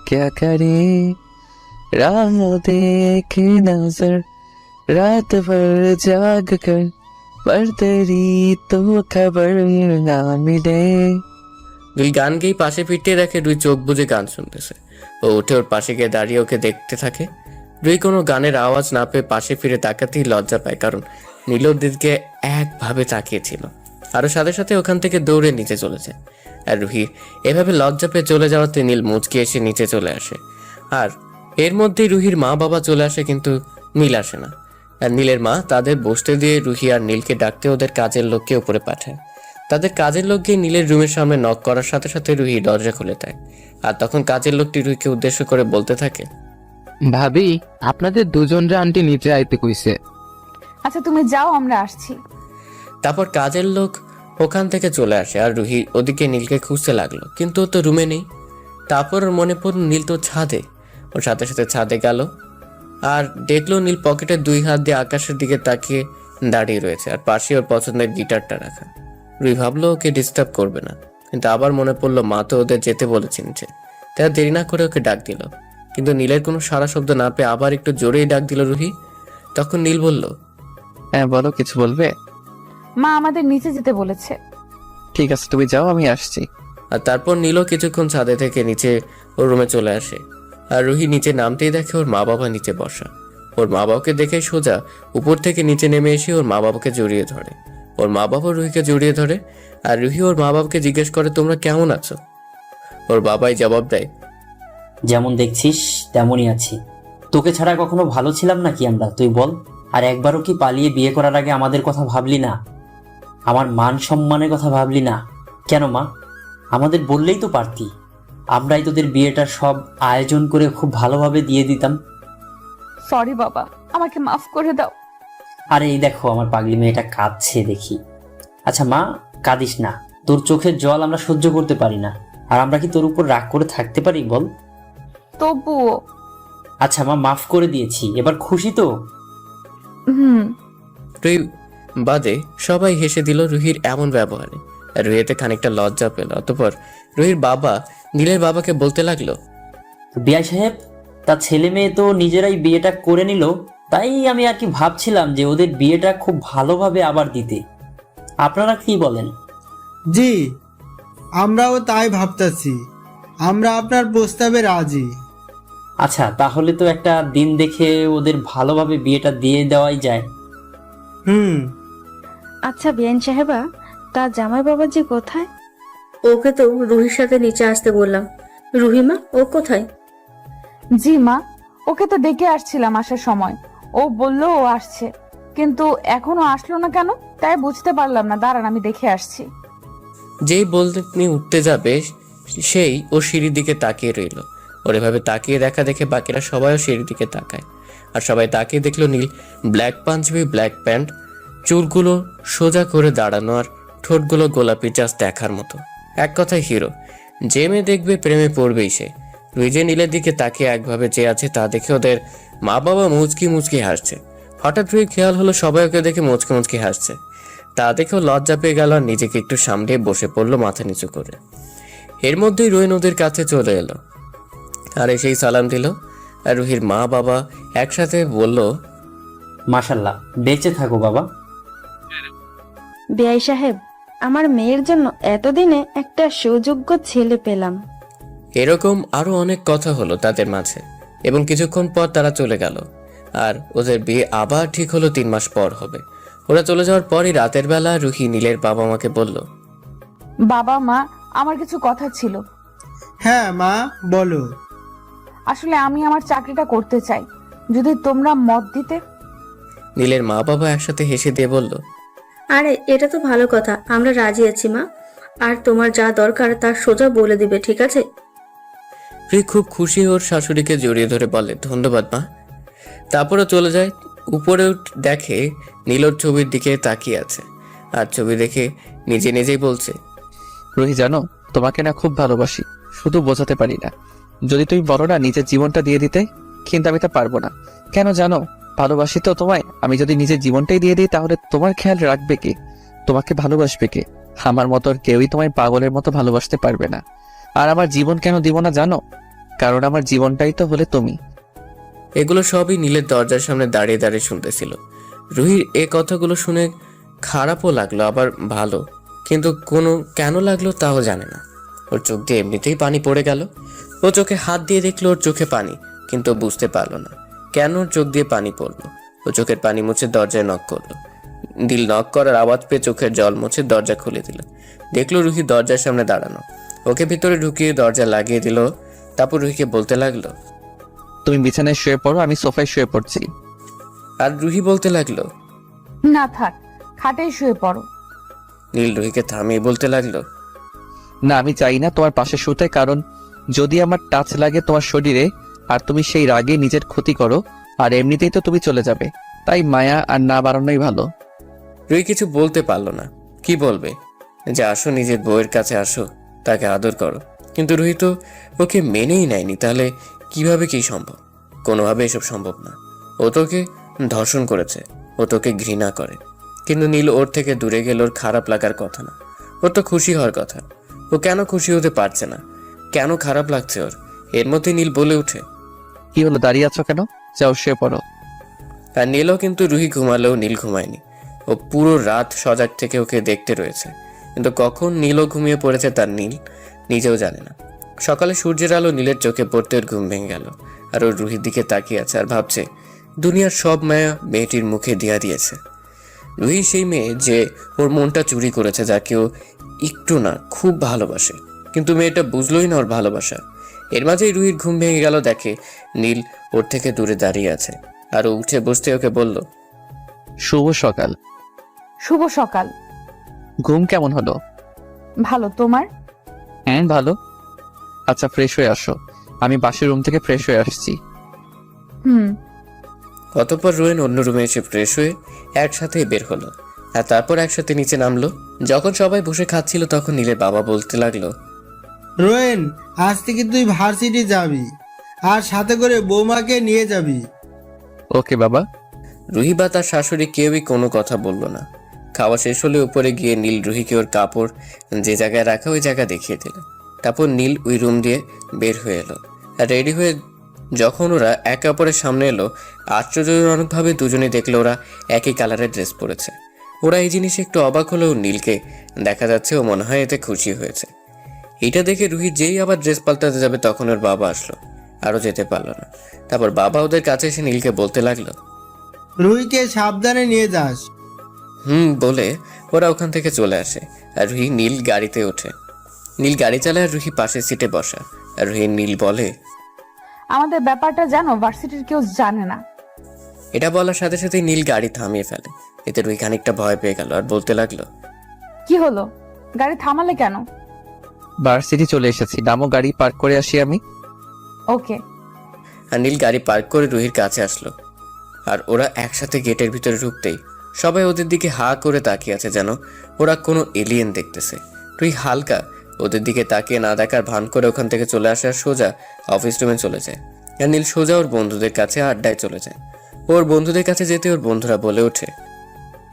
क्या करे, राह देखे नजर रात भर जाग कर, पर तेरी तो खबर ना मिले। নীল গান গেয়ে পাশে ফিরতে দেখে রুই চোখ বুজে গান শুনতেছে। ও উঠে ওর পাশে গিয়ে দাঁড়িয়ে ওকে দেখতে থাকে। রুই কোনো গানের আওয়াজ না পেয়ে পাশে ফিরে তাকাতেই লজ্জা পায়, কারণ নীল ওর দিকে একভাবে তাকিয়েছিল। আরও সাথে সাথে ওখান থেকে দৌড়ে নিচে চলে যায়। আর রুহি এভাবে লজ্জা পেয়ে চলে যাওয়াতে নীল মুচকে এসে নিচে চলে আসে। আর এর মধ্যেই রুহির মা বাবা চলে আসে, কিন্তু নীল আসে না। আর নীলের মা তাদের বসতে দিয়ে রুহি আর নীলকে ডাকতে ওদের কাজের লোককে উপরে পাঠায়। তাদের কাজের লোক গিয়ে নীলের রুমের সামনে নক করার সাথে সাথে রুহি দরজা খুলে দেয়। আর তখন কাজের লোকটি রুহিকে উদ্দেশ্য করে বলতে থাকে, ভাবি, আপনাদের দুজনরা আন্টি নিচে আইতে কইছে। আচ্ছা তুমি যাও, আমরা আসছি। তারপর কাজের লোক ওখান থেকে চলে আসে। আর রুহি ওদিকে নীলকে খুঁজতে লাগলো, কিন্তু ও তো রুমে নেই। তারপর ওর মনে পড়ল নীল তো ছাদে। ওর সাথে সাথে ছাদে গেল। আর দেখলো নীল পকেটে 2 হাত দিয়ে আকাশের দিকে তাকিয়ে দাঁড়িয়ে রয়েছে, আর পাশে ওর পছন্দের গিটারটা রাখা। রুহি ভাবলো ওকে ডিস্টার্ব করবে না, কিন্তু আবার মনে পড়লো মা তো ওদের যেতে বলেছেন যে, তাই দেরি না করে ওকে ডাক দিল। কিন্তু নীলের কোনো সারা শব্দ না পেয়ে আবার একটু জোরেই ডাক দিল রুহি। তখন নীল বলল, হ্যাঁ বলো, কিছু বলবে? মা আমাদের নিচে যেতে বলেছে। ঠিক আছে, তুমি যাও, আমি আসছি। আর তারপর নীলও কিছুক্ষণ ছাদে থেকে নিচে ওর রুমে চলে আসে। আর রুহি নিচে নামতেই দেখে ওর মা বাবা নিচে বসা। ওর মা বাবাকে দেখে সোজা উপর থেকে নিচে নেমে এসে ওর মা বাবাকে জড়িয়ে ধরে। ওর মা বাবা রুহিকে জড়িয়ে ধরে, আর রুহি ওর মা বাবাকে জিজ্ঞেস করে, তোমরা কেমন আছো? ওর বাবাই জবাব দেয়, যেমন দেখছিস তেমনই আছি। তোকে ছাড়া কখনো ভালো ছিলাম নাকি আমরা, তুই বল? আর একবারও কি পালিয়ে বিয়ে করার আগে আমাদের কথা ভাবলি না? আমার মান সম্মানের কথা ভাবলি না কেন মা? আমাদের বললেই তো পারতি, আমরাই তোদের বিয়েটার সব আয়োজন করে খুব ভালোভাবে দিয়ে দিতাম। সরি বাবা, আমাকে মাফ করে দাও। আরে এই দেখো আমার পাগলি মেয়েটা কাঁদছে দেখি। আচ্ছা মা, কাঁদিস না, তোর চোখের জল আমরা সহ্য করতে পারি না, আর আমরা কি তোর উপর রাগ করে থাকতে পারি বল? তবুও। আচ্ছা মা, মাফ করে দিয়েছি, এবার খুশি তো? রুহি বাদে সবাই হেসে দিল রুহির এমন ব্যবহারে। রুহিতে খানিকটা লজ্জা পেল। অতঃপর রুহির বাবা নীলের বাবাকে বলতে লাগলো, বিআই সাহেব, তার ছেলে মেয়ে তো নিজেরাই বিয়েটা করে নিল, তাই আমি আর কি ভাবছিলাম যে ওদের বিয়েটা খুব ভালোভাবে আবার দিতে। আপনারা কি বলেন? জি, আমরাও তাই ভাবতেছি। আমরা আপনার প্রস্তাবে রাজি। আচ্ছা, তাহলে তো একটা দিন দেখে ওদের ভালোভাবে বিয়েটা দিয়ে দেওয়াই যায়। আচ্ছা বিয়ান সাহেবা, তার জামাই বাবাজি কোথায়? ওকে তো রুহির সাথে নিচে আসতে বললাম। রুহিমা, ও কোথায়? জি মা, ওকে তো ডেকে আসছিলাম আসার সময়, ও বললো ও আসছে, কিন্তু এখনো আসলো না কেন তাই বুঝতে পারলাম না। দাঁড়ান, আমি দেখে আসছি। যেই বলতে তিনি উঠতে যাবে, সেই ও সিঁড়ির দিকে তাকিয়ে রইল। ওর এভাবে তাকিয়ে দেখা দেখে বাকিরা সবাইও সিঁড়ির দিকে তাকায়। আর সবাই তাকিয়ে দেখলো নীল ব্ল্যাক পাঞ্জাবি, ব্ল্যাক প্যান্ট, চুলগুলো সোজা করে দাঁড়ানো, আর ঠোঁটগুলো গোলাপি, জাস্ট দেখার মতো। এক কথায় হিরো। যে মেয়ে দেখবে প্রেমে পড়বেই সে। রুহি যে নীলের দিকে তাকিয়ে একভাবে চেয়ে আছে তা দেখে ওদের মা বাবা মুচকি মুচকি হাসছে। হঠাৎ রুহি খেয়াল হলো সবাই ওকে দেখে মুচকি মুচকি হাসছে। তা দেখেও লজ্জা পেয়ে গেল, আর নিজেকে একটু সামলে বসে পড়লো মাথা নিচু করে। এর মধ্যেই রুহি ওদের কাছে চলে এলো আর এসেই সালাম দিল। আর রুহির মা বাবা একসাথে বলল, মাশাল্লাহ, বেঁচে থাকো বাবা। বিয়াই সাহেব, আমার মেয়ের জন্য এতদিনে একটা সুযোগ্য ছেলে পেলাম। এরকম আরো অনেক কথা হলো তাদের মাঝে, এবং কিছুক্ষণ পর তারা চলে গেল। আর ওদের বিয়ে আবার ঠিক হলো 3 মাস পর হবে। ওরা চলে যাওয়ার পরই রাতের বেলা রুহি নীলের বাবা মাকে বলল, বাবা মা, আমার কিছু কথা ছিল। হ্যাঁ মা, বলো। আসলে আমি আমার চাকরিটা করতে চাই, যদি তোমরা মত দিতে। নীলের মা বাবা একসাথে হেসে দিয়ে বলল, আরে এটা তো ভালো কথা, আমরা রাজি আছি মা। আর তোমার যা দরকার তা সোজা বলে দিবে, ঠিক আছে? রুহি খুব খুশি ওর শাশুড়িকে জড়িয়ে ধরে বলে, ধন্যবাদ মা। তারপরে চলে যায়। উপরে দেখে নীলর ছবির দিকে তাকিয়ে আছে, আর ছবি দেখে নিজে নিজেই বলছে, রুহি জানো, তোমাকে না খুব ভালোবাসি, শুধু বোঝাতে পারি না। যদি তুমি বলো না নিজের জীবনটা দিয়ে দিতে, কিন্তু আমি তা পারবো না। কেন জানো? ভালোবাসি তো তোমায়। আমি যদি নিজের জীবনটাই দিয়ে দিই তাহলে তোমার খেয়াল রাখবে কে? তোমাকে ভালোবাসবে কে? আমার মতো আর কেউই তোমায় পাগলের মতো ভালোবাসতে পারবে না। আর আমার জীবন কেন দিব না জানো? কারণ আমার জীবনটাই তো হলে তুমি। এগুলো সবই নীলের দরজার সামনে দাঁড়িয়ে দাঁড়িয়ে শুনতেছিল। রুহির এ কথাগুলো শুনে খারাপও লাগলো, আবার ভালো, কিন্তু কেন লাগলো তাও জানে না। ওর চোখ দিয়ে এমনিতেই পানি পড়ে গেল। ও চোখে হাত দিয়ে দেখলো ওর চোখে পানি, কিন্তু বুঝতে পারলো না কেন ওর চোখ দিয়ে পানি পড়লো। ও চোখের পানি মুছে দরজায় নক করলো। নীল নক করার আওয়াজ পেয়ে চোখের জল মুছে দরজা খুলে দিল। দেখলো রুহি দরজার সামনে দাঁড়ানো। ওকে ভিতরে ঢুকিয়ে দরজা লাগিয়ে দিল। তারপর রুহিকে বলতে লাগলো, তুমি বিছানায় শুয়ে পড়ো, আমি সোফায় শুয়ে পড়ছি। আর রুহি বলতে লাগলো, না থাক, খাটেই শুয়ে পড়ো। নীল রুহিকে থামিয়ে বলতে লাগলো, না, আমি চাই না তোমার পাশে শুতে, কারণ যদি আমার টাচ লাগে তোমার শরীরে আর তুমি সেই রাগে নিজের ক্ষতি করো, আর এমনিতেই তো তুমি চলে যাবে, তাই মায়া আর না বাড়ানোই ভালো। রুহি কিছু বলতে পারলো না। কি বলবে? যে আসো, নিজের বউয়ের কাছে আসো, তাকে আদর করো। কিন্তু রুহি তো ওকে মেনেই নেয়নি, তাহলে কিভাবে কি সম্ভব? কোনোভাবে এসব সম্ভব না। ও তোকে ধর্ষণ করেছে, ও তোকে ঘৃণা করে। কিন্তু নীল ওর থেকে দূরে গেলে ওর খারাপ লাগার কথা না, ওর তো খুশি হওয়ার কথা। ও কেন খুশি হতে পারছে না, কেন খারাপ লাগছে ওর? এর মধ্যে নীল বলে ওঠে, কি হলো, দাঁড়িয়ে আছো কেন? যাও শুয়ে পড়ো। আর নীলও কিন্তু রুহি ঘুমালেও নীল ঘুমায়নি। ও পুরো রাত সজাগ থেকে ওকে দেখতে রয়েছে, কিন্তু কখন নীলও ঘুমিয়ে পড়েছে তার নীল নিজেও জানে না। সকালে সূর্যের আলো নীলের চোখে পড়তে ওর ঘুম ভেঙে গেল, আর ওর রুহির দিকে তাকিয়ে আছে আর ভাবছে দুনিয়ার সব মায়া মেয়েটির মুখে দিয়া দিয়েছে। রুহি সেই মেয়ে যে ওর মনটা চুরি করেছে, যাকে ও একটু না খুব ভালোবাসে, কিন্তু মেয়েটা বুঝলোই না ওর ভালোবাসা। এর মাঝেই রুহির ঘুম ভেঙে গেল, দেখে নীল ওর থেকে দূরে দাঁড়িয়ে আছে। আর ও উঠে বসতে ওকে বলল, শুভ সকাল। শুভ সকাল। ঘুম কেমন হলো? ভালো, তোমার? হ্যাঁ ভালো। আচ্ছা ফ্রেশ হয়ে আসো, আমি বাসের রুম থেকে ফ্রেশ হয়ে আসছি। হুম। অতঃপর রোয়েন অন্য রুমে এসে ফ্রেশ হয়ে একসাথে বের হলো, আর তারপর একসাথে নিচে নামলো। যখন সবাই বসে খাচ্ছিল তখন নীলের বাবা বলতে লাগলো, রোয়েন, আজ থেকে তুই ভার্সিটি যাবি, আর সাথে করে বৌমাকে নিয়ে যাবি। ওকে বাবা। রুহি বা তার শাশুড়ি কেউই কোনো কথা বলল না। খাওয়া শেষ হলে উপরে গিয়ে নীল রুহিকে ওর কাপড় যে জায়গায় রাখা ওই জায়গা দেখিয়ে দিল। তারপর নীল ওই রুম দিয়ে বের হয়ে এলো, আর রেডি হয়ে যখন ওরা একে অপরের সামনে এলো, আশ্চর্যজনকভাবে দুজনেই দেখলো ওরা একই কালারের ড্রেস পরেছে। ওরা এই জিনিসে একটু অবাক হলেও নীলকে দেখা যাচ্ছে ও মনে হয় এতে খুশি হয়েছে। এটা দেখে রুহি যেই আবার ড্রেস পাল্টাতে যাবে তখন ওর বাবা আসলো, আরও যেতে পারলো না। তারপর বাবা ওদের কাছে এসে নীলকে বলতে লাগলো, রুহিকে সাবধানে নিয়ে যাস। বলে ওরা ওখান থেকে চলে আসে, আর রুহি নীল গাড়িতে ওঠে। নীল গাড়ি চালায় আর রুহি পাশের সিটে বসা। আর রুহি নীল বলে, আমাদের ব্যাপারটা জানো, ভার্সিটির কেউ জানে না। এটা বলার সাথে সাথে নীল গাড়ি থামিয়ে ফেলে। এতে রুহি খানিকটা ভয় পেয়ে গেল আর বলতে লাগলো, কি হলো, গাড়ি থামালে কেন? ভার্সিটি চলে এসেছি, নামো, গাড়ি পার্ক করে আসি আমি। ওকে। আর নীল গাড়ি পার্ক করে রুহির কাছে আসলো। আর ওরা একসাথে গেটের ভিতরে ঢুকতেই সবাই ওদের দিকে হা করে তাকিয়ে আছে, যেন ওরা কোনো এলিয়েন দেখতেছে। রুহি হালকা ওদের দিকে তাকিয়ে না দেখার ভান করে ওখান থেকে চলে আসে আর সোজা অফিস রুমে চলে যায়। আর নীল সোজা ওর বন্ধুদের কাছে আড্ডায় চলে যায়। ওর বন্ধুদের কাছে যেতে ওর বন্ধুরা বলে ওঠে,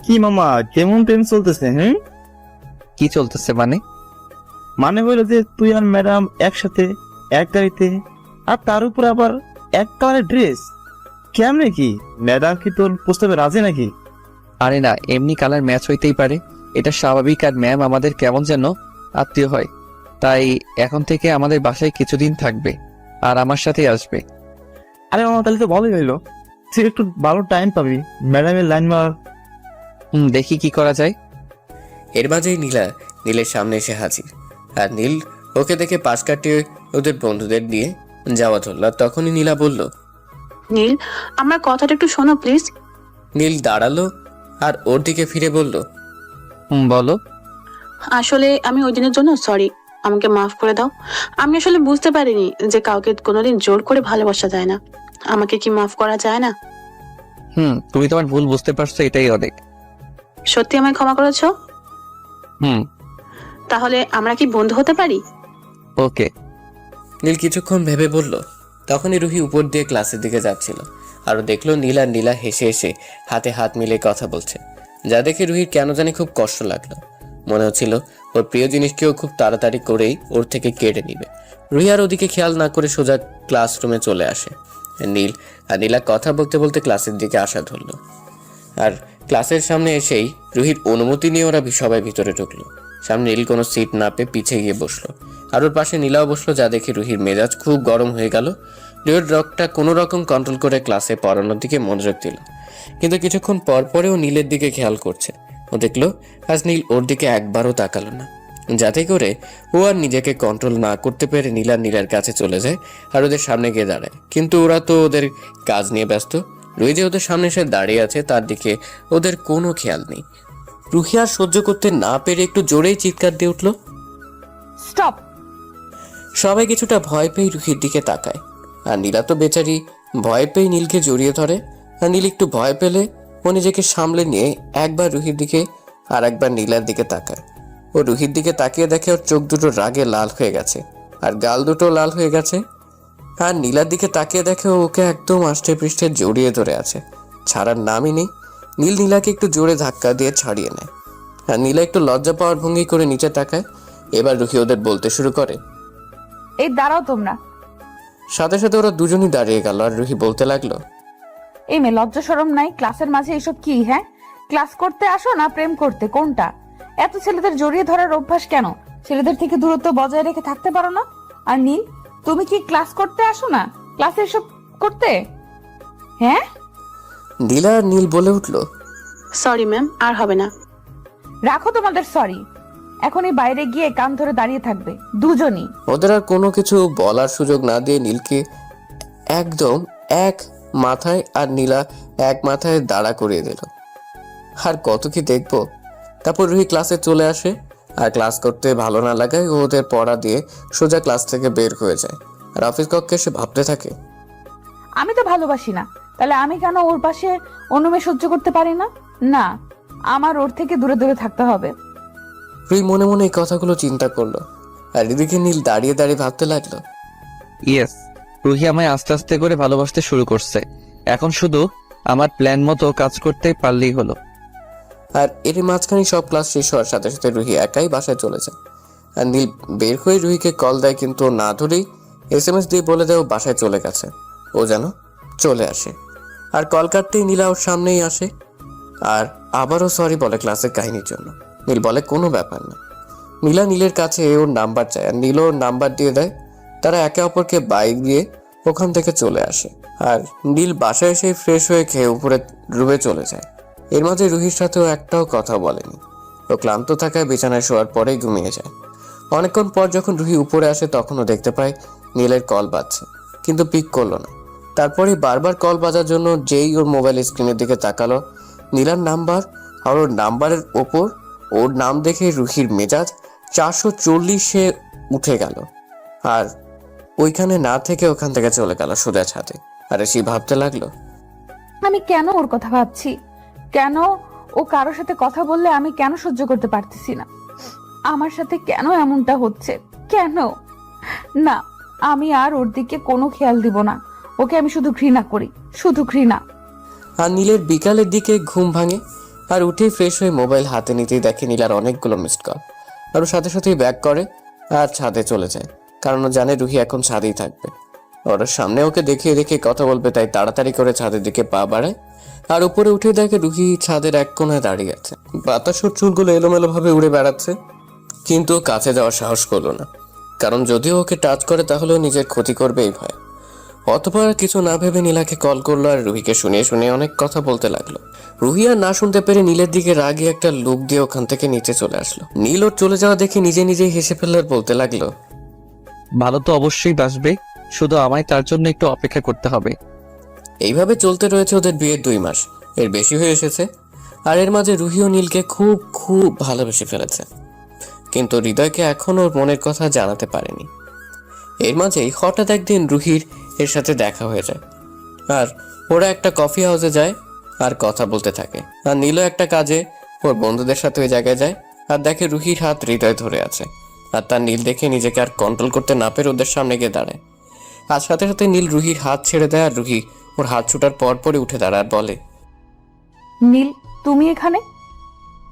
কি মামা, কেমন প্রেম চলতেছে? কি চলতেছে মানে? মানে হইলো যে তুই আর ম্যাডাম একসাথে এক গাড়িতে, আর তার উপর আবার এক কালারের ড্রেস। কেমনে কি, ম্যাডাম কি তোর প্রস্তাবে রাজি নাকি? আরে না, এমনি কালার ম্যাচ হইতেই পারে, এটা স্বাভাবিক। আর ম্যাম আমাদের কেমন যেন আত্মীয় হয়, তাই এখন থেকে আমাদের বাসায় কিছুদিন থাকবে আর আমার সাথেই আসবে। আরে মামা, তাহলে তো ভালোই হইলো, তুই একটু ভালো টাইম পাবি ম্যাডামের লাইন মার। দেখি কি করা যায়। এর মাঝেই নীলা নীলের সামনে এসে হাজির। আর নীল ওকে দেখে পাশ কাটিয়ে ওদের বন্ধুদের নিয়ে যাওয়া ধরল। তখনই নীলা বলল, নীল, আমার কথাটা একটু শোনো প্লিজ। নীল দাঁড়ালো আর ওর দিকে ফিরে বলল, বলো। আসলে আমি ওই দিনের জন্য সরি, আমাকে মাফ করে দাও। আমি আসলে বুঝতে পারিনি যে কাউকে কোনোদিন জোর করে ভালোবাসা যায় না। আমাকে কি মাফ করা যায় না? তুমি তোমার ভুল বুঝতে পারছো, এটাই অনেক। সত্যি আমায় ক্ষমা করেছো? তাহলে আমরা কি বন্ধু হতে পারি? ওকে। নীল কিছুক্ষণ ভেবে বলল। তখনই রুহি উপর দিয়ে ক্লাসের দিকে যাচ্ছিল, আর দেখলো নীল আর নীলা হেসে হেসে হাতে হাত মিলে কথা বলছে, যা দেখে রুহির কেন জানি খুব কষ্ট লাগলো। মনে হচ্ছিল ওর প্রিয় জিনিসকেও খুব তাড়াতাড়ি করেই ওর থেকে কেড়ে নিবে। রুহি আর ওদিকে খেয়াল না করে সোজা ক্লাসরুমে চলে আসে। নীল আর নীলা কথা বলতে বলতে ক্লাসের দিকে আসা ধরলো, আর ক্লাসের সামনে এসেই রুহির অনুমতি নিয়ে ওরা সবাই ভিতরে ঢুকলো। সামনে নীল কোনো সিট না পেয়ে পিছিয়ে গিয়ে বসলো, আর ওর পাশে নীলাও বসলো, যা দেখে রুহির মেজাজ খুব গরম হয়ে গেল। রুহির রকটা কোনো রকম কন্ট্রোল করে ক্লাসে পড়ানোর দিকে মনোযোগ দিল, কিন্তু কিছুক্ষণ পর পরেও নীলের দিকে খেয়াল করছে। ও দেখলো আজ নীল ওর দিকে একবারও তাকালো না, যাতে করে ও আর নিজেকে কন্ট্রোল না করতে পেরে নীলার কাছে চলে যায় আর ওদের সামনে গিয়ে দাঁড়ায়। কিন্তু ওরা তো ওদের কাজ নিয়ে ব্যস্ত। রুহি যে ওদের সামনে এসে দাঁড়িয়ে আছে তার দিকে ওদের কোনো খেয়াল নেই। রুহি আর সহ্য করতে না পেরে একটু জোরেই চিৎকার দিয়ে উঠল, স্টপ! সবাই কিছুটা ভয় পেয়ে রুহির দিকে তাকায়, আর নীলা তো বেচারি ভয় পেয়ে নীলকে জড়িয়ে ধরে। আর নীল একটু ভয় পেলে ও নিজেকে সামলে নিয়ে একবার রুহির দিকে আর একবার নীলার দিকে তাকায়। ও রুহির দিকে তাকিয়ে দেখে ওর চোখ দুটো রাগে লাল হয়ে গেছে আর গাল দুটো লাল হয়ে গেছে। আর নীলার দিকে তাকিয়ে দেখে ও ওকে একদম আষ্টে পৃষ্ঠে জড়িয়ে ধরে আছে, ছাড়ার নামই নেই। নীল নীলাকে একটু জোরে ধাক্কা দিয়ে ছাড়িয়ে নেয়। আর নীলা একটু লজ্জা পাওয়ার ভঙ্গি করে নিচে তাকায়। এবার রুহি ওদের বলতে শুরু করে, এই দাঁড়াও তোমরা। সাথে সাথে ওরা দুজনই দাঁড়িয়ে গেল। আর রুহি বলতে লাগলো, এই মেয়ে লজ্জা শরম নাই? ক্লাসের মাঝে এসব কি? হ্যাঁ, ক্লাস করতে আসো না প্রেম করতে? কোনটা? এত ছেলেদের জড়িয়ে ধরার অভ্যাস কেন? ছেলেদের থেকে দূরত্ব বজায় রেখে থাকতে পারো না? আর নীল, তুমি কি ক্লাস করতে আসো না, ক্লাসে এসব করতে? হ্যাঁ? নীলা আর নীল বলে উঠলো, সরি ম্যাম, আর হবে না। রাখো তোমাদের সরি, এখনই বাইরে গিয়ে কান ধরে দাঁড়িয়ে থাকবে দুজনই। ওদের আর কোনো কিছু বলার সুযোগ না দিয়ে নীলকে একদম এক মাথায় আর নীলা এক মাথায় দাঁড়া করিয়ে দিল। আর কত কি দেখবো। তারপর রুহি ক্লাসে চলে আসে। আর ক্লাস করতে ভালো না লাগায় ও ওদের পড়া দিয়ে সোজা ক্লাস থেকে বের হয়ে যায়। আর অফিস কক্ষে সে ভাবতে থাকে, আমি তো ভালোবাসি না, তাহলে আমি কেন ওর পাশে অন্য মেয়ে সহ্য করতে পারি না? না, আমার ওর থেকে দূরে দূরে থাকতে হবে। রুহি মনে মনে এই কথাগুলো চিন্তা করলো। আর এদিকে নীল দাঁড়িয়ে দাঁড়িয়ে ভাবতে লাগলো, ইয়েস, রুহি আমায় আস্তে আস্তে করে ভালোবাসতে শুরু করছে। এখন শুধু আমার প্ল্যান মতো কাজ করতে পারলেই হলো। আর এর মাঝখানে সব ক্লাস শেষ হওয়ার সাথে সাথে রুহি একাই বাসায় চলে যায়। আর নীল বের হয়ে রুহিকে কল দেয়, কিন্তু না ধরেই SMS দিয়ে বলে দেয় ও বাসায় চলে গেছে, ও যেন চলে আসে। আর কল কাটতেই নীলা ওর সামনেই আসে আর আবারও সরি বলে ক্লাসের কাহিনীর জন্য। নীল বলে কোনো ব্যাপার না। নীলা নীলের কাছে ওর নাম্বার চায় আর নীল ওর নাম্বার দিয়ে দেয়। তারা একে অপরকে বাইক দিয়ে ওখান থেকে চলে আসে। আর নীল বাসায় এসে ফ্রেশ হয়ে খেয়ে উপরে রুমে চলে যায়। এর মাঝে রুহির সাথেও একটাও কথা বলেনি। ও ক্লান্ত থাকায় বিছানায় শোয়ার পরেই ঘুমিয়ে যায়। অনেকক্ষণ পর যখন রুহি উপরে আসে তখনও দেখতে পায় নীলের কল বাজছে, কিন্তু পিক করলো না। তারপরে বারবার কল বাজার জন্য যেই ওর মোবাইল স্ক্রিনের দিকে তাকালো, নীলার নাম্বার আর ওর নাম্বারের ওপর ওর নাম দেখে রুহির মেজাজ 440-এ উঠে গেল। আর ওইখানে না থেকে ওখান থেকে চলে গেল সোজা ছাদে। আর সে ভাবতে লাগলো, আমি কেন ওর কথা ভাবছি? কেন ও কারোর সাথে কথা বললে আমি কেন সহ্য করতে পারতেছি না? আমার সাথে কেন এমনটা হচ্ছে? কেন? না, আমি আর ওর দিকে কোনো খেয়াল দিব না। ওকে আমি শুধু ঘৃণা করি, শুধু ঘৃণা। আর নীলের বিকালের দিকে ঘুম ভাঙে। আর উঠেই ফ্রেশ হয়ে মোবাইল হাতে নিতেই দেখে নীলার অনেকগুলো মিসড কল। আর ওর সাথে সাথেই ব্যাক করে আর ছাদে চলে যায়, কারণ ও জানে রুহি এখন ছাদেই থাকবে। ওর সামনে ওকে দেখিয়ে দেখে কথা বলবে, তাই তাড়াতাড়ি করে ছাদের দিকে পা বাড়ায়। আর উপরে উঠে দেখে রুহি ছাদের এক কোণায় দাঁড়িয়ে আছে। বাতাসের চুলগুলো এলোমেলো ভাবে উড়ে বেড়াচ্ছে, কিন্তু কাছে যাওয়ার সাহস করলো না, কারণ যদিও ওকে টাচ করে তাহলেও নিজের ক্ষতি করবে এই ভয়। অতপর কিছু না ভেবে নীলাকে কল করলো আর রুহিকে শুনিয়ে শুনিয়ে অনেক কথা বলতে লাগলো। রুহি আর না শুনতে পেরে নীলের দিকে রাগে একটা লুক দিয়ে ওখান থেকে নিচে চলে আসলো। নীল ওর চলে যাওয়া দেখে নিজে নিজেই হেসে ফেললো আর বলতে লাগলো, ভালো তো অবশ্যই বাসবে, শুধু আমায় তার জন্য একটু অপেক্ষা করতে হবে। এইভাবে চলতে রয়েছে ওদের বিয়ের 2 মাস, এর বেশি হয়ে এসেছে। আর এর মাঝে রুহি ও নীলকে খুব খুব ভালোবেসে ফেলেছে, কিন্তু হৃদয়কে এখনো ওর মনের কথা জানাতে পারেনি। এর মাঝেই হঠাৎ একদিন রুহির এর সাথে দেখা হয়ে যায়। আর ওরা একটা কফি হাউসে যায় আর কথা বলতে থাকে। আর নীলও একটা কাজে ওর বন্ধুদের সাথে ওই জায়গায় যায় আর দেখে রুহির হাত হৃদয় ধরে আছে। আর তার নীল দেখে নিজেকে আর কন্ট্রোল করতে না পেরে ওদের সামনে গিয়ে দাঁড়ায়। আর সাথে সাথে নীল রুহির হাত ছেড়ে দেয় আর রুহি ওর হাত ছুটার পরপরই উঠে দাঁড়ায় আর বলে, নীল, তুমি এখানে?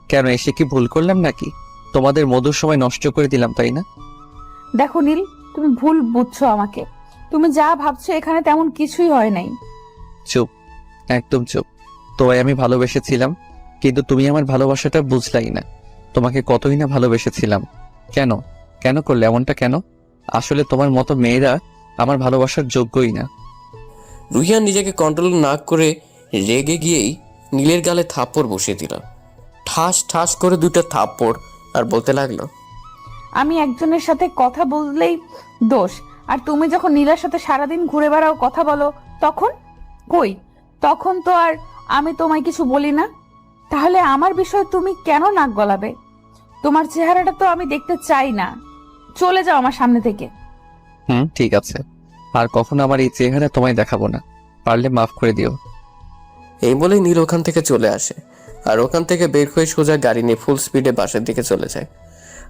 কেন, এসে কি ভুল করলাম নাকি? তোমাদের মধুর সময় নষ্ট করে দিলাম, তাই না? দেখো নীল, তুমি ভুল বুঝছো আমাকে। তুমি যা ভাবছো এখানে তেমন কিছুই হয় নাই। চুপ, একদম চুপ। তোমায় আমি ভালোবেসেছিলাম, কিন্তু তুমি আমার ভালোবাসাটা বুঝলাই না। তোমাকে কতই না ভালোবেসেছিলাম। কেন কেন করলে এমনটা কেন? আসলে তোমার মতো মেয়েরা আমার ভালোবাসার যোগ্যই না। রুহি আর নিজেকে কন্ট্রোল না করে রেগে গিয়েই নীলের গালে থাপ্পড় বসিয়ে দিল, ঠাস ঠাস করে 2টা থাপ্পড়। আর বলতে লাগলো, আমি একজনের সাথে কথা বললেই দোষ, আর তুমি যখন নীলার সাথে সারাদিন ঘুরে বেড়াও, কথা বলো, তখন কই? তখন তো আর আমি তোমায় কিছু বলি না। তাহলে আমার বিষয়ে তুমি কেন নাক গলাবে? তোমার চেহারাটা তো আমি দেখতে চাই না। চলে যাও আমার সামনে থেকে। ঠিক আছে, আর কখনো আমার এই চেহারা তোমায় দেখাবো না। পারলে মাফ করে দিও। এই বলে নীল ওখান থেকে চলে আসে। আর ওখান থেকে বের হয়ে সোজা গাড়ি নিয়ে ফুল স্পিডে বাসের দিকে চলে যায়।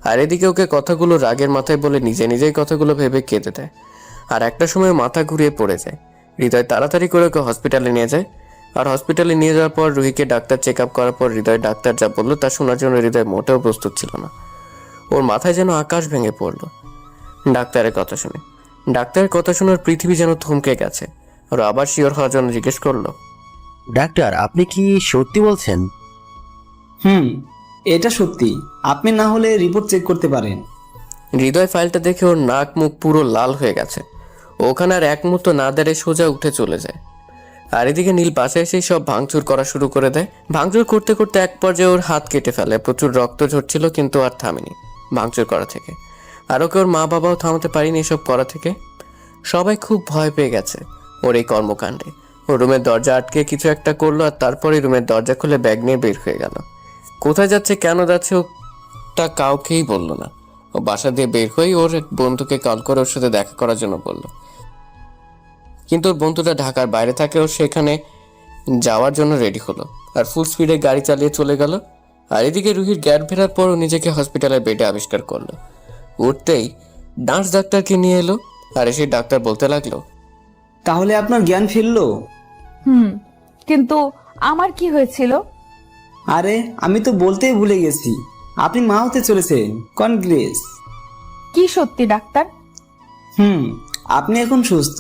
আর এদিকে ওকে কথাগুলো রাগের মাথায় বলে নিজে নিজেই কথাগুলো ভেবে কেঁদে দেয়। আর একটা সময় মাথা ঘুরিয়ে পড়ে যায়। হৃদয় তাড়াতাড়ি করে ওকে হসপিটালে নিয়ে যায়। আর হসপিটালে নিয়ে যাওয়ার পর রুহিকে ডাক্তার চেক আপ করার পর হৃদয় ডাক্তার যা বললো তা শোনার জন্য হৃদয় মোটেও প্রস্তুত ছিল না। ওর মাথায় যেন আকাশ ভেঙে পড়লো ডাক্তারের কথা শুনে। ডাক্তারের কথা শোনার পৃথিবী যেন থমকে গেছে। আর আবার শিওর হওয়ার জন্য জিজ্ঞেস করলো, ডাক্তার আপনি কি সত্যি বলছেন? এটা সত্যি। আপনি না হলে রিপোর্ট চেক করতে পারেন। হৃদয় ফাইলটা দেখে ওর নাক মুখ পুরো লাল হয়ে গেছে। ওখানে আর এক মুহূর্ত না দাঁড়িয়ে সোজা উঠে চলে যায়। আর এদিকে নীল বাসায় এসেই সব ভাঙচুর করা শুরু করে দেয়। ভাঙচুর করতে করতে এক পর্যায়ে ওর হাত কেটে ফেলে। প্রচুর রক্ত ঝরছিল কিন্তু আর থামেনি ভাঙচুর করা থেকে। আর ওকে ওর মা বাবাও থামাতে পারেনি এসব করা থেকে। সবাই খুব ভয় পেয়ে গেছে ওর এই কর্মকাণ্ডে। ও রুমের দরজা আটকে কিছু একটা করলো আর তারপরে রুমের দরজা খুলে ব্যাগ নিয়ে বের হয়ে গেল। কোথায় যাচ্ছে কেন যাচ্ছে ওটা কাউকেই বললো না। ও বাসা দিয়ে বের হয়ে ওর এক বন্ধুকে কল করে ওর সাথে দেখা করার জন্য বলল। কিন্তু ওর বন্ধুটা ঢাকার বাইরে থাকে। ও সেখানে যাওয়ার জন্য রেডি হলো আর ফুল স্পিডে গাড়ি চালিয়ে চলে গেল। আর এদিকে রুহির জ্ঞান ফেরার পর ও নিজেকে হসপিটালের বেডে আবিষ্কার করলো। উঠতেই নার্স ডাক্তারকে নিয়ে এলো। আর এসে ডাক্তার বলতে লাগলো, তাহলে আপনার জ্ঞান ফিরলো? কিন্তু আমার কি হয়েছিল? আরে আমি তো বলতেই ভুলে গেছি, আপনি মা হতে চলেছেন। কনগ্রেস। কি সত্যি ডাক্তার? আপনি এখন সুস্থ,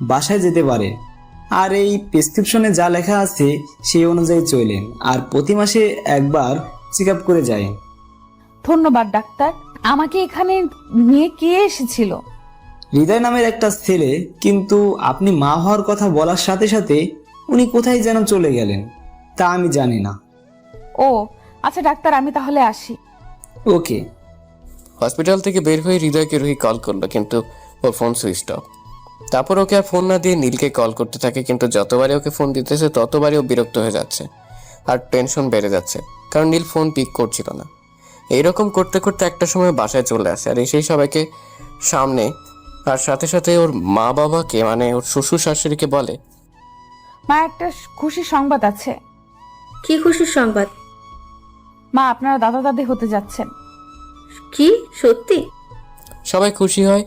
বাসায় যেতে পারেন। আর এই প্রেসক্রিপশনে যা লেখা আছে সেই অনুযায়ী চলেন। আর প্রতি মাসে একবার চেক আপ করে যায়। ধন্যবাদ ডাক্তার। আমাকে এখানে নিয়ে কে এসেছিল? হৃদয় নামের একটা ছেলে, কিন্তু আপনি মা হওয়ার কথা বলার সাথে সাথে উনি কোথায় যেন চলে গেলেন, তা আমি জানি না। ও আচ্ছা ডাক্তার, আমি তাহলে আসি। ওকে। হসপিটাল থেকে বের হয়ে হৃদয়কে রুহি কল করলো কিন্তু ওর ফোন সুইচ অফ। তারপর ওকে আর ফোন না দিয়ে নীলকে কল করতে থাকে। কিন্তু যতবারই ওকে ফোন দিতেছে ততবারই ও বিরক্ত হয়ে যাচ্ছে আর টেনশন বেড়ে যাচ্ছে, কারণ নীল ফোন পিক করছিল না। এইরকম করতে করতে একটা সময় বাসায় চলে আসে আর এসেই সবাইকে সামনে আর সাথে সাথে ওর মা বাবাকে মানে ওর শ্বশুর শাশুড়িকে বলে, মা একটা খুশির সংবাদ আছে। কি খুশির সংবাদ? মা আপনারা দাদা দাদি হতে যাচ্ছেন। কি সত্যি? সবাই খুশি হয়।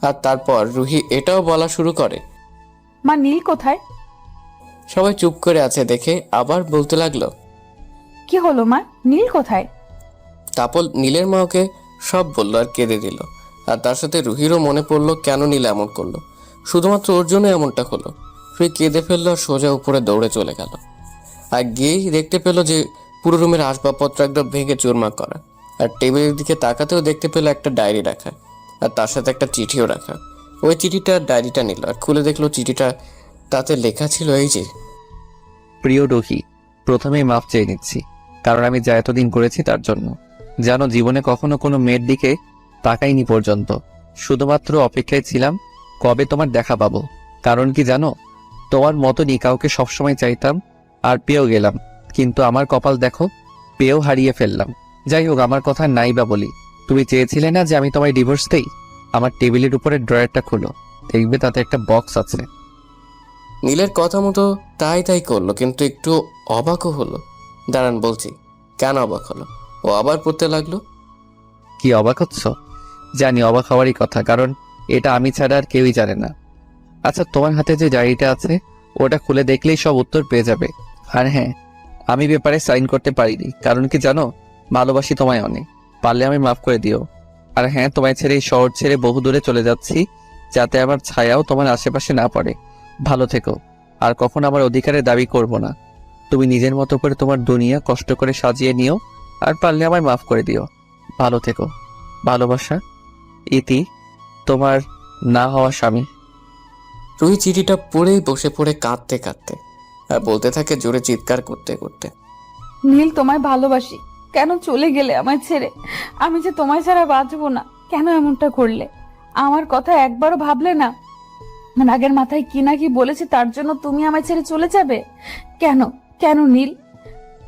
আর তারপর রুহি এটাও বলা শুরু করে, মা নীল কোথায়? সবাই চুপ করে আছে দেখে আবার বলতে লাগলো, কি হলো মা, নীল কোথায়? তারপর নীলের মা ওকে সব বললো আর কেঁদে দিল। আর তার সাথে রুহিরও মনে পড়লো কেন নীল এমন করলো, শুধুমাত্র ওর জন্য এমনটা হলো। রুহি কেঁদে ফেললো আর সোজা উপরে দৌড়ে চলে গেল। আর গিয়েই দেখতে পেলো যে পুরো রুমের আসবাবপত্র একদম ভেঙে চুরমার করা। আর টেবিলের দিকে তাকাতেও দেখতে পেলো একটা ডায়েরি রাখা আর তার সাথে একটা চিঠিও রাখা। ওই চিঠিটা ডায়েরিটা নিল আর খুলে দেখলো চিঠিটা তাতে লেখা ছিল এই যে, প্রিয় রুহি, প্রথমেই মাফ চেয়ে নিচ্ছি, কারণ আমি যা এতদিন করেছি তার জন্য। জানো, জীবনে কখনো কোনো মেয়ের দিকে তাকাইনি পর্যন্ত, শুধুমাত্র অপেক্ষায় ছিলাম কবে তোমার দেখা পাবো। কারণ কি জানো, তোমার মতনই কাউকে সবসময় চাইতাম আর পেয়েও গেলাম, কিন্তু আমার কপাল দেখো, পেয়েও হারিয়ে ফেললাম। যাই হোক, আমার কথা নাই বা বলি, তুমি চেয়েছিলে না যে আমি তোমায় ডিভোর্স দেই? আমার টেবিলের উপরে ড্রয়ারটা খুলো, দেখবে তাতে একটা বক্স আছে। নীলের কথা মতো তাই করলো, কিন্তু একটু অবাকও হলো। দাঁড়ান বলছি, কেন অবাক হলো? ও আবার পড়তে লাগলো, কি অবাক হচ্ছ? জানি অবাক হওয়ারই কথা, কারণ এটা আমি ছাড়া আর কেউই জানে না। আচ্ছা, তোমার হাতে যে ডায়েরিটা আছে ওটা খুলে দেখলেই সব উত্তর পেয়ে যাবে। আর হ্যাঁ, আমি ব্যাপারে সাইন করতে পারিনি, কারণ কি জানো, ভালোবাসি তোমায় অনেক, পারলে আমি মাফ করে দিও। আর হ্যাঁ, তোমায় ছেড়ে এই শহর ছেড়ে বহু দূরে চলে যাচ্ছি, যাতে আমার ছায়াও তোমার আশেপাশে না পড়ে। ভালো থেকো, আর কখনো আমার অধিকারের দাবি করব না। তুমি নিজের মতো করে তোমার দুনিয়া কষ্ট করে সাজিয়ে নিও, আর পারলে আমায় মাফ করে দিও। ভালো থেকো, ভালোবাসা, ইতি, তোমার না হওয়া স্বামী। রুহি চিঠিটা পড়েই বসে পড়ে কাঁদতে কাঁদতে আর বলতে থাকে জোরে চিৎকার করতে করতে, নীল, তোমায় ভালোবাসি, কেন চলে গেলে আমায় ছেড়ে? আমি যে তোমায় ছাড়া বাঁচবো না, কেন এমনটা করলে? আমার কথা একবারও ভাবলে না? রাগের মাথায় কি না কি বলেছি তার জন্য তুমি আমায় ছেড়ে চলে যাবে? কেন কেন নীল,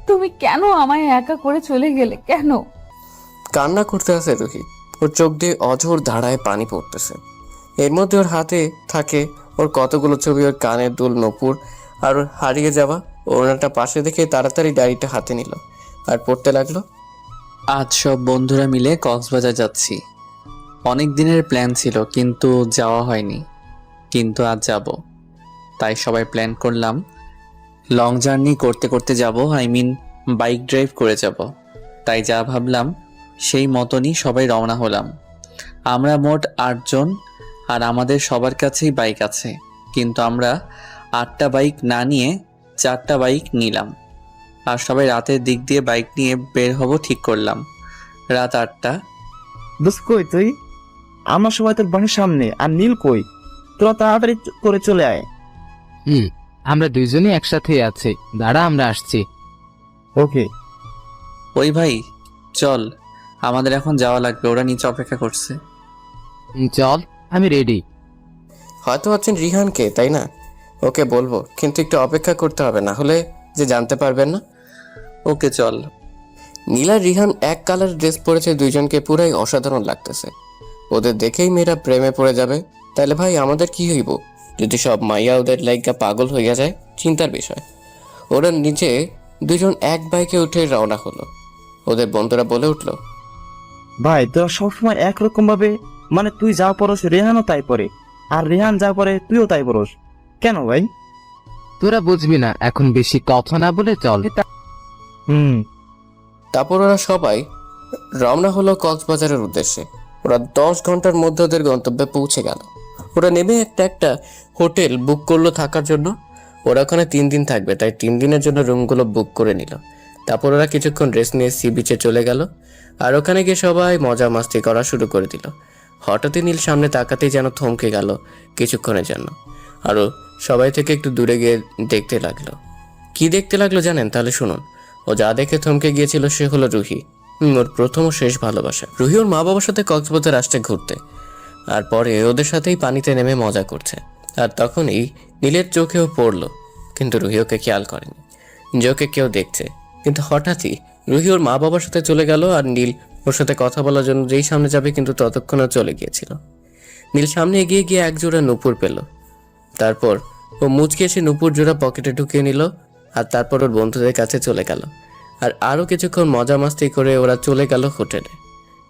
তুমি কেন আমায় একা করে চলে গেলে? কেন? কান্না করতে আসে রুহি। ওর চোখ দিয়ে অঝোর ধারায় পানি পড়তেছে। এর মধ্যে ওর হাতে থাকে ওর কতগুলো ছবি, ওর কানের দুল, নূপুর আর ওর হারিয়ে যাওয়া ওনাটা পাশে দেখে তাড়াতাড়ি ডায়েরিটা হাতে নিল আর পড়তে লাগলো, আজ সব বন্ধুরা মিলে কক্সবাজার যাচ্ছি। অনেক দিনের প্ল্যান ছিল, কিন্তু যাওয়া হয়নি। কিন্তু আজ যাব। তাই সবাই প্ল্যান করলাম লং জার্নি করতে করতে যাব, বাইক ড্রাইভ করে যাব। তাই যা ভাবলাম সেই মতনই সবাই রওনা হলাম। আমরা মোট 8 জন, আর আমাদের সবার কাছেই বাইক আছে, কিন্তু আমরা 8টা বাইক না নিয়ে 4টা বাইক নিলাম। আর সবাই রাতের দিক দিয়ে বাইক নিয়ে বের হব ঠিক করলাম। রাত 8টা। দোস্ত কই তুই? আমার সবাই তোর বাড়ির সামনে, আর নীল কই? তোরা তাড়াতাড়ি করে চলে আয়। আমরা দুইজনই একসাথেই আছি, দাঁড়া আমরা আসছি। ওকে। ওই ভাই চল, আমাদের এখন যাওয়া লাগবে, ওরা নিচে অপেক্ষা করছে। চল, আমি রেডি। হয়তো ভাবছেন রিহানকে, তাই না? ওকে বলবো, কিন্তু একটু অপেক্ষা করতে হবে, না হলে যে জানতে পারবেন না। ওকে চল। নীল আর রিহান এক কালার ড্রেস পরেছে, দুইজনকে পুরাই অসাধারণ লাগতেছে। ওদের দেখেই মেয়েরা প্রেমে পড়ে যাবে। তাহলে ভাই আমাদের কি হইব যদি সব মাইয়া ওদের লাইকা পাগল হইয়া যায়? চিন্তার বিষয়। ওরা নিচে দুজন এক বাইকে উঠে রওনা হলো। ওদের বন্ধুরা বলে উঠলো, ভাই তোরা সবসময় একরকম ভাবে, মানে তুই যা পড়স রেহানও তাই পড়ে, আর রেহান যা পড়ে তুইও তাই পড়স, কেন ভাই? তোরা বুঝবি না, এখন বেশি কথা না বলে চল। তারপর ওরা সবাই রওনা হলো কক্সবাজারের উদ্দেশ্যে। ওরা 10 ঘন্টার মধ্যে ওদের গন্তব্যে পৌঁছে গেল। ওরা নেমে একটা হোটেল বুক করলো থাকার জন্য। ওরা ওখানে 3 দিন থাকবে, তাই 3 দিনের জন্য রুমগুলো বুক করে নিল। তারপর ওরা কিছুক্ষণ রেস্ট নিয়ে সি বিচে চলে গেল। আর ওখানে গিয়ে সবাই মজা মাস্তি করা শুরু করে দিল। হঠাৎই নীল সামনে তাকাতেই যেন থমকে গেল কিছুক্ষণের জন্য। আরও সবাই থেকে একটু দূরে গিয়ে দেখতে লাগলো। কি দেখতে লাগলো জানেন? তাহলে শুনুন। ও যা দেখে থমকে গিয়েছিল সে হলো রুহি, ওর প্রথম ও শেষ ভালোবাসা। রুহি ওর মা বাবার সাথে কক্সবাজার আসছে ঘুরতে, আর পরে ওদের সাথেই পানিতে নেমে মজা করছে। আর তখনই নীলের চোখেও পড়লো, কিন্তু রুহি ওকে খেয়াল করেনি যে ওকে কেউ দেখছে। কিন্তু হঠাৎই রুহি ওর মা বাবার সাথে চলে গেল, আর নীল ওর সাথে কথা বলার জন্য যেই সামনে যাবে, কিন্তু ততক্ষণও চলে গিয়েছিল। নীল সামনে এগিয়ে গিয়ে এক জোড়া নুপুর পেল। তারপর ও মুচকে এসে নুপুর জোড়া পকেটে ঢুকিয়ে নিল, আর তারপর ওর বন্ধুদের কাছে চলে গেল। আর আরও কিছুক্ষণ মজা মাস্তি করে ওরা চলে গেল হোটেলে।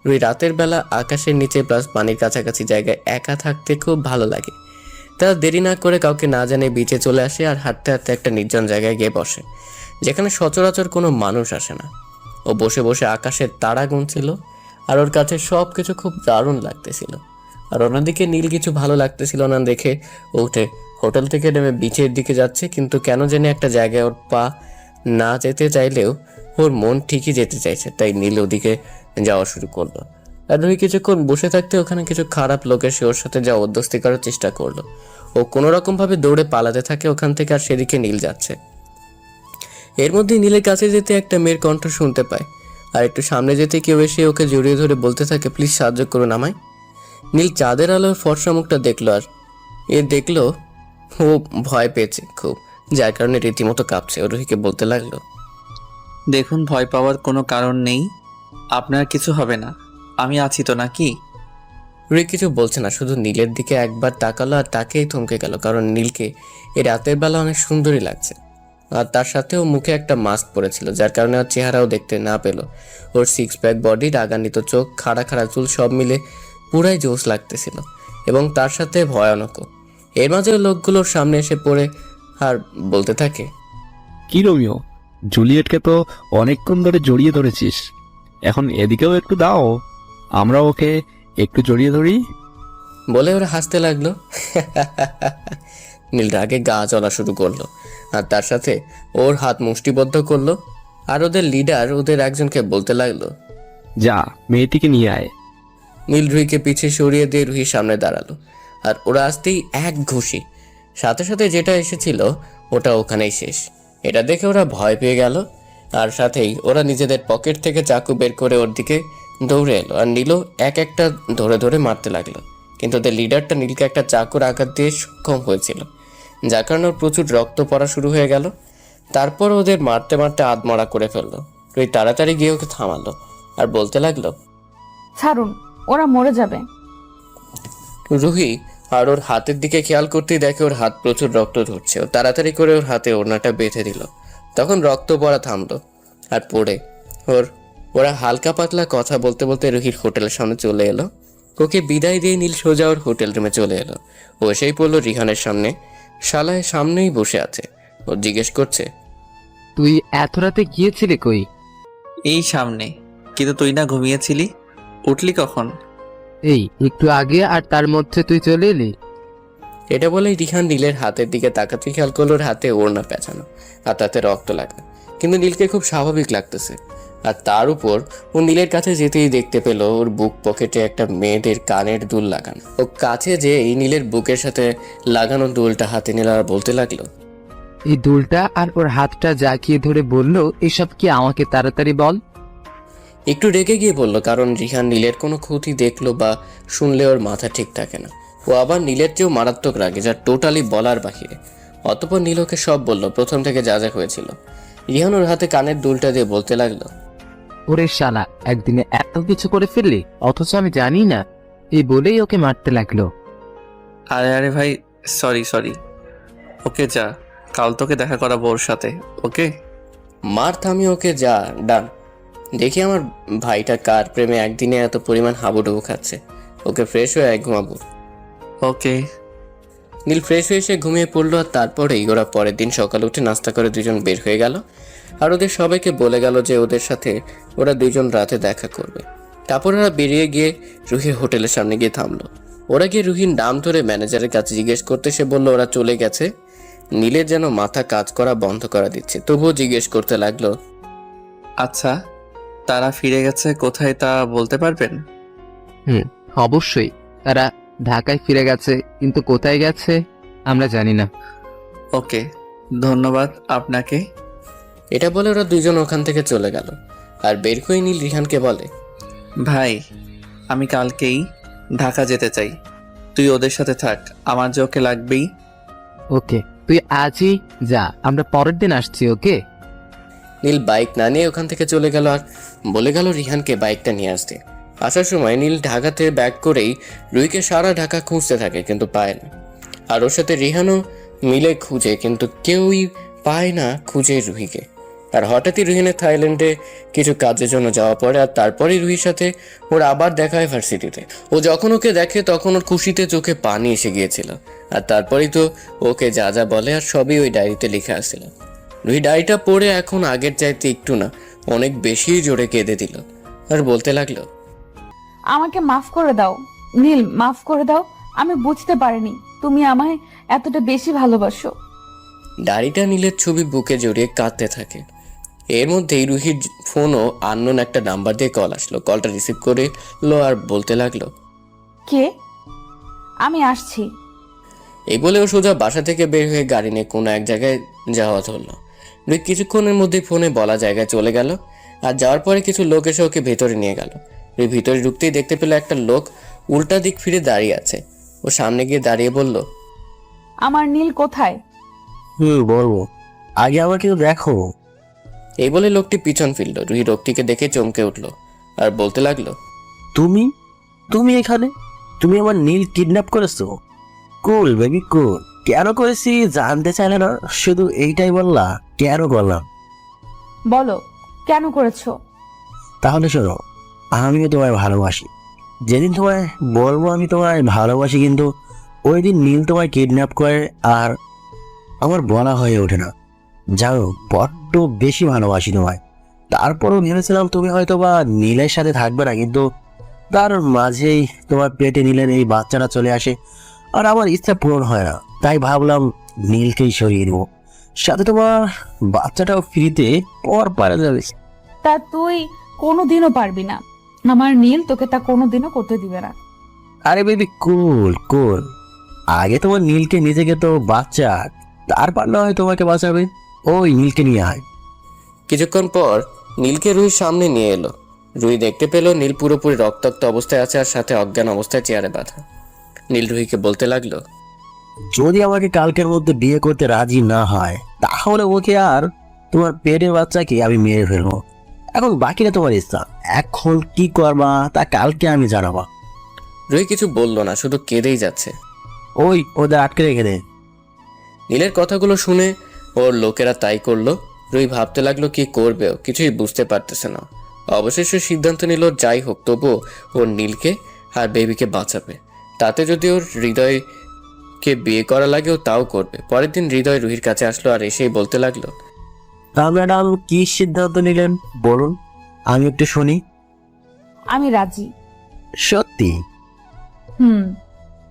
রুহি রাতের বেলা আকাশের নিচে প্লাস পানির কাছাকাছি জায়গায় একা থাকতে খুব ভালো লাগে। তারা দেরি না করে কাউকে না জানে বিচে চলে আসে, আর হাঁটতে হাঁটতে একটা নির্জন জায়গায় গিয়ে বসে, যেখানে সচরাচর কোনো মানুষ আসে না। ও বসে বসে আকাশের তারা গুনছিল, আর ওর কাছে সব কিছু খুব দারুণ লাগতেছিল। আর অন্যদিকে নীল কিছু ভালো লাগতেছিল না দেখে ও উঠে হোটেল থেকে নেমে বিচের দিকে যাচ্ছে, কিন্তু কেন জানি একটা জায়গায় ওর পা না যেতে চাইলেও ওর মন ঠিকই যেতে চাইছে। তাই নীল ওদিকে যাওয়া শুরু করলো। আর রুহি কিছুক্ষণ বসে থাকতে ওখানে কিছু খারাপ লোক এসে ওর সাথে যা অধ্যস্তি করার চেষ্টা করলো। ও কোনো রকম ভাবে দৌড়ে পালাতে থাকে ওখান থেকে, আর সেদিকে নীল যাচ্ছে। এর মধ্যে নীলের কাছে যেতে একটা মেয়ের কণ্ঠ শুনতে পায়, আর একটু সামনে যেতে কেউ এসে ওকে জড়িয়ে ধরে বলতে থাকে, প্লিজ সাহায্য করুন আমায়। নীল চাঁদের আলোর ফর্সা মুখটা দেখলো, আর দেখলো ও ভয় পেয়েছে খুব, যার কারণে রীতিমতো কাঁপছে। ও রুহিকে বলতে লাগলো, দেখুন ভয় পাওয়ার কোনো কারণ নেই, আপনার কিছু হবে না, আমি আছি তো নাকি? রুহি কিছু বলছে না, শুধু নীলের দিকে একবার তাকালো, আর তাকেই থমকে গেল, কারণ নীলকে এই রাতের বেলা অনেক সুন্দরী লাগছে। আর তার সাথে ও মুখে একটা মাস্ক পরেছিল, যার কারণে ওর চেহারাও দেখতে না পেল। ওর 6 প্যাক বডি, রাগান্বিত চোখ, খাড়া খাড়া চুল সব মিলে পুরাই জোশ লাগতেছিল, এবং তার সাথে ভয়ানকও। এর মাঝে লোকগুলোর সামনে এসে পড়ে আর বলতে থাকে, কি রোমিও, জুলিয়েটকে তো অনেকক্ষণ ধরে জড়িয়ে ধরেছিস, এখন এদিকেও একটু দাও, আমরা ওকে একটু জড়িয়ে ধরি। বলে ওরা হাসতে লাগলো। নীল রাগে গা চলা শুরু করলো, আর তার সাথে ওর হাত মুষ্টিবদ্ধ করলো। আর ওদের লিডার ওদের একজনকে বলতে লাগলো, যা মেয়েটিকে নিয়ে আয়। নীল রুহিকে পিছিয়ে সরিয়ে দিয়ে রুহির সামনে দাঁড়ালো, আর ওরা আসতেই এক ঘুষি, সাথে সাথে যেটা এসেছিল ওটা ওখানেই শেষ। এটা দেখে ওরা ভয় পেয়ে গেল, আর সাথেই ওরা নিজেদের পকেট থেকে চাকু বের করে ওর দিকে দৌড়ে এলো, আর নীলও এক একটা ধরে ধরে মারতে লাগলো। কিন্তু ওদের লিডারটা নীলকে একটা চাকুর আঘাত দিয়ে সক্ষম হয়েছিল, যার কারণে ওর প্রচুর রক্ত পড়া শুরু হয়ে গেল। তারপর ওদের মারতে মারতে আধমরা করে ফেললো। রুহি তাড়াতাড়ি গিয়ে ওকে থামালো, আর বলতে লাগলো, ছাড়ুন, ওরা মরে যাবে। রুহি আর ওর হাতের দিকে খেয়াল করতেই দেখে ওর হাত প্রচুর রক্ত ঝরছে। ও তাড়াতাড়ি করে ওর হাতে ওড়নাটা বেঁধে দিল। তখন রক্ত পড়া থামলো, আর পড়ে ওরা হালকা পাতলা কথা বলতে বলতে রুহির হোটেলের সামনে চলে এলো। ওকে বিদায় দিয়ে নীল সোজা ওর হোটেল রুমে চলে এলো। ও এসেই পড়লো রিহানের সামনে। শালায় সামনেই বসে আছে। ও জিজ্ঞেস করছে, তুই এত রাতে গিয়েছিলি কই? এই সামনে। কিন্তু তুই না ঘুমিয়েছিলি? উঠলি কখন? এই একটু আগে, আর তার মধ্যে তুই চলে এলি? এটা বলেই রিহান নীলের হাতের দিকে তাকাতে খেয়াল করলো ওর হাতে ওড়না পেঁচানো আর তাতে রক্ত লাগা। কিন্তু নীলকে খুব স্বাভাবিক লাগতেছে। আর তার উপর ও নীলের কাছে যেতেই দেখতে পেল ওর বুক পকেটে একটা মেয়েদের কানের দুল লাগানো। ও কাছে যে এই নীলের বুকের সাথে লাগানো দুলটা হাতে নিল আর বলতে লাগলো, এই দুলটা আর ওর হাতটা জাকিয়ে ধরে বলল, এসব কি আমাকে তাড়াতাড়ি বল। একটু রেগে গিয়ে বলল, কারণ রিহান নীলের কোনো ক্ষতি দেখলো বা শুনলে ওর মাথা ঠিক থাকে না। ও আবার নীলের চেয়েও মারাত্মক রাগে, যা টোটালি বলার বাহিরে। অতঃপর নীল ওকে সব বলল, প্রথম থেকে যা যা হয়েছিল। রিহান ওর হাতে কানের দুলটা দিয়ে বলতে লাগলো, ওরে শালা, একদিনে এত কিছু করে ফেললি, অথচ আমি জানি না। এই বলেই ওকে মারতে লাগলো। আরে আরে ভাই, সরি। ওকে যা, কাল তোকে দেখা করাবো ওর সাথে। ওকে? মার থামিয়ে ওকে যা ডান। দেখি আমার ভাইটা কার প্রেমে একদিনে এত পরিমাণ হাবুডুবু খাচ্ছে। ওকে ফ্রেশ হয়ে ঘুমাবো। ওকে। নীল ফ্রেশ হয়ে এসে ঘুমিয়ে পড়লো। আর তারপরেই ওরা পরের দিন সকালে উঠে নাস্তা করে দুজন বের হয়ে গেল। আর ওদের সবাইকে বলে গেল যে ওদের সাথে ওরা দুজন রাতে দেখা করবে। তারপর ওরা বেরিয়ে গিয়ে রুহির হোটেলের সামনে গিয়ে থামলো। ওরা গিয়ে রুহির নাম ধরে ম্যানেজারের কাছে জিজ্ঞেস করতে, সে বললো ওরা চলে গেছে। নীলের যেন মাথা কাজ করা বন্ধ করা দিচ্ছে, তবুও জিজ্ঞেস করতে লাগলো, আচ্ছা, তারা ফিরে গেছে কোথায় তা বলতে পারবেন? অবশ্যই, তারা ঢাকায় ফিরে গেছে, কিন্তু কোথায় গেছে আমরা জানি না। ওকে, ধন্যবাদ আপনাকে। এটা বলে ওরা দুজন ওখান থেকে চলে গেল। আর বের হয়ে নীল রিহানকে বলে, ভাই, আমি কালকেই ঢাকা যেতে চাই। তুই ওদের সাথে থাক, আমার যে ওকে লাগবেই। ওকে, তুই আজই যা, আমরা পরের দিন আসছি। ওকে? নীল বাইক না নিয়ে ওখান থেকে চলে গেল আর বলে গেল রিহানকে বাইকটা নিয়ে আসতে। আসার সময় নীল ঢাকাতে ব্যাক করেই রুহিকে সারা ঢাকা খুঁজতে থাকে, কিন্তু পায় না। আর ওর সাথে রিহানও মিলে খুঁজে, কিন্তু কেউই পায় না খুঁজে রুহিকে। আর হঠাৎই রুহিনের থাইল্যান্ডে কিছু কাজের জন্য যাওয়া পড়ে। আর তারপরেই রুহির সাথে ওর আবার দেখা হয় ভার্সিটিতে। ও যখন ওকে দেখে তখন ওর খুশিতে চোখে পানি এসে গিয়েছিল। আর তারপরেই তো ওকে যা যা বলে আর সবই ওই ডায়েরিতে লেখা আসছিল। রুহি ডায়েরিটা পড়ে এখন আগের চাইতে একটু না, অনেক বেশি জোরে কেঁদে দিল আর বলতে লাগলো, আমাকে মাফ করে দাও নীল, মাফ করে দাও। আমি বুঝতে পারিনি তুমি আমায় এতটা বেশি ভালোবাসো। ডায়েরিটা নীলের ছবি বুকে জড়িয়ে কাঁদতে থাকে। এর মধ্যেই রুহির ফোনও আননোন একটা নাম্বার দিয়ে কল আসলো। কলটা রিসিভ করে লো আর বলতে লাগলো, কে? আমি আসছি। এই বলে ও সোজা বাসা থেকে বের হয়ে গাড়ি নিয়ে কোনো এক জায়গায় যাওয়া ধরলো। রুহি কিছুক্ষণের মধ্যে ফোনে বলা জায়গায় চলে গেল। আর যাওয়ার পরে কিছু লোক এসে ওকে ভেতরে নিয়ে গেল। রুহি ভিতরে ঢুকতেই দেখতে পেল একটা লোক উল্টা দিক ফিরে দাঁড়িয়ে আছে। ও সামনে গিয়ে দাঁড়িয়ে বলল, আমার নীল কোথায়? বলবো, আগে আমাকে দেখো। এই বলে লোকটি পিছন ফিরল। রুহি লোকটিকে দেখে চমকে উঠল আর বলতে লাগলো, তুমি তুমি এখানে? তুমি আমার নীল কিডন্যাপ করেছো? কুল বেবি কুল। কেন করেছি জানতে চাইলে না, শুধু এইটাই বললা কেন করলাম? বলো কেন করেছো? তাহলে শোনো, আমিও তোমায় ভালোবাসি। যেদিন তোমায় বলবো আমি তোমায় ভালোবাসি, কিন্তু ওই দিন নীল তোমায় কিডন্যাপ করে আর আমার বলা হয়ে ওঠে না। জানো, বড্ড বেশি ভালোবাসি তোমায়। তারপরও ভেবেছিলাম তুমি হয়তো বা নীলের সাথে থাকবে না, কিন্তু তার মাঝেই তোমার পেটে নীলের এই বাচ্চাটা চলে আসে আর আমার ইচ্ছা পূরণ হয় না। তাই ভাবলাম নীলকেই সরিয়ে দেবো, সাথে তোমার বাচ্চাটাও ফ্রিতে পর পারা যাবে। তা তুই কোনোদিনও পারবি না। আমার নীল তোকে তা কোনোদিনও করতে দিবে না। আরে বেবি কুল কুল, আগে তোমার নীলকে নিজেকে তো বাচ্চা, তারপর না হয় তোমাকে বাঁচাবে। ওই নীলকে নিয়ে আয়। কিছুক্ষণ পর নীলকে রুহির সামনে নিয়ে এলো। রুহি দেখতে পেল নীল পুরোপুরি রক্তাক্ত অবস্থায় আছে আর সাথে অজ্ঞান অবস্থায় চেয়ারে বাঁধা। নীল রুহিকে বলতে লাগলো, যদি আমাকে কালকের মধ্যে বিয়ে করতে রাজি না হয়, তাহলে ওকে আর তোমার পেটের বাচ্চাকে আমি মেরে ফেলবো। এখন বাকিটা তোমার ইচ্ছা, এখন কি করবা তা কালকে আমি জানাবো। রুহি কিছু বলল না, শুধু কেঁদেই যাচ্ছে। ওই ওদের আটকে রেখে দে। নীলের কথাগুলো শুনে ওর লোকেরা তাই করলো। রুহি ভাবতে লাগলো কি করবে, ও কিছুই বুঝতে পারতেছে না। অবশেষে সিদ্ধান্ত নিল যাই হোক তবুও ওর নীলকে আর বেবিকে বাঁচাবে। তাতে যদি ওর হৃদয়কে বিয়ে করা লাগে ও তাও করবে। পরের দিন হৃদয় রুহির কাছে আসলো আর এসেই বলতে লাগলো, তা ম্যাডাম কি সিদ্ধান্ত নিলেন বলুন, আমি একটু শুনি। আমি রাজি। সত্যি? হুম।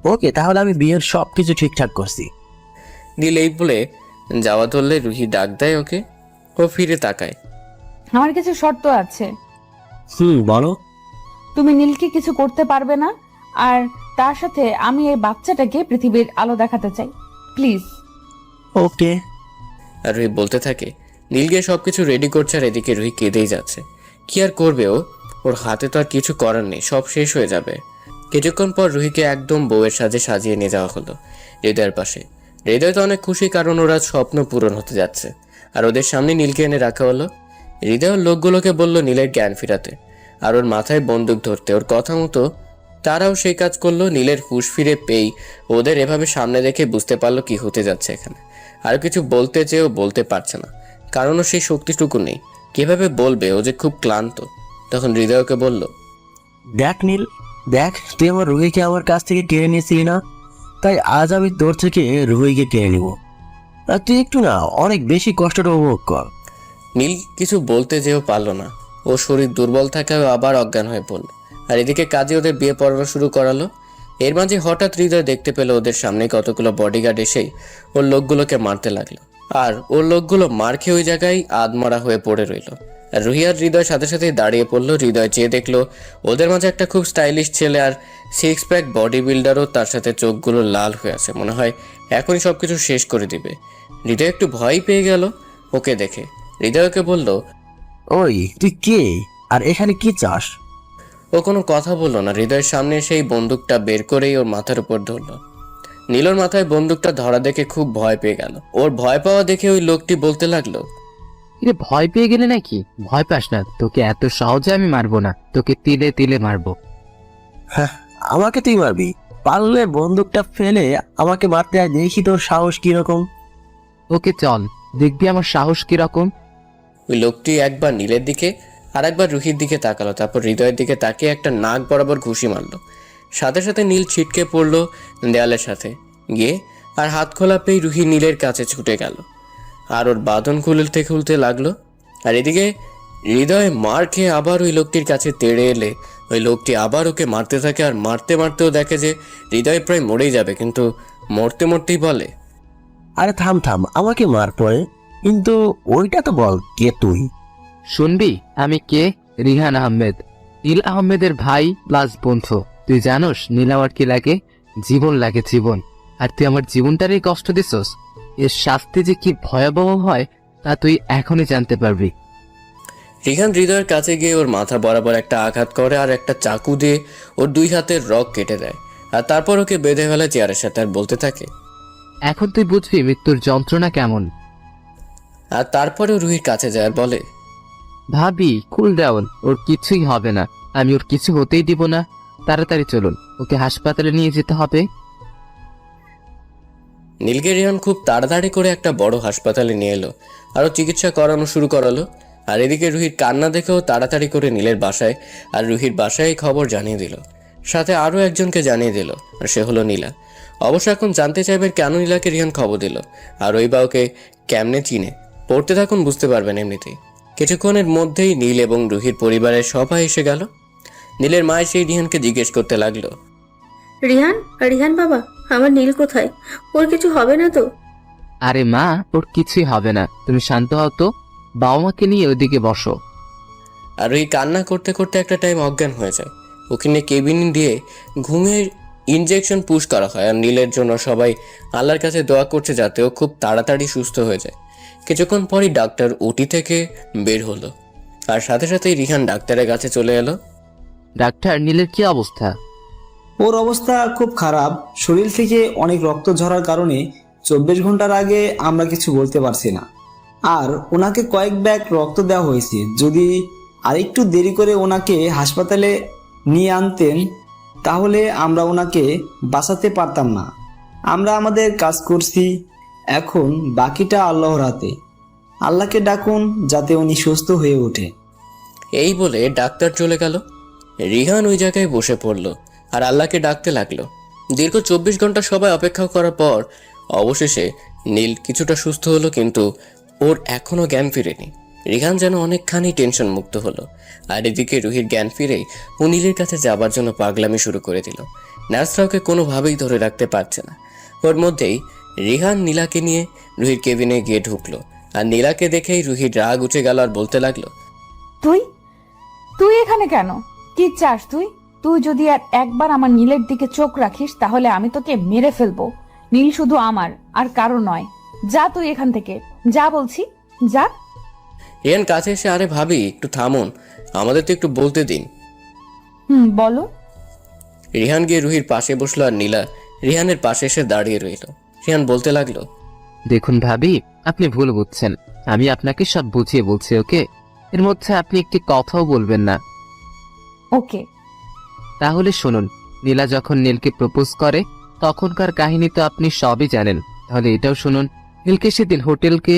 ওকে, তাহলে আমি বিয়ের সবকিছু ঠিকঠাক করছি। নীল এই বলে যাওয়া ধরলে রুহি ডাক দেয় ওকে। ও ফিরে তাকায়। আমার কিছু শর্ত আছে। বলো। তুমি নীলকে কিছু করতে পারবে না, আর তার সাথে আমি এই বাচ্চাটাকে পৃথিবীর আলো দেখাতে চাই, প্লিজ। ওকে। আর রুহি বলতে থাকে। নীল গিয়ে সবকিছু রেডি করছে আর এদিকে রুহি কেঁদেই যাচ্ছে। কি আর করবে ও? ওর হাতে তো আর কিছু করার নেই, সব শেষ হয়ে যাবে। কিছুক্ষণ পর রুহিকে একদম বউয়ের সাজে সাজিয়ে নিয়ে যাওয়া হলো হৃদয়ের পাশে। হৃদয় তো অনেক খুশি, কারণ ওরা স্বপ্ন পূরণ হতে যাচ্ছে। আর ওদের সামনে নীলকে এনে রাখা হলো। হৃদয় ওর লোকগুলোকে বলল নীলের জ্ঞান ফিরাতে আর ওর মাথায় বন্দুক ধরতে। ওর কথা মতো তারাও সেই কাজ করলো। নীলের হুঁশ ফিরে পেয়েই ওদের এভাবে সামনে দেখে বুঝতে পারলো কি হতে যাচ্ছে এখানে। আর কিছু বলতে চেয়েও বলতে পারছে না, কারণ ও সেই শক্তিটুকু নেই। কিভাবে বলবে? ও যে খুব ক্লান্ত। তখন হৃদয়কে বলল, দেখ নীল, দেখ, তুই আমার রুহিকে আমার কাছ থেকে কেড়ে নিয়েছিলি না, তাই আজ আমি তোর থেকে রুহিকে কেড়ে নিব। আর তুই একটু না অনেক বেশি কষ্টটা উপভোগ কর। নীল কিছু বলতে যেও পারলো না। ও শরীর দুর্বল থাকায় আবার অজ্ঞান হয়ে পড়ল। আর এদিকে কাজে ওদের বিয়ে পড়ানো শুরু করালো। এর মাঝে হঠাৎ হৃদয় দেখতে পেল ওদের সামনে কতগুলো বডিগার্ড এসেই ওর লোকগুলোকে মারতে লাগলো। আর ওর লোকগুলো মার খেয়ে ওই জায়গায় আধমরা হয়ে পড়ে রইল। আর রুহি আর হৃদয় সাথে সাথে দাঁড়িয়ে পড়লো। হৃদয় চেয়ে দেখলো ওদের মাঝে একটা খুব স্টাইলিশ ছেলে আর 6 প্যাক বডি বিল্ডারও, তার সাথে চোখগুলো লাল হয়ে আছে। মনে হয় এখনই সবকিছু শেষ করে দিবে। হৃদয় একটু ভয় পেয়ে গেল ওকে দেখে। হৃদয়কে বলল, ওই তুই কে আর এখানে কি চাস? ও কোনো কথা বললো না। হৃদয়ের সামনে সেই বন্দুকটা বের করেই ওর মাথার উপর ধরলো। নীলর মাথায় বন্দুকটা ধরা দেখে খুব ভয় পেয়ে গেল। ওর ভয় পাওয়া দেখে ওই লোকটি বলতে লাগলো, কিরে ভয় পেয়ে গেলে নাকি? ভয় পাস না, তোকে এত সহজে আমি মারবো না, তোকে তিলে তিলে মারবো। হ্যাঁ, আমাকে তুই মারবি? পারলে বন্দুকটা ফেলে আমাকে মারতে আয়, দেখি তোর সাহস কিরকম। ওকে চল, দেখবি আমার সাহস কিরকম। ওই লোকটি একবার নীলের দিকে আর একবার রুহির দিকে তাকালো, তারপর হৃদয়ের দিকে তাকিয়ে একটা নাক বরাবর ঘুষি মারলো। সাথে সাথে নীল ছিটকে পড়লো দেয়ালের সাথে গিয়ে, আর হাত খোলা পেয়ে রুহি নীলের কাছে ছুটে গেল আর ওর বাঁধন খুলতে লাগলো। আর এদিকে হৃদয় মার খেয়ে আবার ওই লোকটির কাছে তেড়ে এলে ওই লোকটি আবার ওকে মারতে থাকে। আর মারতে মারতেও দেখে যে হৃদয় প্রায় মরেই যাবে, কিন্তু মরতে মরতেই বলে, আরে থাম থাম, আমাকে মার পরে, কিন্তু ওইটা তো বল কে তুই? শুনবি আমি কে? রিহান আহমেদ, নীল আহমেদের ভাই প্লাস বন্ধু। তুই জানোস নীল আমার কি লাগে? জীবন লাগে, জীবন। আর তুই আমার জীবনটারই কষ্ট দিছস। এর শাস্তি যে কি ভয়াবহ হয় তা তুই এখনই জানতে পারবি। রিহান হৃদয়ের কাছে গিয়ে ওর মাথা বরাবর একটা আঘাত করে আর একটা চাকু দিয়ে ওর 2 হাতের রগ কেটে দেয়। আর তারপর ওকে বেঁধে ফেলে চেয়ারের সাথে আর বলতে থাকে, এখন তুই বুঝবি মৃত্যুর যন্ত্রণা কেমন। আর তারপরে রুহির কাছে যায় আর বলে, ভাবি কুল ডাউন, ওর কিছুই হবে না, আমি ওর কিছু হতেই দিব না। তাড়াতাড়ি চলুন, ওকে হাসপাতালে নিয়ে যেতে হবে। নীলকে রিহান খুব তাড়াতাড়ি করে একটা বড় হাসপাতালে নিয়ে এলো আরও চিকিৎসা করানো শুরু করালো। আর এদিকে রুহির কান্না দেখেও তাড়াতাড়ি করে নীলের বাসায় আর রুহির বাসায় খবর জানিয়ে দিল। সাথে আরও একজনকে জানিয়ে দিল, আর সে হলো নীলা। অবশ্য এখন জানতে চাইবেন কেন নীলাকে রিহান খবর দিল আর ওই বা ওকে কেমনে চিনে। পড়তে থাকুন, বুঝতে পারবেন এমনিতেই। কিছুক্ষণের মধ্যেই নীল এবং রুহির পরিবারের সবাই এসে গেল। নীলের মা সেই রিহানকে জিজ্ঞেস করতে লাগলো, রিহান, রিহান বাবা, আমার নীল কোথায়? ওর কিছু হবে না তো? আরে মা, ওর কিছুই হবে না, তুমি শান্ত হও তো। বাবা মাকে নিয়ে ওইদিকে বসো। আর ওই কান্না করতে করতে একটা টাইম অজ্ঞান হয়ে যায়। ওখানে কেবিন দিয়ে ঘুমের ইনজেকশন পুশ করা হয়। আর নীলের জন্য সবাই আল্লাহর কাছে দোয়া করছে যাতে ও খুব তাড়াতাড়ি সুস্থ হয়ে যায়। কিছুক্ষণ পরই ডাক্তার ওটি থেকে বের হলো আর সাথে সাথেই রিহান ডাক্তারের কাছে চলে এলো। ডাক্তার, নীলের কি অবস্থা? ওর অবস্থা খুব খারাপ। শরীর থেকে অনেক রক্ত ঝরার কারণে 24 ঘন্টার আগে আমরা কিছু বলতে পারছি না। আর ওনাকে কয়েক ব্যাগ রক্ত দেওয়া হয়েছে। যদি আরেকটু দেরি করে ওনাকে হাসপাতালে নিয়ে আনতেন তাহলে আমরা ওনাকে বাঁচাতে পারতাম না। আমরা আমাদের কাজ করছি, এখন বাকিটা আল্লাহর হাতে। আল্লাহকে ডাকুন যাতে উনি সুস্থ হয়ে ওঠে। এই বলে ডাক্তার চলে গেল। রিহান ওই জায়গায় বসে পড়ল আর আল্লাহকে ডাকতে লাগলো। দীর্ঘ 24 ঘন্টা সবাই অপেক্ষা করার পর অবশেষে নীল কিছুটা সুস্থ হলো, কিন্তু ওর এখনো জ্ঞান ফিরেনি। রিহান যেন অনেকখানি টেনশন মুক্ত হলো। আর এদিকে রুহির জ্ঞান ফিরেই ও নীলের কাছে যাবার জন্য পাগলামি শুরু করে দিল। নার্সরা ওকে কোনোভাবেই ধরে রাখতে পারছে না। ওর মধ্যেই রিহান নীলাকে নিয়ে রুহির কেবিনে গিয়ে ঢুকলো। আর নীলাকে দেখেই রুহির রাগ উঠে গেল আর বলতে লাগলো, তুই তুই এখানে কেন? কি চাস তুই? তুই যদি আর একবার আমার নীলের দিকে চোখ রাখিস তাহলে আমি তোকে মেরে ফেলবো। নীল শুধু আমার আর কারো নয়। যা তুই এখান থেকে, যা বলছি, যা। রিহান কাছে এসে, আরে ভাবি একটু থামুন, আমাদের তো একটু বলতে দিন। বলো। রিহান গিয়ে রুহির পাশে বসলো আর নীলা রিহানের পাশে এসে দাঁড়িয়ে রইল। রিহান বলতে লাগলো, দেখুন ভাবি, আপনি ভুল বুঝছেন। আমি আপনাকে সব বুঝিয়ে বলছি, ওকে? এর মধ্যে আপনি একটি কথাও বলবেন না। ওকে। তাহলে শুনুন, নীলা যখন নীলকে প্রপোজ করে তখনকার কাহিনী তো আপনি সবই জানেন। তাহলে এটাও শুনুন, নীলকে সেদিন হোটেলকে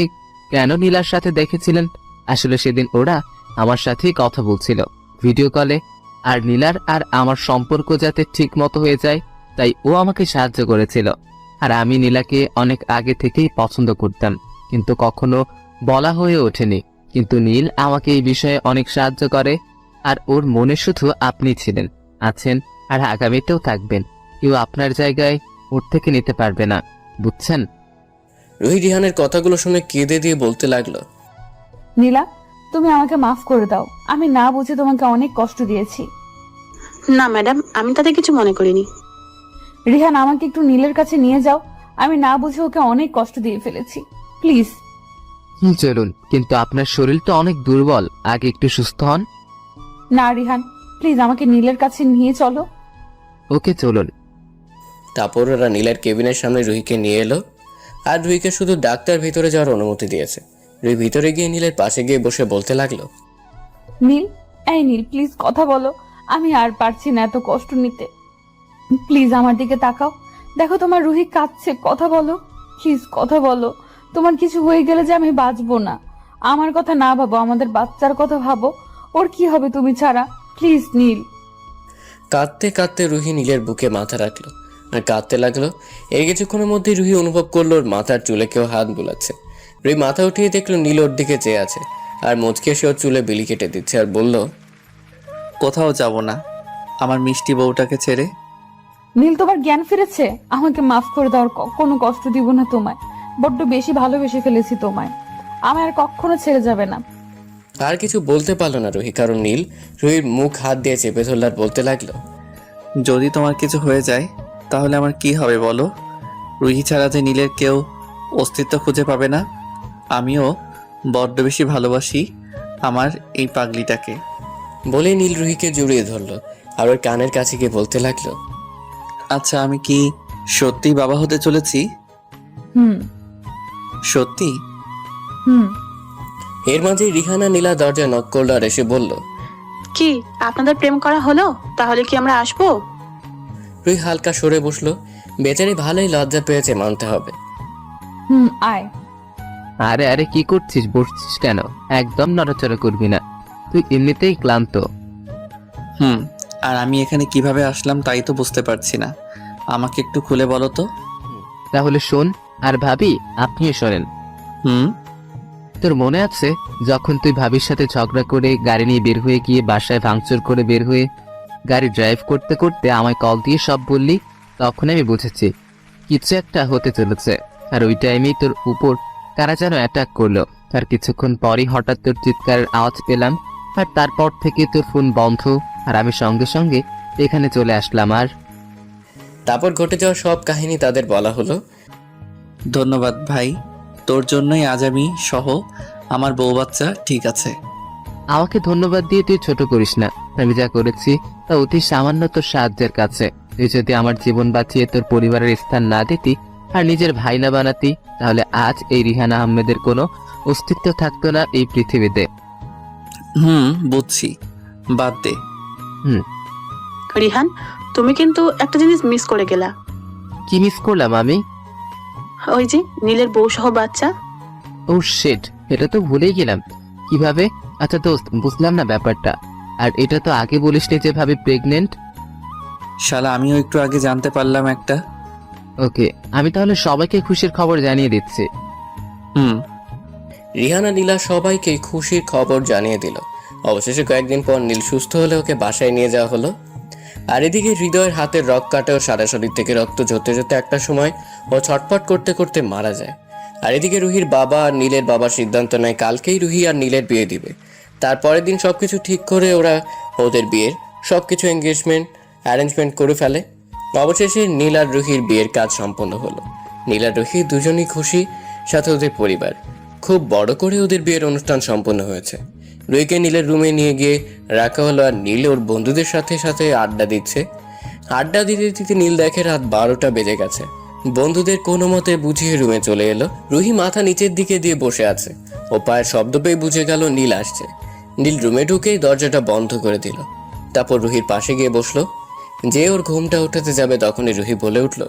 কেন নীলার সাথে দেখেছিলেন? আসলে সেদিন ওরা আমার সাথেই কথা বলছিল ভিডিও কলে। আর নীলার আর আমার সম্পর্ক যাতে ঠিক মতো হয়ে যায় তাই ও আমাকে সাহায্য করেছিল। আর আমি নীলাকে অনেক আগে থেকেই পছন্দ করতাম, কিন্তু কখনো বলা হয়ে ওঠেনি। কিন্তু নীল আমাকে এই বিষয়ে অনেক সাহায্য করে। আর ওর মনে শুধু আপনি ছিলেন, আছেন, আর আগামীতেও থাকবেন। কেউ আপনার জায়গায় ওর থেকে নিতে পারবে না, বুঝছেন? রুহি রিহানের কথাগুলো শুনে কেঁদে দিয়ে বলতে লাগলো, নীলা, তুমি আমাকে মাফ করে দাও। আমি না বুঝে তোমাকে অনেক কষ্ট দিয়েছি। না ম্যাডাম, আমি তাতে কিছু মনে করিনি। রিহান, আমাকে একটু নীলের কাছে নিয়ে যাও। আমি না বুঝে ওকে অনেক কষ্ট দিয়ে ফেলেছি, প্লিজ। চলুন, কিন্তু আপনার শরীর তো অনেক দুর্বল, আগে একটু সুস্থ হন। না রিহান, প্লিজ আমাকে নীলের কাছে নিয়ে চলো। ওকে, চলুন। তারপর ওরা নীলের কেবিনের সামনে রুহিকে নিয়ে এলো। আর রুহিকে শুধু ডাক্তার ভিতরে যাওয়ার অনুমতি দিয়েছে। রুহি ভিতরে গিয়ে নীলের পাশে গিয়ে বসে বলতে লাগলো, নীল, এই নীল, প্লিজ কথা বলো। আমি আর পারছি না এত কষ্ট নিতে। প্লিজ আমার দিকে তাকাও, দেখো তোমার রুহি কাঁদছে। কথা বলো, প্লিজ কথা বলো। তোমার কিছু হয়ে গেলে যে আমি বাঁচবো না। আমার কথা না ভাবো, আমাদের বাচ্চার কথা ভাবো। ওর কি হবে তুমি ছাড়া? প্লিজ নীল। কাঁদতে কাঁদতে রুহি নীলের বুকে মাথা রাখলো আর কাঁদতে লাগলো। এই কিছুক্ষণের মধ্যেই রুহি অনুভব করলো ওর মাথার চুলে কেউ হাত বুলাচ্ছে। রুহি মাথা উঠিয়ে দেখলো নীল ওর দিকে চেয়ে আছে আর মুচকে সে ওর চুলে বিলি কেটে দিচ্ছে আর বলল, কোথাও যাব না আমার মিষ্টি বউটাকে ছেড়ে। নীল, তোমার জ্ঞান ফিরেছে? আমাকে মাফ করে দাও। কোনো কষ্ট দিব না তোমায়। বড্ড বেশি ভালোবেসে ফেলেছি তোমায়। আমি আর কখনো ছেড়ে যাবে না। আর কিছু বলতে পারলো না রুহি, কারণ নীল রুহির মুখ হাত দিয়ে চেপে ধরল আর বলতে লাগলো, যদি তোমার কিছু হয়ে যায় তাহলে আমার কি হবে বলো? রুহি ছাড়া যে নীলের কেউ অস্তিত্ব খুঁজে পাবে না। আমিও বড্ড বেশি ভালোবাসি আমার এই পাগলিটাকে। বলে নীল রুহিকে জড়িয়ে ধরলো আর ওর কানের কাছে গিয়ে বলতে লাগলো, আচ্ছা, আমি কি সত্যি বাবা হতে চলেছি? সত্যি? এর মাঝে রিহানা নীলা দরজা নক করলো আর এসে বলল, কি আপনাদের প্রেম করা হলো? তাহলে কি আমরা আসবো? রুহি হালকা সরে বসলো। বেচারি ভালোই লজ্জা পেয়েছে, মানতে হবে। আয়। আরে আরে, কি করছিস? বসছিস কেন? একদম নড়াচড়া করবি না, তুই এমনিতেই ক্লান্ত। আর আমি এখানে কিভাবে আসলাম তাই তো বুঝতে পারছি না। আমাকে একটু খুলে বলো তো। তাহলে শোন, আর ভাবি আপনিও শোনেন। তোর মনে আছে যখন তুই ভাবির সাথে ঝগড়া করে গাড়ি নিয়ে বের হয়ে গিয়ে বাসায় ভাঙচুর করে বের হয়ে গাড়ি ড্রাইভ করতে করতে আমায় কল দিয়ে সব বললি? তখন আমি বুঝেছি কিছু একটা হতে চলেছে। আর ওই টাইমেই তোর উপর কারা যেন অ্যাটাক করলো। আর কিছুক্ষণ পরই হঠাৎ তোর চিৎকারের আওয়াজ পেলাম। আর তারপর থেকে তোর ফোন বন্ধ আর আমি সঙ্গে সঙ্গে এখানে চলে আসলাম। আর তারপর ঘটে যাওয়া সব কাহিনী তাদের বলা হলো। ধন্যবাদ ভাই, তোর জন্যই আজ আমি সহ আমার বউ বাচ্চা ঠিক আছে। আমাকে ধন্যবাদ দিয়ে তুই ছোট করিস না। আমি যা করেছি তা অতি সামান্য তোর সাহায্যের কাছে। তুই যদি আমার জীবন বাঁচিয়ে তোর পরিবারের স্থান না দিতি আর নিজের ভাই না বানাতি, তাহলে আজ এই রিহান আহমেদের কোনো অস্তিত্ব থাকতো না এই পৃথিবীতে। বুঝছি, বাদ দে। রিহান, তুমি কিন্তু একটা জিনিস মিস করে গেলা। কি মিস করলাম আমি? ওই যে নীলের বউ সহ বাচ্চা। ও শিট, এটা তো ভুলেই গেলাম। কিভাবে? আচ্ছা দোস্ত, বুঝলাম না ব্যাপারটা। আর এটা তো আগে বলিসনি যে ভাবি প্রেগনেন্ট। শালা আমিও একটু আগে জানতে পারলাম একটা। ওকে, আমি তাহলে সবাইকে খুশির খবর জানিয়ে দিচ্ছি। হুম। রিহানা নীলা সবাইকে খুশির খবর জানিয়ে দিল। অবশেষে কয়েকদিন পর নীল সুস্থ হলে ওকে বাসায় নিয়ে যাওয়া হলো। আর এদিকে হৃদয়ের হাতের রক কাটে ও সারা শরীর থেকে রক্ত ঝরতে ঝরতে একটা সময় ও ছটফট করতে করতে মারা যায়। আর এদিকে রুহির বাবা আর নীলের বাবা সিদ্ধান্ত নেয় কালকেই রুহি আর নীলের বিয়ে দিবে। তারপরের দিন সবকিছু ঠিক করে ওরা ওদের বিয়ের সবকিছু এঙ্গেজমেন্ট অ্যারেঞ্জমেন্ট করে ফেলে। অবশেষে নীল আর রুহির বিয়ের কাজ সম্পন্ন হলো। নীল আর রুহি দুজনই খুশি, সাথে ওদের পরিবার। খুব বড় করে ওদের বিয়ের অনুষ্ঠান সম্পন্ন হয়েছে। রুহিকে নীলের রুমে নিয়ে গিয়ে রাখা হলো আর নীল ওর বন্ধুদের সাথে সাথে আড্ডা দিচ্ছে। আড্ডা দিতে দিতে নীল দেখে রাত 12টা বেজে গেছে। বন্ধুদের কোনো মতে বুঝিয়ে রুমে চলে এলো। রুহি মাথা নিচের দিকে দিয়ে বসে আছে। ও পায়ের শব্দ পেয়ে বুঝে গেল নীল আসছে। নীল রুমে ঢুকেই দরজাটা বন্ধ করে দিল। তারপর রুহির পাশে গিয়ে বসলো। যে ওর ঘুমটা উঠাতে যাবে তখনই রুহি বলে উঠলো,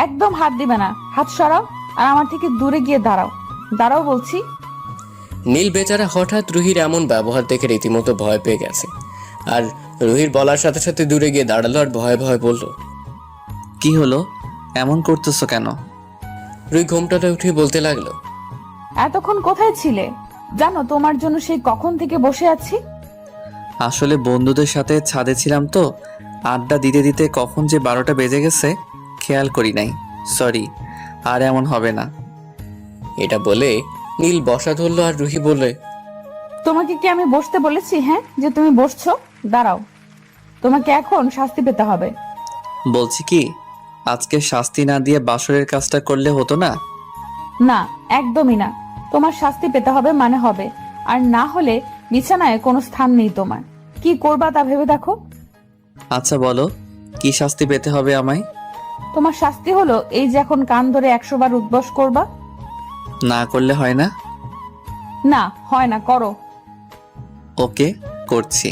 একদম হাত দিবে না, হাত সরাও আর আমার থেকে দূরে গিয়ে দাঁড়াও। দাঁড়াও বলছি। নীল বেচারা হঠাৎ রুহির এমন ব্যবহার দেখে রীতিমতো ভয় পেয়ে গেছে। আর রুহির বলার সাথে সাথে দূরে গিয়ে দাঁড়ালো আর ভয়ে ভয়ে বলল, কি হলো, এমন করতেছো কেন? রুহি ঘুমটাতে উঠে বলতে লাগলো, এতক্ষণ কোথায় ছিলে? জানো তোমার জন্য সেই কখন থেকে বসে আছি। আসলে বন্ধুদের সাথে ছাদে ছিলাম তো, আড্ডা দিতে দিতে কখন যে 12টা বেজে গেছে খেয়াল করি নাই, সরি। আর এমন হবে না। এটা বলে নীল বসা ধরলো আর রুহি বলে, তোমাকে কি আমি বসতে বলেছি? হ্যাঁ, যে তুমি বসছো? দাঁড়াও, তোমাকে এখন শাস্তি পেতে হবে। বলছি কি, আজকে শাস্তি না দিয়ে বাসরের কাজটা করলে হতো না? না, একদমই না। তোমার শাস্তি পেতে হবে মানে হবে, আর না হলে বিছানায় কোনো স্থান নেই তোমার। কি করবা তা ভেবে দেখো। আচ্ছা বলো, কি শাস্তি পেতে হবে আমায়? তোমার শাস্তি হলো এই যে এখন কান ধরে 100 বার উদ্বাস করবা। না করলে হয় না? না হয় না, করো। ওকে, করছি।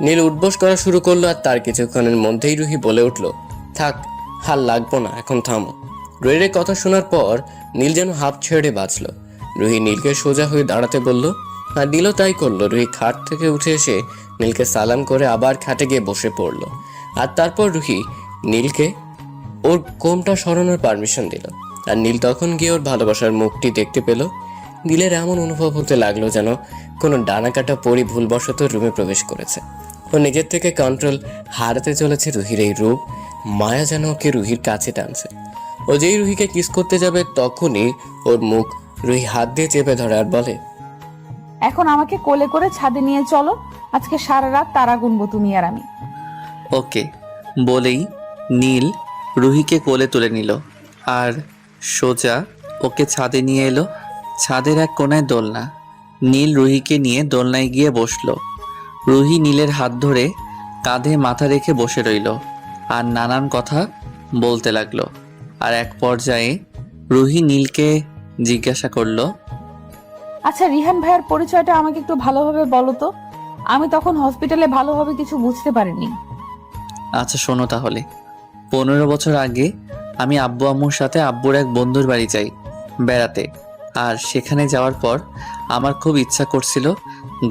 নীল উঠবস করা শুরু করলো আর তার কিছুক্ষণের মধ্যেই রুহি বলে উঠলো, থাক, হাল লাগবো না, এখন থামো। রুহির কথা শোনার পর নীল যেন হাফ ছেড়ে বাঁচলো। রুহি নীলকে সোজা হয়ে দাঁড়াতে বলল আর নীলও তাই করলো। রুহি খাট থেকে উঠে এসে নীলকে সালাম করে আবার খাটে গিয়ে বসে পড়লো। আর তারপর রুহি নীলকে ওর কোমটা সরানোর পারমিশন দিল। আর নীল তখন গিয়ে ওর ভালোবাসার মুখটি দেখতে পেল। নীলের এমন অনুভব হতে লাগলো যেন কোনো ডানাকাটা পরি ভুলবশত রুমে প্রবেশ করেছে। ও নিজের থেকে কন্ট্রোল হারাতে চলেছে। রুহির এই রূপ মায়া যেন ওকে রুহির কাছে টানছে। ও যেই রুহিকে কিস করতে যাবে তখনই ওর মুখ রুহি হাত দিয়ে চেপে ধরে আর বলে, এখন আমাকে কোলে করে ছাদে নিয়ে চলো, আজকে সারা রাত তারা গুনবো তুমি আর আমি। ওকে বলেই নীল রুহিকে কোলে তুলে নিল আর সোজা ওকে ছাদে নিয়ে এলো। ছাদের এক কোনায় দোলনা। নীল রুহিকে নিয়ে দোলনায় গিয়ে বসলো। রুহি নীলের হাত ধরে কাঁধে মাথা রেখে বসে রইল আর নানান কথা বলতে লাগলো। আর এক পর্যায়ে রুহি নীলকে জিজ্ঞাসা করলো, আচ্ছা রিহান ভাইয়ের পরিচয়টা আমাকে একটু ভালোভাবে বলো তো। আমি তখন হসপিটালে ভালোভাবে কিছু বুঝতে পারিনি। আচ্ছা শোনো তাহলে। 15 বছর আগে আমি আব্বু আম্মুর সাথে আব্বুর এক বন্ধুর বাড়ি যাই বেড়াতে। আর সেখানে যাওয়ার পর আমার খুব ইচ্ছা করছিল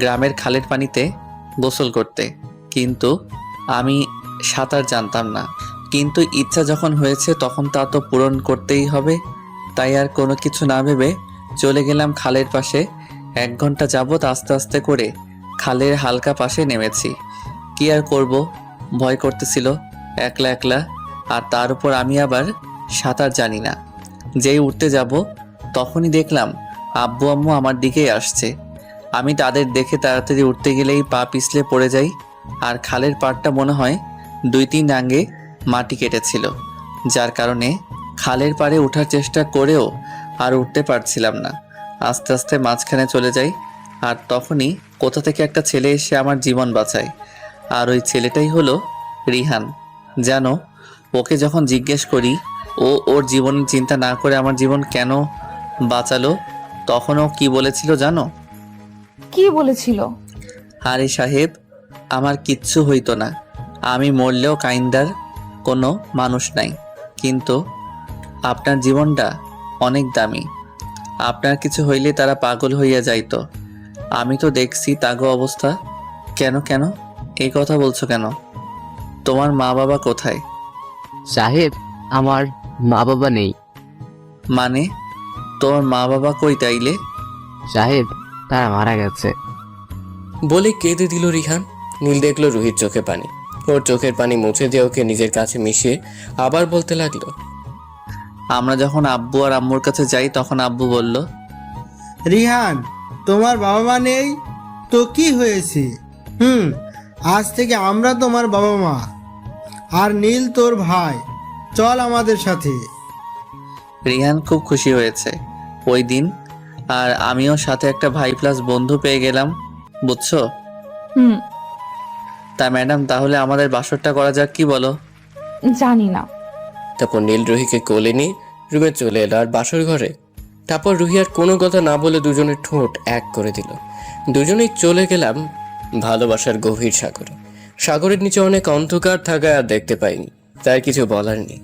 গ্রামের খালের পানিতে গোসল করতে, কিন্তু আমি সাঁতার জানতাম না। কিন্তু ইচ্ছা যখন হয়েছে তখন তা তো পূরণ করতেই হবে। তাই আর কোনো কিছু না ভেবে চলে গেলাম খালের পাশে। 1 ঘন্টা যাবৎ আস্তে আস্তে করে খালের হালকা পাশে নেমেছি। কি আর করব, ভয় করতেছিল একলা একলা। আর তার উপর আমি আবার সাঁতার জানি না। যেই উঠতে যাব তখনই দেখলাম আব্বু আম্মু আমার দিকেই আসছে। আমি তাদের দেখে তাড়াতাড়ি উঠতে গেলেই পা পিছলে পড়ে যাই। আর খালের পাড়টা মনে হয় 2-3 আঙ্গে মাটি কেটেছিল, যার কারণে খালের পাড়ে ওঠার চেষ্টা করেও আর উঠতে পারছিলাম না। আস্তে আস্তে মাঝখানে চলে যাই। আর তখনই কোথা থেকে একটা ছেলে এসে আমার জীবন বাঁচায়। আর ওই ছেলেটাই হলো রিহান। জানো, ওকে যখন জিজ্ঞেস করি ও ওর জীবনের চিন্তা না করে আমার জীবন কেন বাঁচালো, তখন ও কি বলেছিল জানো? কি বলেছিল? আরে সাহেব, আমার কিচ্ছু হইতো না, আমি মরলেও কাইন্দার কোনো মানুষ নাই, কিন্তু আপনার জীবনটা অনেক দামি। আপনার কিছু হইলে তারা পাগল হইয়া যাইতো। আমি তো দেখছি তাগো অবস্থা। কেন কেন এই কথা বলছো কেন? তোমার মা বাবা কোথায়? সাহেব, আমার মা বাবা নেই। মানে তোমার মা বাবা কই তাইলে? সাহেব, তারা মারা গেছে। বলে কেঁদে দিল রিহান। নীল দেখলো রুহির চোখে পানি। ওর চোখের পানি মুছে দিয়ে ওকে নিজের কাছে মিশিয়ে আবার বলতে লাগলো, আমরা যখন আব্বু আর আম্মুর কাছে যাই তখন আব্বু বলল, রিহান, তোমার বাবা মা নেই তো কি হয়েছে? আজ থেকে আমরা তোমার বাবা মা। আর নীল তোর ভাই, চল আমাদের সাথে। রিহান খুব খুশি হয়েছে ওই দিন। আর আমিও সাথে একটা ভাই প্লাস বন্ধু পেয়ে গেলাম, বুঝছো? হুম, তা ম্যাডাম, তাহলে আমাদের বাসরটা করা যাক, কি বলো? জানি না। তারপর নীল রুহিকে কোলে নিয়ে রুমে চলে এলো আর বাসর ঘরে। তারপর রুহি আর কোনো কথা না বলে দুজনের ঠোঁট এক করে দিল। দুজনেই চলে গেলাম ভালোবাসার গভীর সাগরে। সাগরের নিচে অনেক অন্ধকার থাকায় আর দেখতে পাইনি, তাই কিছু বলার নেই।